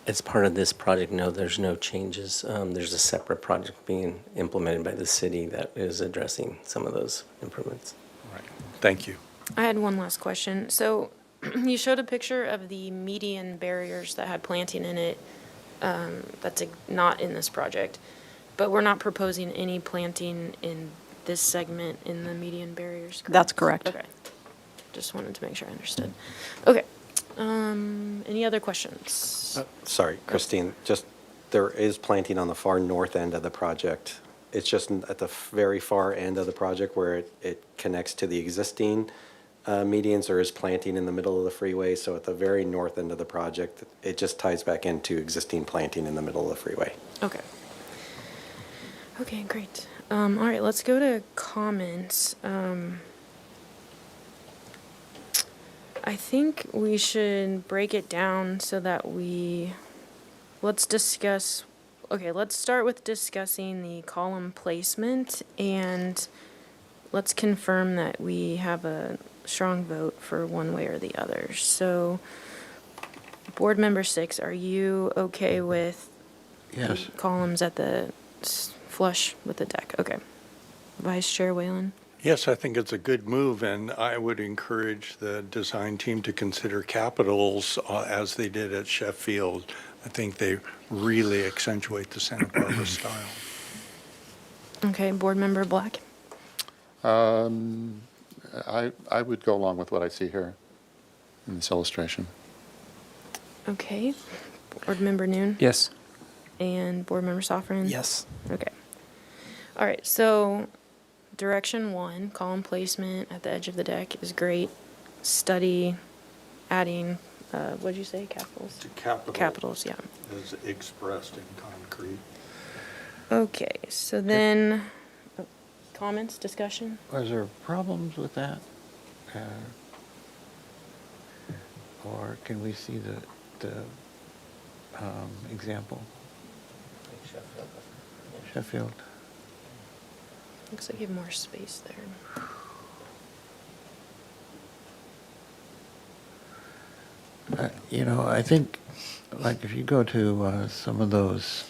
As part of this project, no, there's no changes. There's a separate project being implemented by the city that is addressing some of those improvements. Right. Thank you. I had one last question. So you showed a picture of the median barriers that had planting in it. That's not in this project. But we're not proposing any planting in this segment in the median barriers, correct? That's correct. Okay. Just wanted to make sure I understood. Okay. Any other questions? Sorry, Christine, just there is planting on the far north end of the project. It's just at the very far end of the project where it connects to the existing medians. There is planting in the middle of the freeway, so at the very north end of the project, it just ties back into existing planting in the middle of the freeway. Okay. Okay, great. All right, let's go to comments. I think we should break it down so that let's start with discussing the column placement, and let's confirm that we have a strong vote for one way or the other. So, Board Member 6, are you okay with Yes. the columns at the flush with the deck? Okay. Vice Chair Whalen? Yes, I think it's a good move, and I would encourage the design team to consider capitals as they did at Sheffield. I think they really accentuate the Santa Barbara style. Okay, Board Member Black? I would go along with what I see here in this illustration. Okay. Board Member Noon? Yes. And Board Member Sofrin? Yes. Okay. All right, so direction 1, column placement at the edge of the deck is great. Study adding, what'd you say, capitals? Capitals, yeah. As expressed in concrete. Okay, so then, comments, discussion? Was there problems with that? Or can we see example? Sheffield. Looks like you have more space there. I think, like, if you go to some of those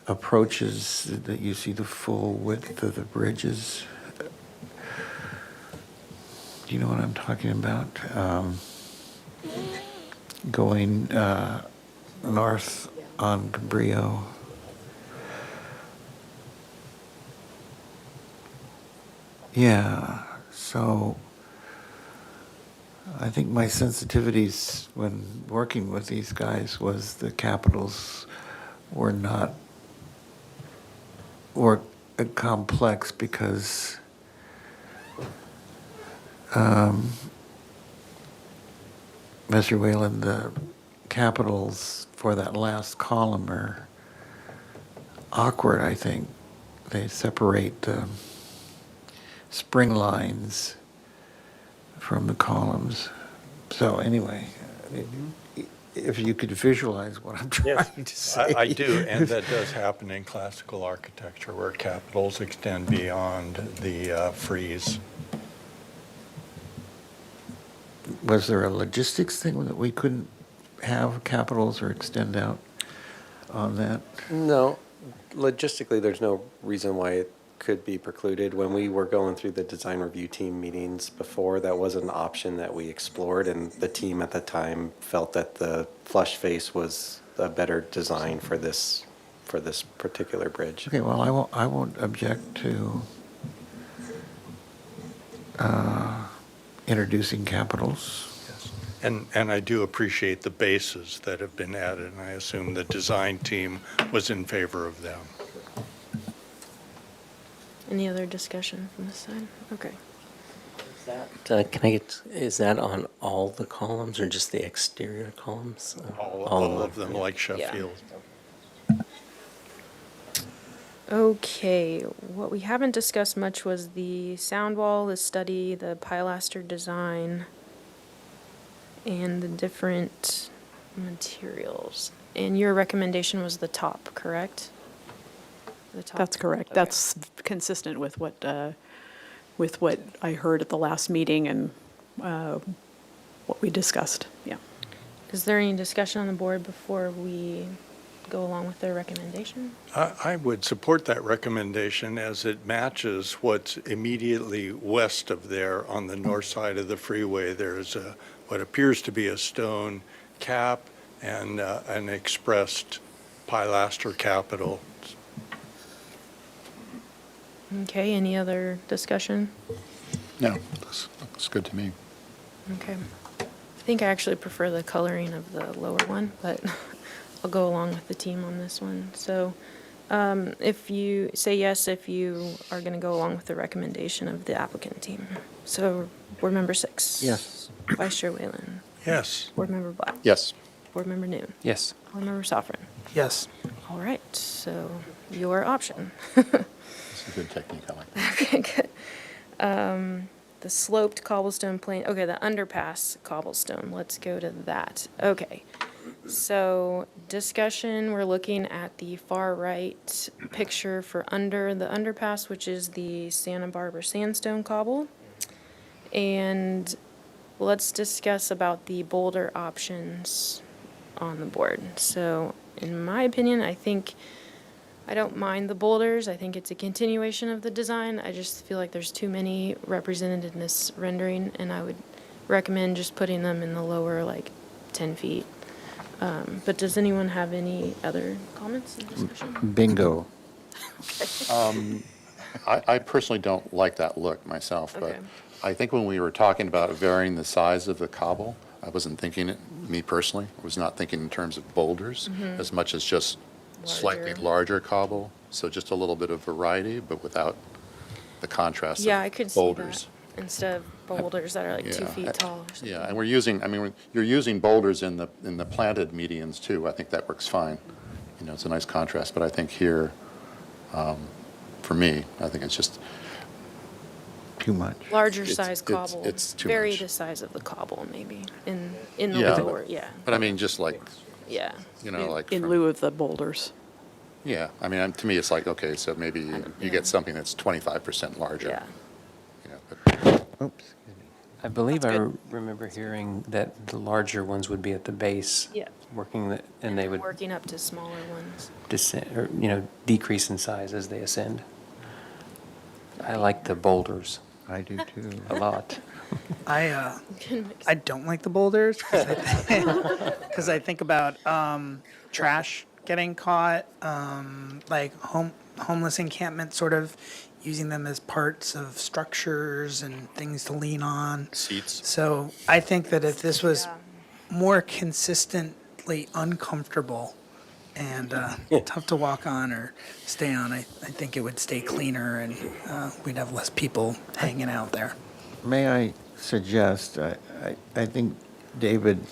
approaches that you see the full width of the bridges, do you know what I'm talking about? Going north on Cabrillo. Yeah, so I think my sensitivities when working with these guys was the capitals were complex because Mr. Whalen, the capitals for that last column are awkward, I think. They separate the spring lines from the columns. So anyway, if you could visualize what I'm trying to say. I do, and that does happen in classical architecture where capitals extend beyond the frieze. Was there a logistics thing that we couldn't have capitals or extend out on that? No, logistically, there's no reason why it could be precluded. When we were going through the design review team meetings before, that was an option that we explored, and the team at the time felt that the flush face was a better design for this particular bridge. Okay, well, I won't object to introducing capitals. And I do appreciate the bases that have been added, and I assume the design team was in favor of them. Any other discussion from this side? Okay. Can I get, is that on all the columns or just the exterior columns? All of them, like Sheffield. Okay, what we haven't discussed much was the sound wall, the study, the pilaster design, and the different materials. And your recommendation was the top, correct? The top. That's correct. Okay. That's consistent with what I heard at the last meeting and what we discussed, yeah. Is there any discussion on the board before we go along with their recommendation? I would support that recommendation as it matches what's immediately west of there on the north side of the freeway. There's what appears to be a stone cap and an expressed pilaster capital. Okay, any other discussion? No, looks good to me. Okay. I think I actually prefer the coloring of the lower one, but I'll go along with the team on this one. So if you say yes, if you are going to go along with the recommendation of the applicant team. So Board Member 6. Yes. Vice Chair Whalen. Yes. Board Member Black. Yes. Board Member Noon. Yes. Board Member Safran. Yes. All right, so your option. It's a good technique, I like that. Okay, good. The sloped cobblestone plane, okay, the underpass cobblestone, let's go to that. Okay, so discussion, we're looking at the far right picture for under the underpass, which is the Santa Barbara sandstone cobble. And let's discuss about the boulder options on the board. So in my opinion, I don't mind the boulders. I think it's a continuation of the design. I just feel like there's too many represented in this rendering, and I would recommend just putting them in the lower, like, 10 feet. But does anyone have any other comments and discussion? Bingo. I personally don't like that look myself, but Okay. I think when we were talking about varying the size of the cobble, I wasn't thinking it, me personally, I was not thinking in terms of boulders as much as just slightly larger cobble, so just a little bit of variety, but without the contrast Yeah, I of could see boulders. that instead of boulders that are like 2 feet tall or something. Yeah, and we're using, you're using boulders in the planted medians too. I think that works fine. It's a nice contrast, but I think here, for me, I think it's just too much. Larger It's- size it's- cobble. it's too Vary much. the size of the cobble, maybe, in the Yeah. lower, yeah, But I mean, just like, yeah. you know, like. In from- lieu of the boulders. Yeah, I mean, to me, it's like, okay, so maybe you get something that's 25% larger. Yeah. You know, but Oops. I believe That's I good. remember hearing that the larger ones would be at the base. Yeah. Working, and they would Working up to smaller ones. descend, or, decrease in size as they ascend. I like the boulders I do too. a lot. I don't like the boulders because I think about trash getting caught, like homeless encampment, sort of using them as parts of structures and things to lean on. Seats. So I think that if this was more consistently uncomfortable and tough to walk on or stay on, I think it would stay cleaner and we'd have less people hanging out there. May I suggest, I think, David,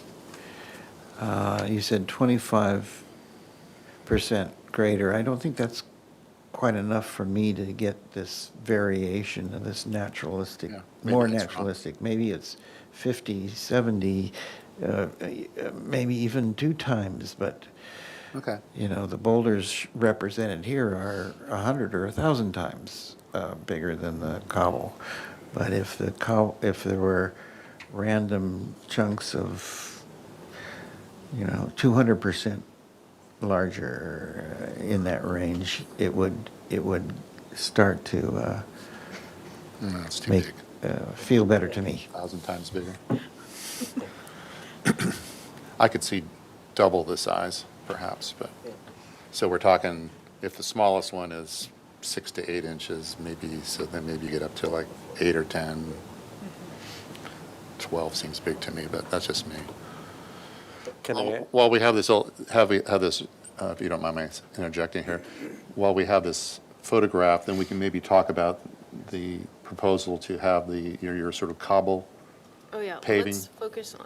you said 25% greater. I don't think that's quite enough for me to get this variation of this naturalistic, Yeah, maybe more that's wrong. naturalistic. Maybe it's 50, 70, maybe even 2 times, but Okay. you know, the boulders represented here are 100 or 1,000 times bigger than the cobble. But if there were random chunks of, 200% larger in that range, it would start to No, it's too make big. feel better to me. 1,000 times bigger. I could see double the size, perhaps, but, so we're talking, if the smallest one is 6 to 8 inches, maybe, so then maybe you get up to like 8 or 10. 12 seems big to me, but that's just me. Can I, While we have this, if you don't mind my interjecting here, while we have this photograph, then we can maybe talk about the proposal to have your sort of cobble. Oh, yeah, Paving.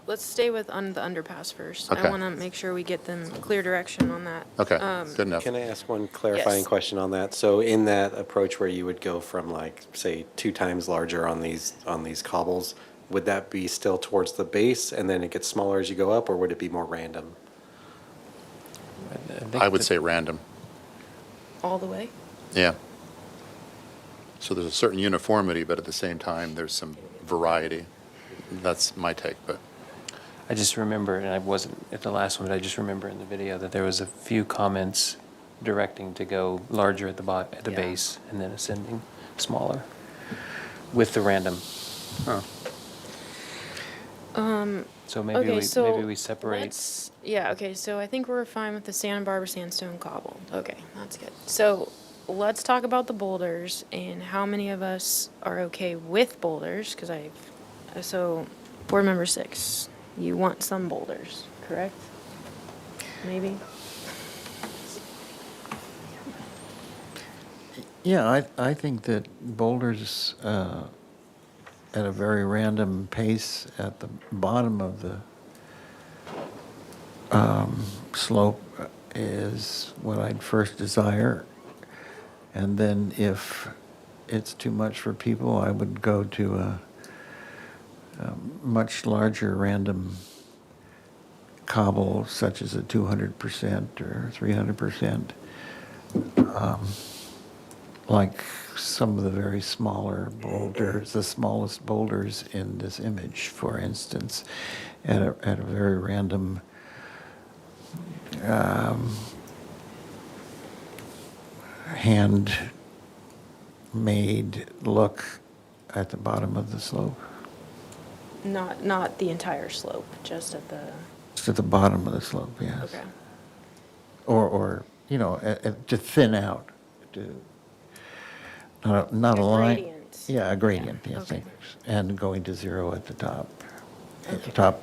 let's stay with the underpass first. Okay. I want to make sure we get them clear direction on that. Okay, good enough. can I ask one clarifying Yes. question on that? So in that approach where you would go from like, say, 2 times larger on these cobbles, would that be still towards the base and then it gets smaller as you go up, or would it be more random? I would say random, All the way? yeah. So there's a certain uniformity, but at the same time, there's some variety. That's my take, but. I just remember, and I wasn't at the last one, but I just remember in the video that there was a few comments directing to go larger at the base and then ascending smaller with the random. Huh. So maybe Okay, so maybe we separate. Yeah, okay, so I think we're fine with the Santa Barbara sandstone cobble. Okay, that's good. So let's talk about the boulders and how many of us are okay with boulders, because so board member 6, you want some boulders, correct? Maybe? Yeah, I think that boulders at a very random pace at the bottom of the slope is what I'd first desire. And then if it's too much for people, I would go to a much larger random cobble, such as a 200% or 300%. Like some of the very smaller boulders, the smallest boulders in this image, for instance, at a very random hand-made look at the bottom of the slope. Not the entire slope, just at the, Just at the bottom of the slope, yes. okay. Or to thin out, not a line. Gradient. Yeah, a gradient, Yeah, yes, okay. thanks. And going to 0 at the top, at the top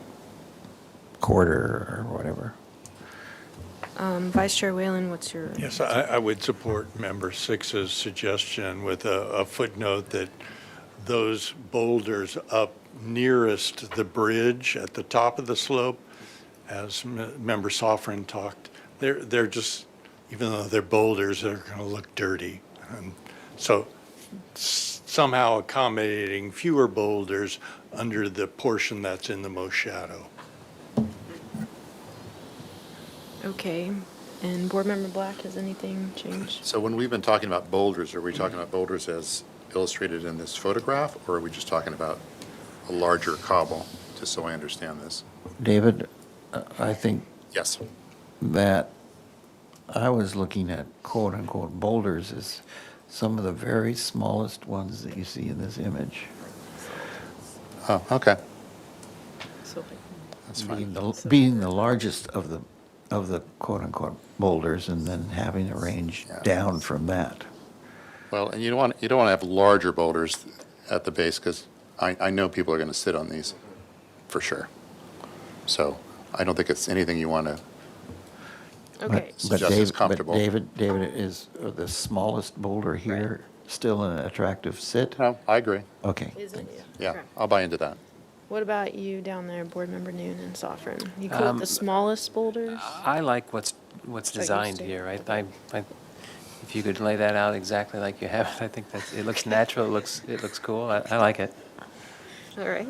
quarter or whatever. Vice Chair Whalen, what's your? Yes, I would support Member 6's suggestion with a footnote that those boulders up nearest the bridge at the top of the slope, as Member Soffren talked, they're just, even though they're boulders, they're going to look dirty. And so somehow accommodating fewer boulders under the portion that's in the most shadow. Okay, and Board Member Black, has anything changed? So when we've been talking about boulders, are we talking about boulders as illustrated in this photograph, or are we just talking about a larger cobble, just so I understand this? David, I think Yes. that I was looking at quote-unquote boulders as some of the very smallest ones that you see in this image. Oh, okay. So That's fine. Being the largest of the quote-unquote boulders, and then having a range down from that. Well, and you don't want to have larger boulders at the base, because I know people are going to sit on these for sure. So I don't think it's anything you want to Okay. suggest is comfortable. David, is the smallest boulder here still an attractive sit? No, I agree. Okay. Is it? Yeah, Okay. I'll buy into that. What about you down there, Board Member Noon and Sofrin? You cool with the smallest boulders? I like what's used designed to. here. If you could lay that out exactly like you have it, I think it looks natural, it looks cool. I like it. All right.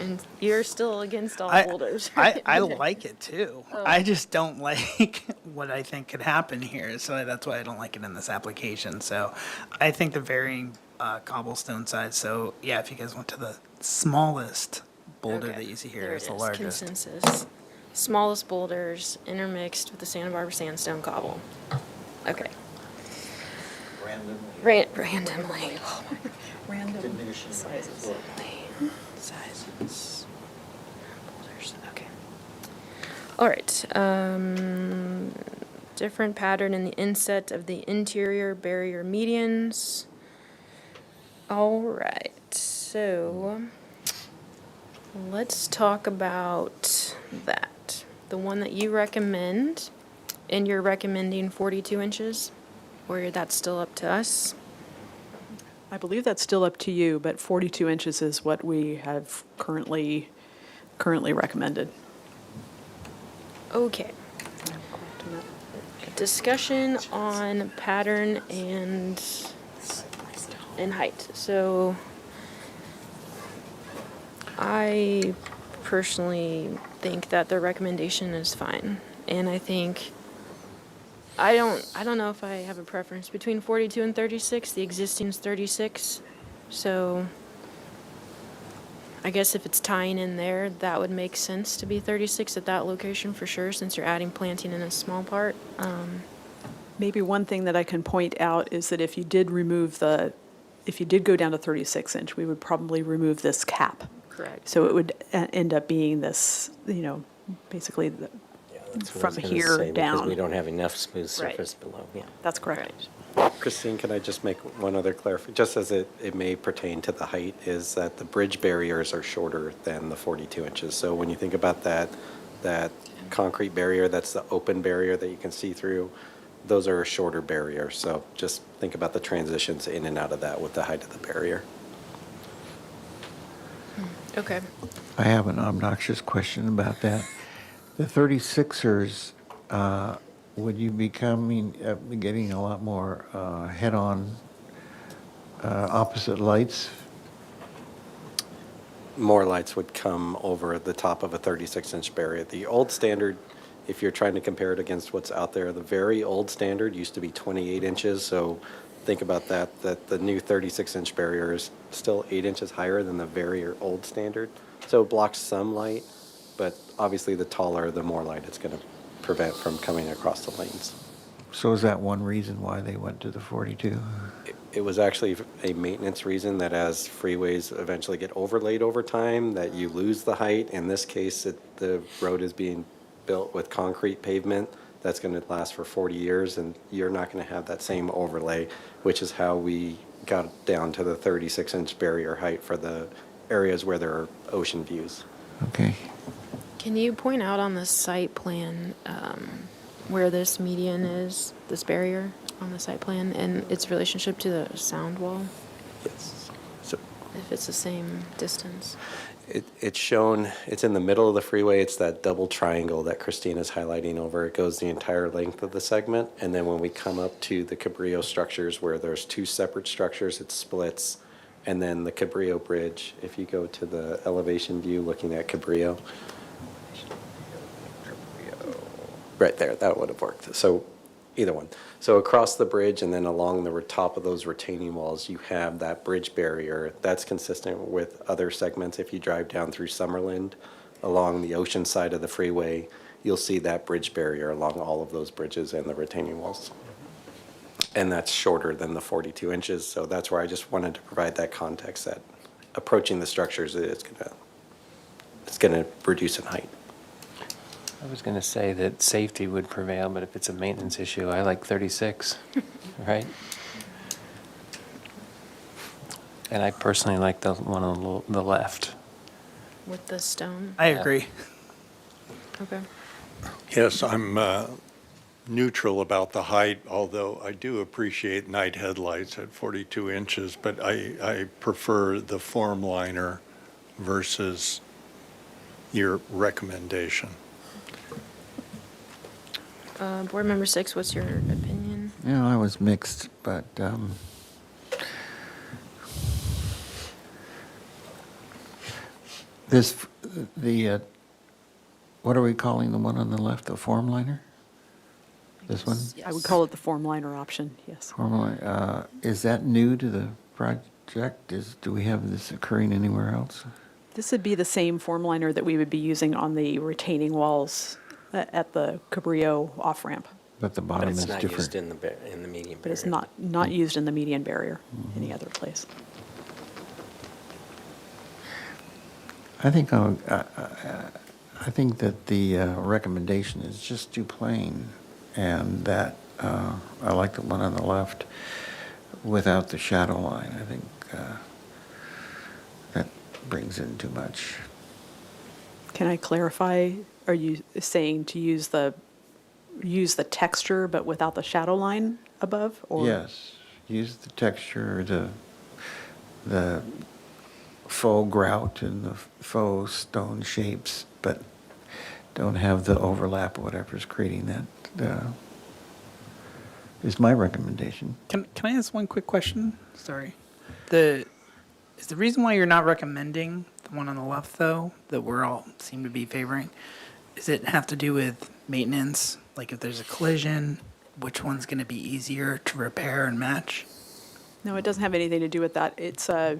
And you're still against all I- boulders, I, right? I like it too. Oh. I just don't like what I think could happen here. So that's why I don't like it in this application. So I think the varying cobblestone size. So yeah, if you guys went to the smallest boulder Okay, that you see there here it is the is, largest. Consensus. Smallest boulders intermixed with the Santa Barbara sandstone cobble. Okay. Randomly. Oh my. random sizes. Sizes. Boulders. Okay. All right. Different pattern in the inset of the interior barrier medians. All right. So let's talk about that. The one that you recommend, and you're recommending 42 inches, or that's still up to us? I believe that's still up to you, but 42 inches is what we have currently recommended. Okay. Discussion on pattern and height. So I personally think that the recommendation is fine. And I think I don't know if I have a preference between 42 and 36. The existing is 36. So I guess if it's tying in there, that would make sense to be 36 at that location for sure, since you're adding planting in a small part. Maybe one thing that I can point out is that if you did go down to 36 inch, we would probably remove this cap. Correct. So it would end up being this, basically That's what I from was gonna here say, Because we down. don't have enough smooth Right. surface below, yeah. That's correct. Christine, can I just make one other clarification, just as it may pertain to the height, is that the bridge barriers are shorter than the 42 inches. So when you think about that concrete barrier, that's the open barrier that you can see through, those are a shorter barrier. So just think about the transitions in and out of that with the height of the barrier. Okay. I have an obnoxious question about that. The 36ers, would you be getting a lot more head-on opposite lights? More lights would come over the top of a 36-inch barrier. The old standard, if you're trying to compare it against what's out there, the very old standard used to be 28 inches. So think about that the new 36-inch barrier is still 8 inches higher than the very old standard. So it blocks some light, but obviously the taller, the more light it's going to prevent from coming across the lanes. So is that one reason why they went to the 42? It was actually a maintenance reason that as freeways eventually get overlaid over time, that you lose the height. In this case, the road is being built with concrete pavement that's going to last for 40 years, and you're not going to have that same overlay, which is how we got down to the 36-inch barrier height for the areas where there are ocean views. Okay. Can you point out on the site plan where this median is, this barrier on the site plan, and its relationship to the sound wall? Yes. So If it's the same distance? It's shown, it's in the middle of the freeway. It's that double triangle that Christina's highlighting over. It goes the entire length of the segment. And then when we come up to the Cabrillo structures where there's two separate structures, it splits. And then the Cabrillo Bridge, if you go to the elevation view looking at Cabrillo, right there, that would have worked. So either one. So across the bridge and then along the top of those retaining walls, you have that bridge barrier. That's consistent with other segments. If you drive down through Summerlin along the ocean side of the freeway, you'll see that bridge barrier along all of those bridges and the retaining walls. And that's shorter than the 42 inches. So that's where I just wanted to provide that context that approaching the structures, it's gonna reduce in height. I was going to say that safety would prevail, but if it's a maintenance issue, I like 36, right? And I personally like the one on the left. With the stone? I agree. Okay. Yes, I'm neutral about the height, although I do appreciate night headlights at 42 inches, but I prefer the form liner versus your recommendation. Board Member 6, what's your opinion? I was mixed, but what are we calling the one on the left, the form liner? This one? I would call it the form liner option, yes. Form liner, is that new to the project? Do we have this occurring anywhere else? This would be the same form liner that we would be using on the retaining walls at the Cabrillo off-ramp. But the bottom is But different. it's not used in the median barrier. But it's not used in the median barrier any other place. I think that the recommendation is just too plain, and that I like the one on the left without the shadow line. I think that brings in too much. Can I clarify? Are you saying to use the texture but without the shadow line above? Or? Yes, use the texture, the faux grout and the faux stone shapes, but don't have the overlap of whatever's creating that. Is my recommendation. Can I ask one quick question? Sorry. Is the reason why you're not recommending the one on the left, though, that we're all seem to be favoring, does it have to do with maintenance? Like if there's a collision, which one's going to be easier to repair and match? No, it doesn't have anything to do with that. It's the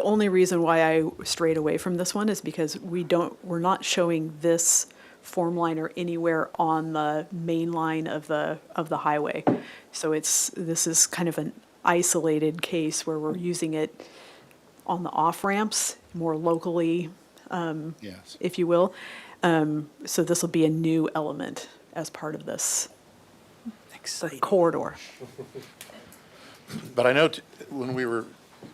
only reason why I strayed away from this one is because we're not showing this form liner anywhere on the main line of the highway. So this is kind of an isolated case where we're using it on the off ramps more locally, Yes. if you will. So this will be a new element as part of this corridor. But I know when we were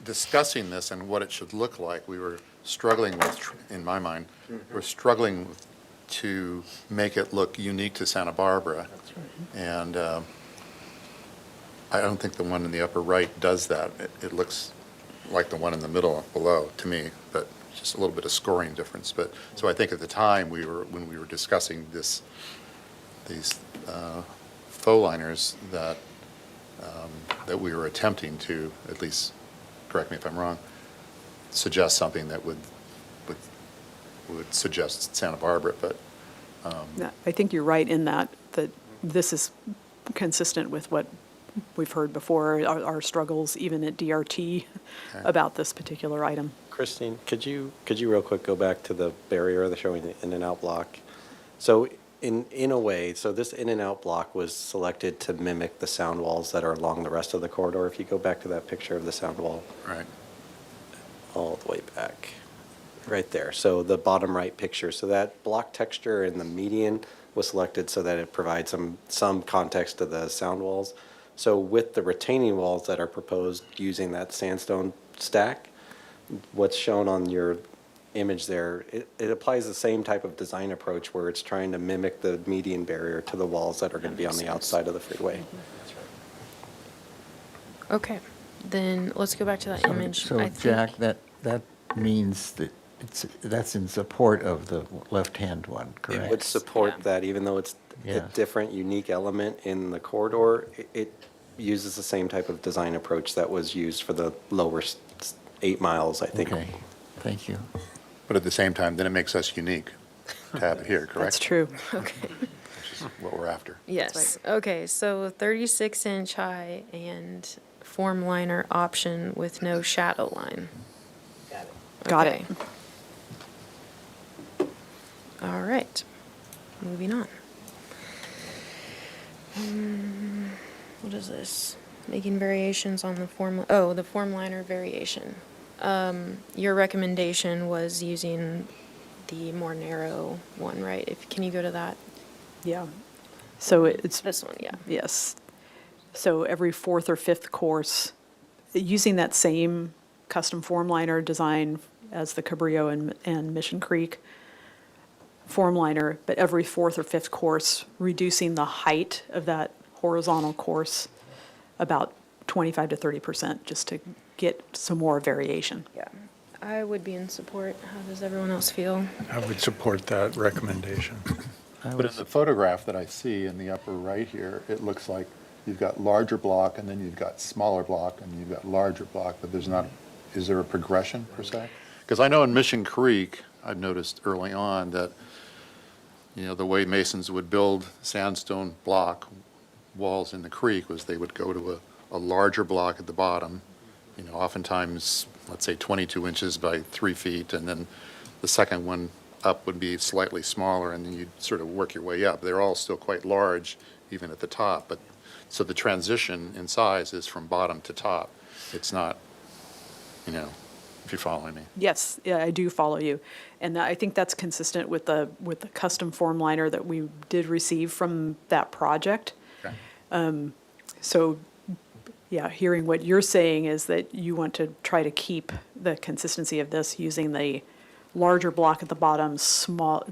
discussing this and what it should look like, we were struggling with, in my mind, we're struggling to make it look unique to Santa Barbara. That's right. And I don't think the one in the upper right does that. It looks like the one in the middle below to me, but just a little bit of scoring difference. But so I think at the time when we were discussing these faux liners that we were attempting to, at least, correct me if I'm wrong, suggest something that would suggest Santa Barbara, but. Yeah, I think you're right in that this is consistent with what we've heard before, our struggles even at DRT about this particular item. Christine, could you real quick go back to the barrier, the showing the in and out block? So in a way, so this in and out block was selected to mimic the sound walls that are along the rest of the corridor. If you go back to that picture of the sound wall. Right. All the way back, right there. So the bottom right picture. So that block texture in the median was selected so that it provides some context to the sound walls. So with the retaining walls that are proposed using that sandstone stack, what's shown on your image there, it applies the same type of design approach where it's trying to mimic the median barrier to the walls that are going to be on the outside of the freeway. Okay, then let's go back to that image. So I think- Jack, that means that that's in support of the left-hand one, It correct? would support that, even though it's a Yes. different, unique element in the corridor. It uses the same type of design approach that was used for the lower 8 miles, I think. Okay, thank you. But at the same time, then it makes us unique to have it here, correct? That's true. Okay. Which is what we're after. Yes, okay, so 36-inch high and form liner option with no shadow line. Got it. Okay. All right, moving on. What is this? Making variations on the the form liner variation. Your recommendation was using the more narrow one, right? Can you go to that? Yeah. So it's. This one, yeah. Yes. So every fourth or fifth course, using that same custom form liner design as the Cabrillo and Mission Creek form liner, but every fourth or fifth course, reducing the height of that horizontal course about 25 to 30%, just to get some more variation. Yeah. I would be in support. How does everyone else feel? I would support that recommendation. But in the photograph that I see in the upper right here, it looks like you've got larger block, and then you've got smaller block, and you've got larger block, but there's not, is there a progression per se? Because I know in Mission Creek, I've noticed early on that, you know, the way masons would build sandstone block walls in the creek was they would go to a larger block at the bottom, you know, oftentimes, let's say 22 inches by 3 feet, and then the second one up would be slightly smaller, and then you'd sort of work your way up. They're all still quite large, even at the top, but, so the transition in size is from bottom to top. It's not, you know, if you're following me. Yes, yeah, I do follow you. And I think that's consistent with the custom form liner that we did receive from that project. Okay. So, yeah, hearing what you're saying is that you want to try to keep the consistency of this using the larger block at the bottom,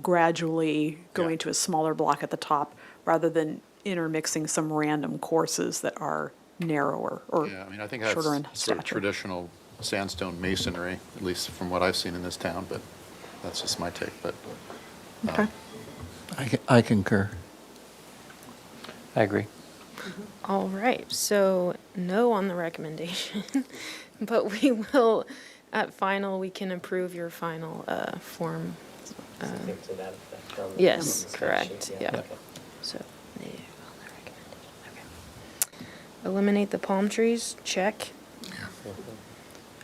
gradually going to a smaller block at the top, rather than intermixing some random courses that are narrower or Yeah, I mean, I think shorter in that's sort of stature. traditional sandstone masonry, at least from what I've seen in this town, but that's just my take, but. Okay. I concur. I agree. All right, so no on the recommendation, but we will, at final, we can approve your final form. Yes, correct, yeah. Yep. So, no on the recommendation, okay. Eliminate the palm trees, check.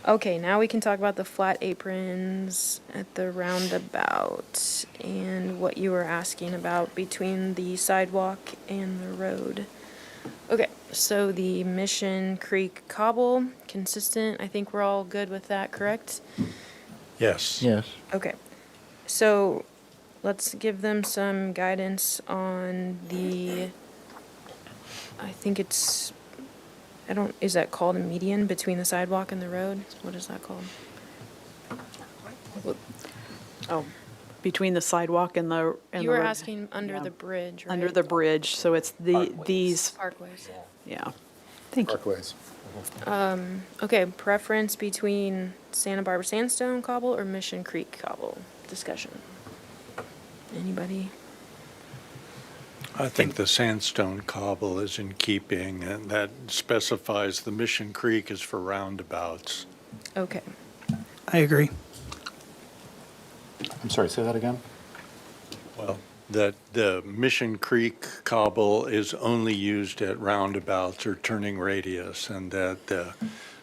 Okay, now we can talk about the flat aprons at the roundabout and what you were asking about between the sidewalk and the road. Okay, so the Mission Creek cobble, consistent, I think we're all good with that, correct? Yes. Yes. Okay, so let's give them some guidance on the, I think it's, is that called a median between the sidewalk and the road? What is that called? Oh, between the sidewalk and the. You were asking under the bridge, right? Under the bridge, so it's these. Parkways. Yeah. Thank you. Parkways. Okay, preference between Santa Barbara sandstone cobble or Mission Creek cobble? Discussion. Anybody? I think the sandstone cobble is in keeping, and that specifies the Mission Creek is for roundabouts. Okay. I agree. I'm sorry, say that again? Well, that the Mission Creek cobble is only used at roundabouts or turning radius, and that the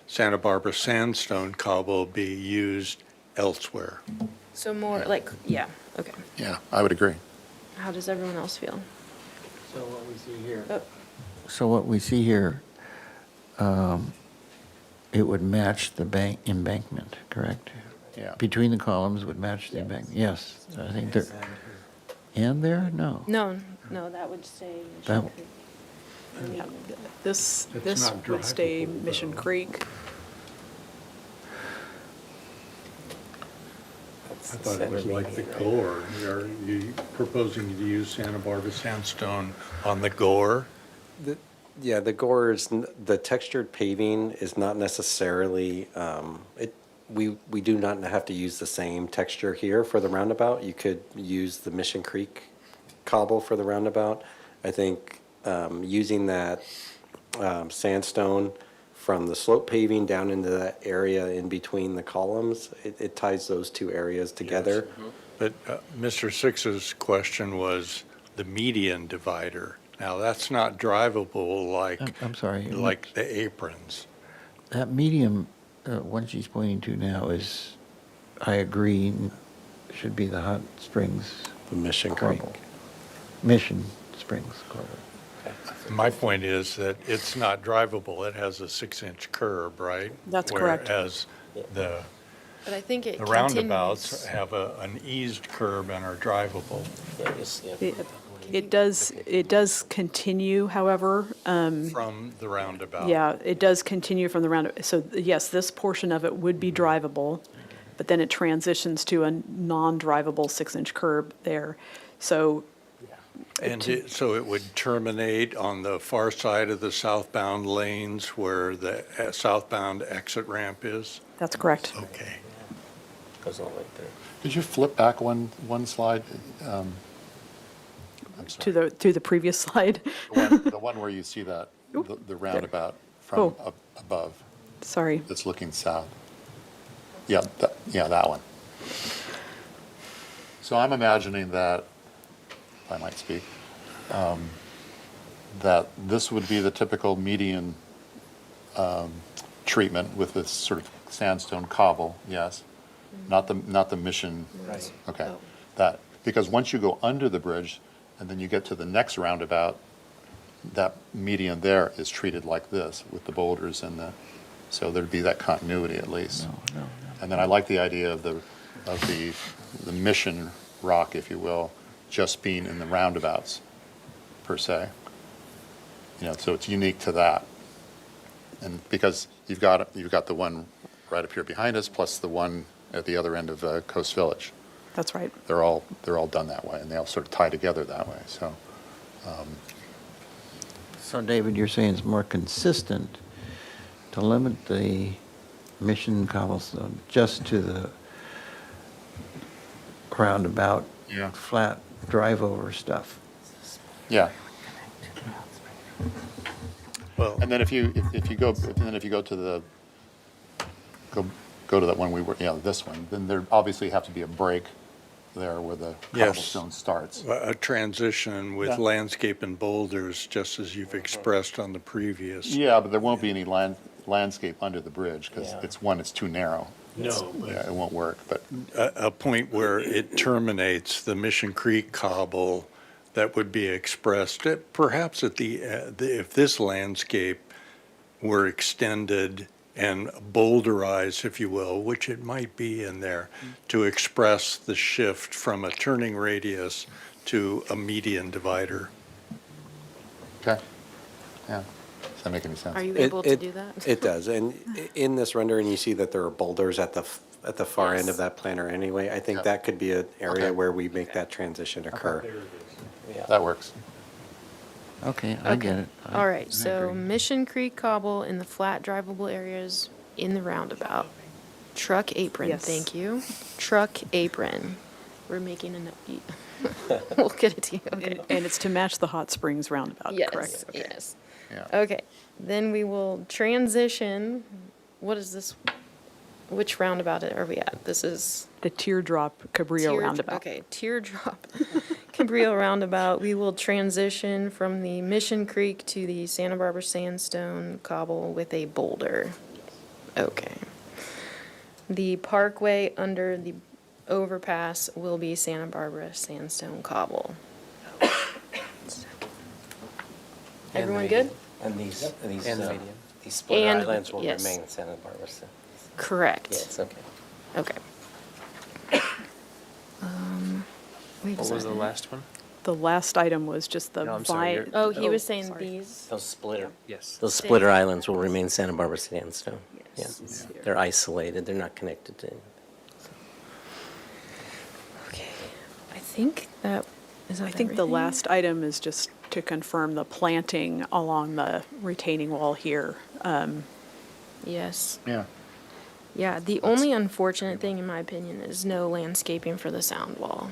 Santa Barbara sandstone cobble be used elsewhere. So more like, yeah, okay. Yeah, I would agree. How does everyone else feel? So what we see here. Oh, So what we see here, it would match the embankment, correct? Yeah. Between the columns would match the embankment, yes. I think they're, and there, no. no, that would stay That- Mission Creek. Yeah, This It's not would stay drivable, Mission though. Creek. I thought it was like the gore. Are you proposing to use Santa Barbara sandstone on the gore? Yeah, the gore is, the textured paving is not necessarily, we do not have to use the same texture here for the roundabout. You could use the Mission Creek cobble for the roundabout. I think using that sandstone from the slope paving down into that area in between the columns, it ties those two areas together. But Mr. Six's question was the median divider. Now, that's not drivable like, I'm sorry. like the aprons. That medium, one she's pointing to now is, I agree, should be the Hot Springs. The Mission Creek. Cobble. Mission Springs Cobble. My point is that it's not drivable. It has a 6-inch curb, right? That's correct. Whereas the But I think it the roundabouts continues. have an eased curb and are drivable. It does continue, however. From the roundabout. Yeah, it does continue from the roundabout. So yes, this portion of it would be drivable, but then it transitions to a non-drivable 6-inch curb there. So And so it would terminate on the far side of the southbound lanes where the southbound exit ramp is? that's correct. Okay. Goes all right there. Could you flip back one slide? I'm sorry. To the previous slide. The one where you see that, the roundabout from above. Sorry. That's looking south. Yeah, that one. So I'm imagining that, if I might speak, that this would be the typical median treatment with this sort of sandstone cobble, yes? Not the Mission. Right. Okay. That, because once you go under the bridge and then you get to the next roundabout, that median there is treated like this with the boulders and so there'd be that continuity at least. No. And then I like the idea of the Mission rock, if you will, just being in the roundabouts per se. So it's unique to that. And because you've got the one right up here behind us, plus the one at the other end of Coast Village. That's right. They're all done that way, and they all sort of tie together that way. So, So David, you're saying it's more consistent to limit the Mission cobblestone just to the roundabout, flat drive-over stuff. yeah. Well, And then if you go to the go to that one this one, then there obviously have to be a break there where the Yes. cobblestone starts. a transition with Yeah. landscape and boulders, just as you've expressed on the previous. Yeah, but there won't be any landscape under the bridge because it's too narrow. No. Yeah, it won't work, but A point where it terminates the Mission Creek cobble that would be expressed, perhaps at if this landscape were extended and boulderized, if you will, which it might be in there, to express the shift from a turning radius to a median divider. okay. Yeah. Does that make any sense? Are you able to do that? It does, and in this rendering, you see that there are boulders at the far end of that planter anyway. I think that could be an area Okay. where we make that transition occur. That works. Okay, I get it. All right, I so agree. Mission Creek cobble in the flat drivable areas in the roundabout. Truck apron, Yes. thank you. Truck apron. We're making a note. We'll get it to you, okay. And it's to match the Hot Springs roundabout, correct? Yes. Yeah. Okay, then we will transition. What is this? Which roundabout are we at? This is The Teardrop Cabrillo roundabout. Okay, Teardrop Cabrillo roundabout. We will transition from the Mission Creek to the Santa Barbara sandstone cobble with a boulder. Okay. The parkway under the overpass will be Santa Barbara sandstone cobble. Everyone good? And these And the median. these split And- islands will yes. remain Santa Barbara. Correct. Yes, okay. Okay. Wait a What was the second. last one? The last item was just the No, I'm sorry, you're- Oh, he was saying sorry. these. Those splitter, Yes. those splitter islands will remain Santa Barbara sandstone. Yeah. They're isolated, they're not connected to. Okay. I think that is that I think the everything? last item is just to confirm the planting along the retaining wall here. Yes. Yeah. Yeah, the only unfortunate thing, in my opinion, is no landscaping for the sound wall.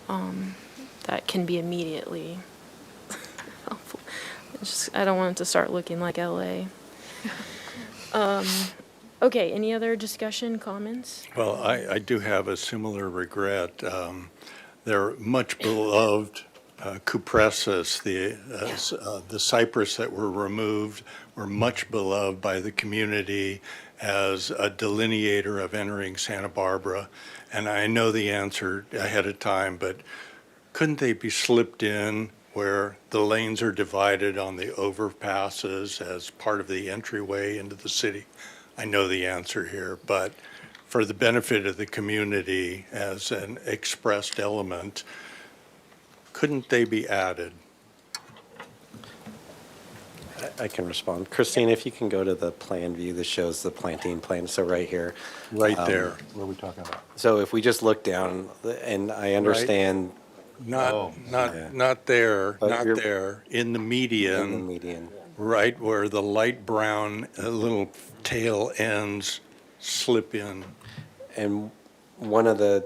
That can be immediately helpful. I don't want it to start looking like LA. Okay, any other discussion, comments? Well, I do have a similar regret. They're much beloved cupressus, the cypress that were removed, were much beloved by the community as a delineator of entering Santa Barbara. And I know the answer ahead of time, but couldn't they be slipped in where the lanes are divided on the overpasses as part of the entryway into the city? I know the answer here, but for the benefit of the community as an expressed element, couldn't they be added? I can respond. Christine, if you can go to the plan view that shows the planting plan, so right here. Right there. What are we talking about? So if we just look down, and I understand. Not there, But not you're- there, in the median. In the median. Right where the light brown little tail ends slip in. And one of the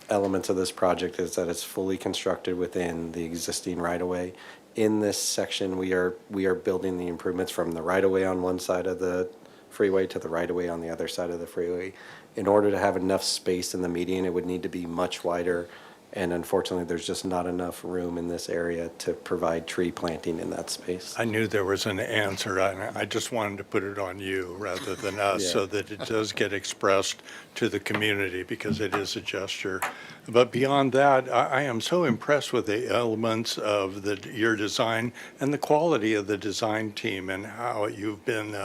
elements of this project is that it's fully constructed within the existing right-of-way. In this section, we are building the improvements from the right-of-way on one side of the freeway to the right-of-way on the other side of the freeway. In order to have enough space in the median, it would need to be much wider. And unfortunately, there's just not enough room in this area to provide tree planting in that space. I knew there was an answer, and I just wanted to put it on you rather than us, Yeah. so that it does get expressed to the community, because it is a gesture. But beyond that, I am so impressed with the elements of your design and the quality of the design team, and how you've been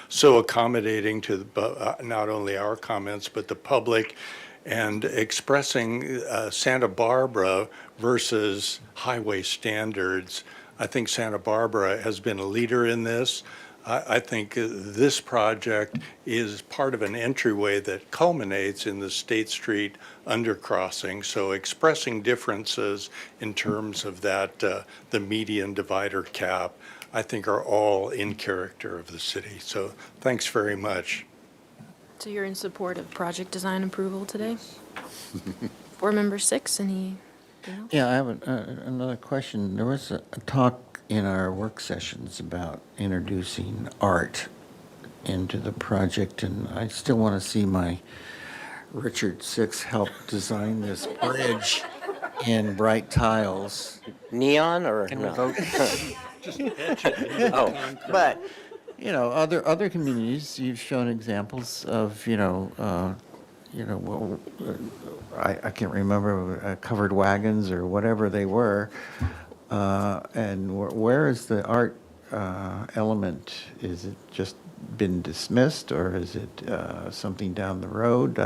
so accommodating to not only our comments, but the public, and expressing Santa Barbara versus highway standards. I think Santa Barbara has been a leader in this. I think this project is part of an entryway that culminates in the State Street undercrossing. So expressing differences in terms of that, the median divider cap, I think are all in character of the city. So thanks very much. So you're in support of project design approval today? Board Member 6, anything else? Yeah, I have another question. There was a talk in our work sessions about introducing art into the project, and I still want to see my Richard Six help design this bridge in bright tiles. Neon or Can we no? vote? Oh, but You know, other communities, you've shown examples of, well, I can't remember, covered wagons or whatever they were. And where is the art element? Is it just been dismissed, or is it something down the road?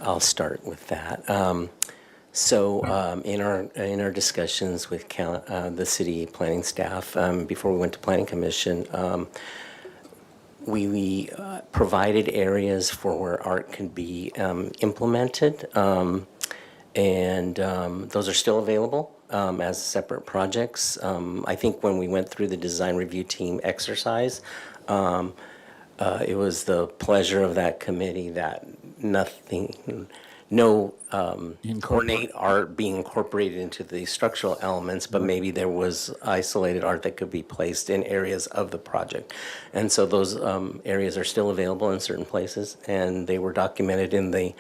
I'll start with that. So in our discussions with the city planning staff, before we went to planning commission, we provided areas for where art could be implemented, and those are still available as separate projects. I think when we went through the design review team exercise, it was the pleasure of that committee that no ornate art being incorporated into the structural elements, but maybe there was isolated art that could be placed in areas of the project. And so those areas are still available in certain places, and they were documented in the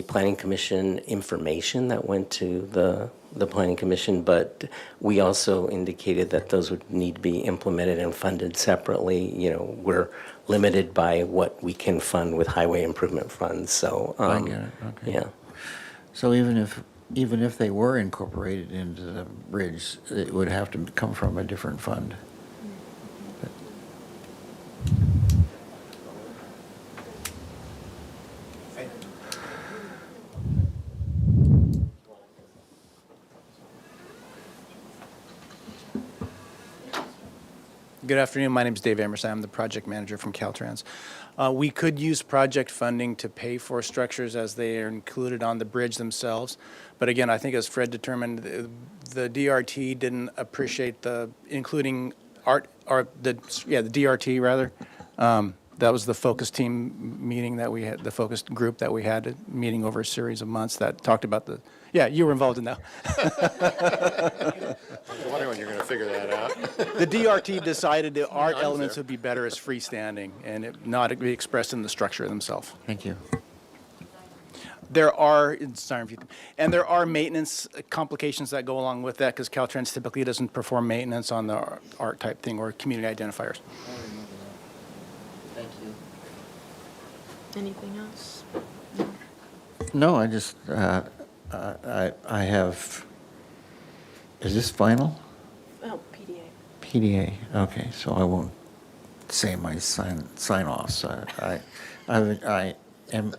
planning commission information that went to the planning commission, but we also indicated that those would need to be implemented and funded separately. We're limited by what we can fund with highway improvement funds, so. I get it, okay. Yeah. So even if they were incorporated into the bridge, it would have to come from a different fund. Good afternoon. My name is Dave Emerson. I'm the project manager from Caltrans. We could use project funding to pay for structures as they are included on the bridge themselves. But again, I think as Fred determined, the DRT didn't appreciate the including the DRT rather. That was the focus team meeting that we had, the focus group that we had, a meeting over a series of months that talked about you were involved in that. I was wondering when you're going to figure that out. The DRT decided the art I was elements there. would be better as freestanding and not be expressed in the structure themselves. Thank you. There are maintenance complications that go along with that because Caltrans typically doesn't perform maintenance on the art type thing or community identifiers. Thank you. Anything else? No, I just, I have, is this final? Oh, PDA. PDA, okay, so I won't say my sign-offs. I am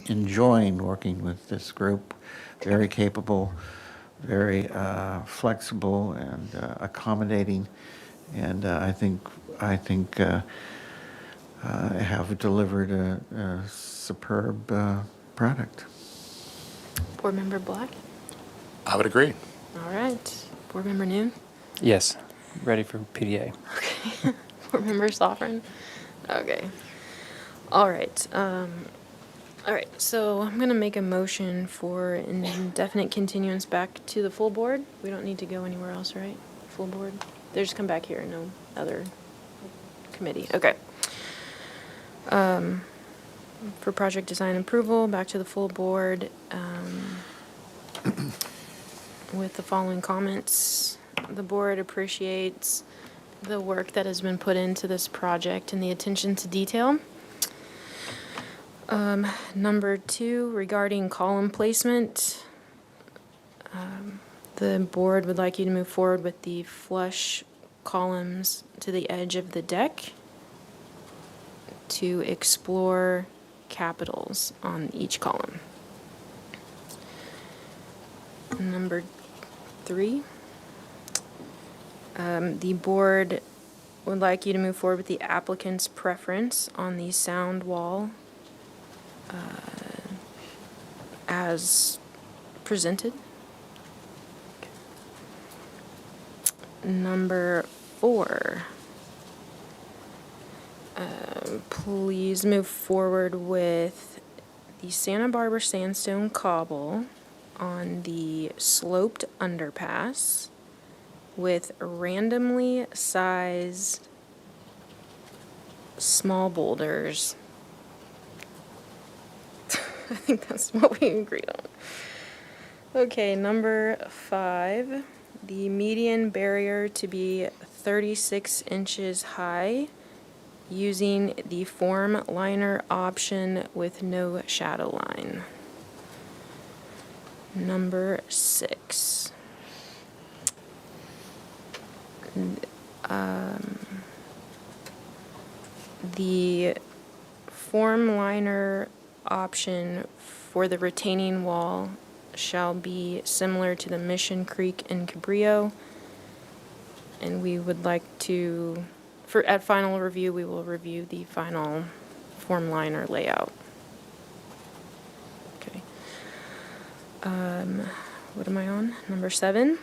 enjoying working with this group, very capable, very flexible and accommodating, and I think have delivered a superb product. Board Member Black? I would agree. All right. Board Member Noon? Yes, ready for PDA. Okay. Board Member Sovereign? Okay. All right. All right, so I'm going to make a motion for an indefinite continuance back to the full board. We don't need to go anywhere else, right? Full board? They just come back here, no other committee. Okay. For project design approval, back to the full board, with the following comments. The board appreciates the work that has been put into this project and the attention to detail. Number 2, regarding column placement, the board would like you to move forward with the flush columns to the edge of the deck to explore capitals on each column. Number 3, the board would like you to move forward with the applicant's preference on the sound wall as presented. Number 4, please move forward with the Santa Barbara sandstone cobble on the sloped underpass with randomly sized small boulders. I think that's what we agreed on. Okay, number 5, the median barrier to be 36 inches high using the form liner option with no shadow line. Number 6. The form liner option for the retaining wall shall be similar to the Mission Creek and Cabrillo. And we would like to, at final review, we will review the final form liner layout. Okay. What am I on? Number 7.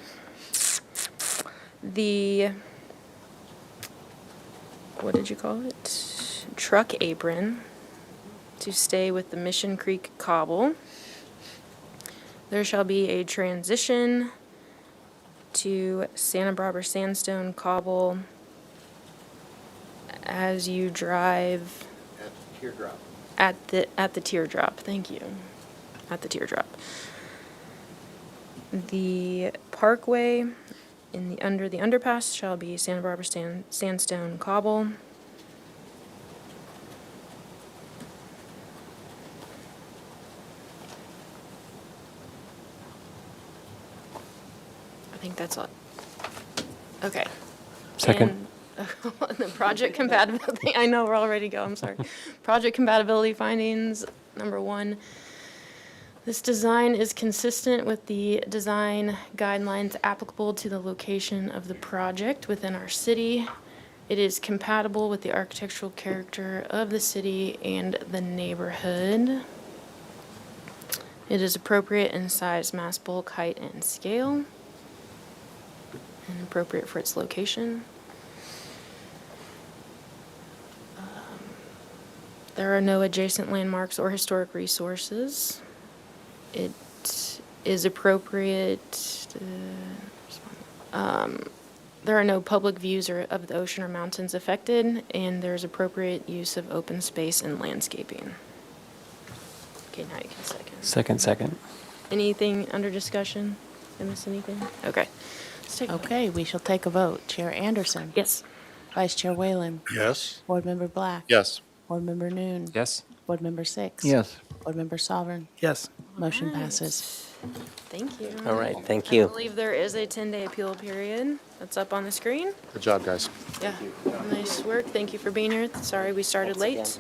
The, what did you call it? Truck apron to stay with the Mission Creek cobble. There shall be a transition to Santa Barbara sandstone cobble as you drive At teardrop. at the teardrop. Thank you. At the teardrop. The parkway under the underpass shall be Santa Barbara sandstone cobble. I think that's all. Okay. Second. And the project compatibility, I know we're all ready to go, I'm sorry. Project compatibility findings, number 1. This design is consistent with the design guidelines applicable to the location of the project within our city. It is compatible with the architectural character of the city and the neighborhood. It is appropriate in size, mass, bulk, height, and scale, and appropriate for its location. There are no adjacent landmarks or historic resources. It is appropriate, there are no public views of the ocean or mountains affected, and there's appropriate use of open space and landscaping. Okay, now you can second. Second. Anything under discussion? Did I miss anything? Okay. Let's take a vote. Okay, we shall take a vote. Chair Anderson. Yes. Vice Chair Whalen. Yes? Board Member Black. Yes. Board Member Noon. Yes? Board Member Six. Yes. Board Member Sovereign. Yes. Motion Alright. passes. Thank you. All right, thank I you. believe there is a 10-day appeal period. That's up on the screen. Good job, guys. Yeah, nice work. Thank you for being here. Sorry we started late.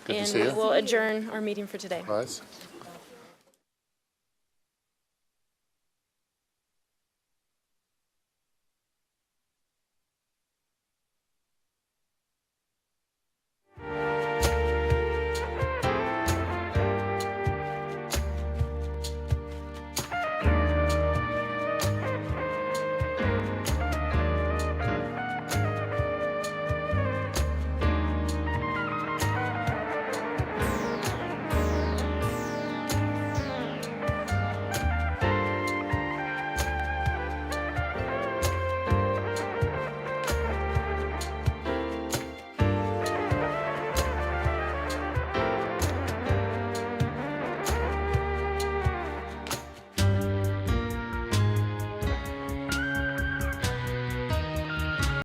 Good to And see we you. will adjourn our meeting for today. Guys.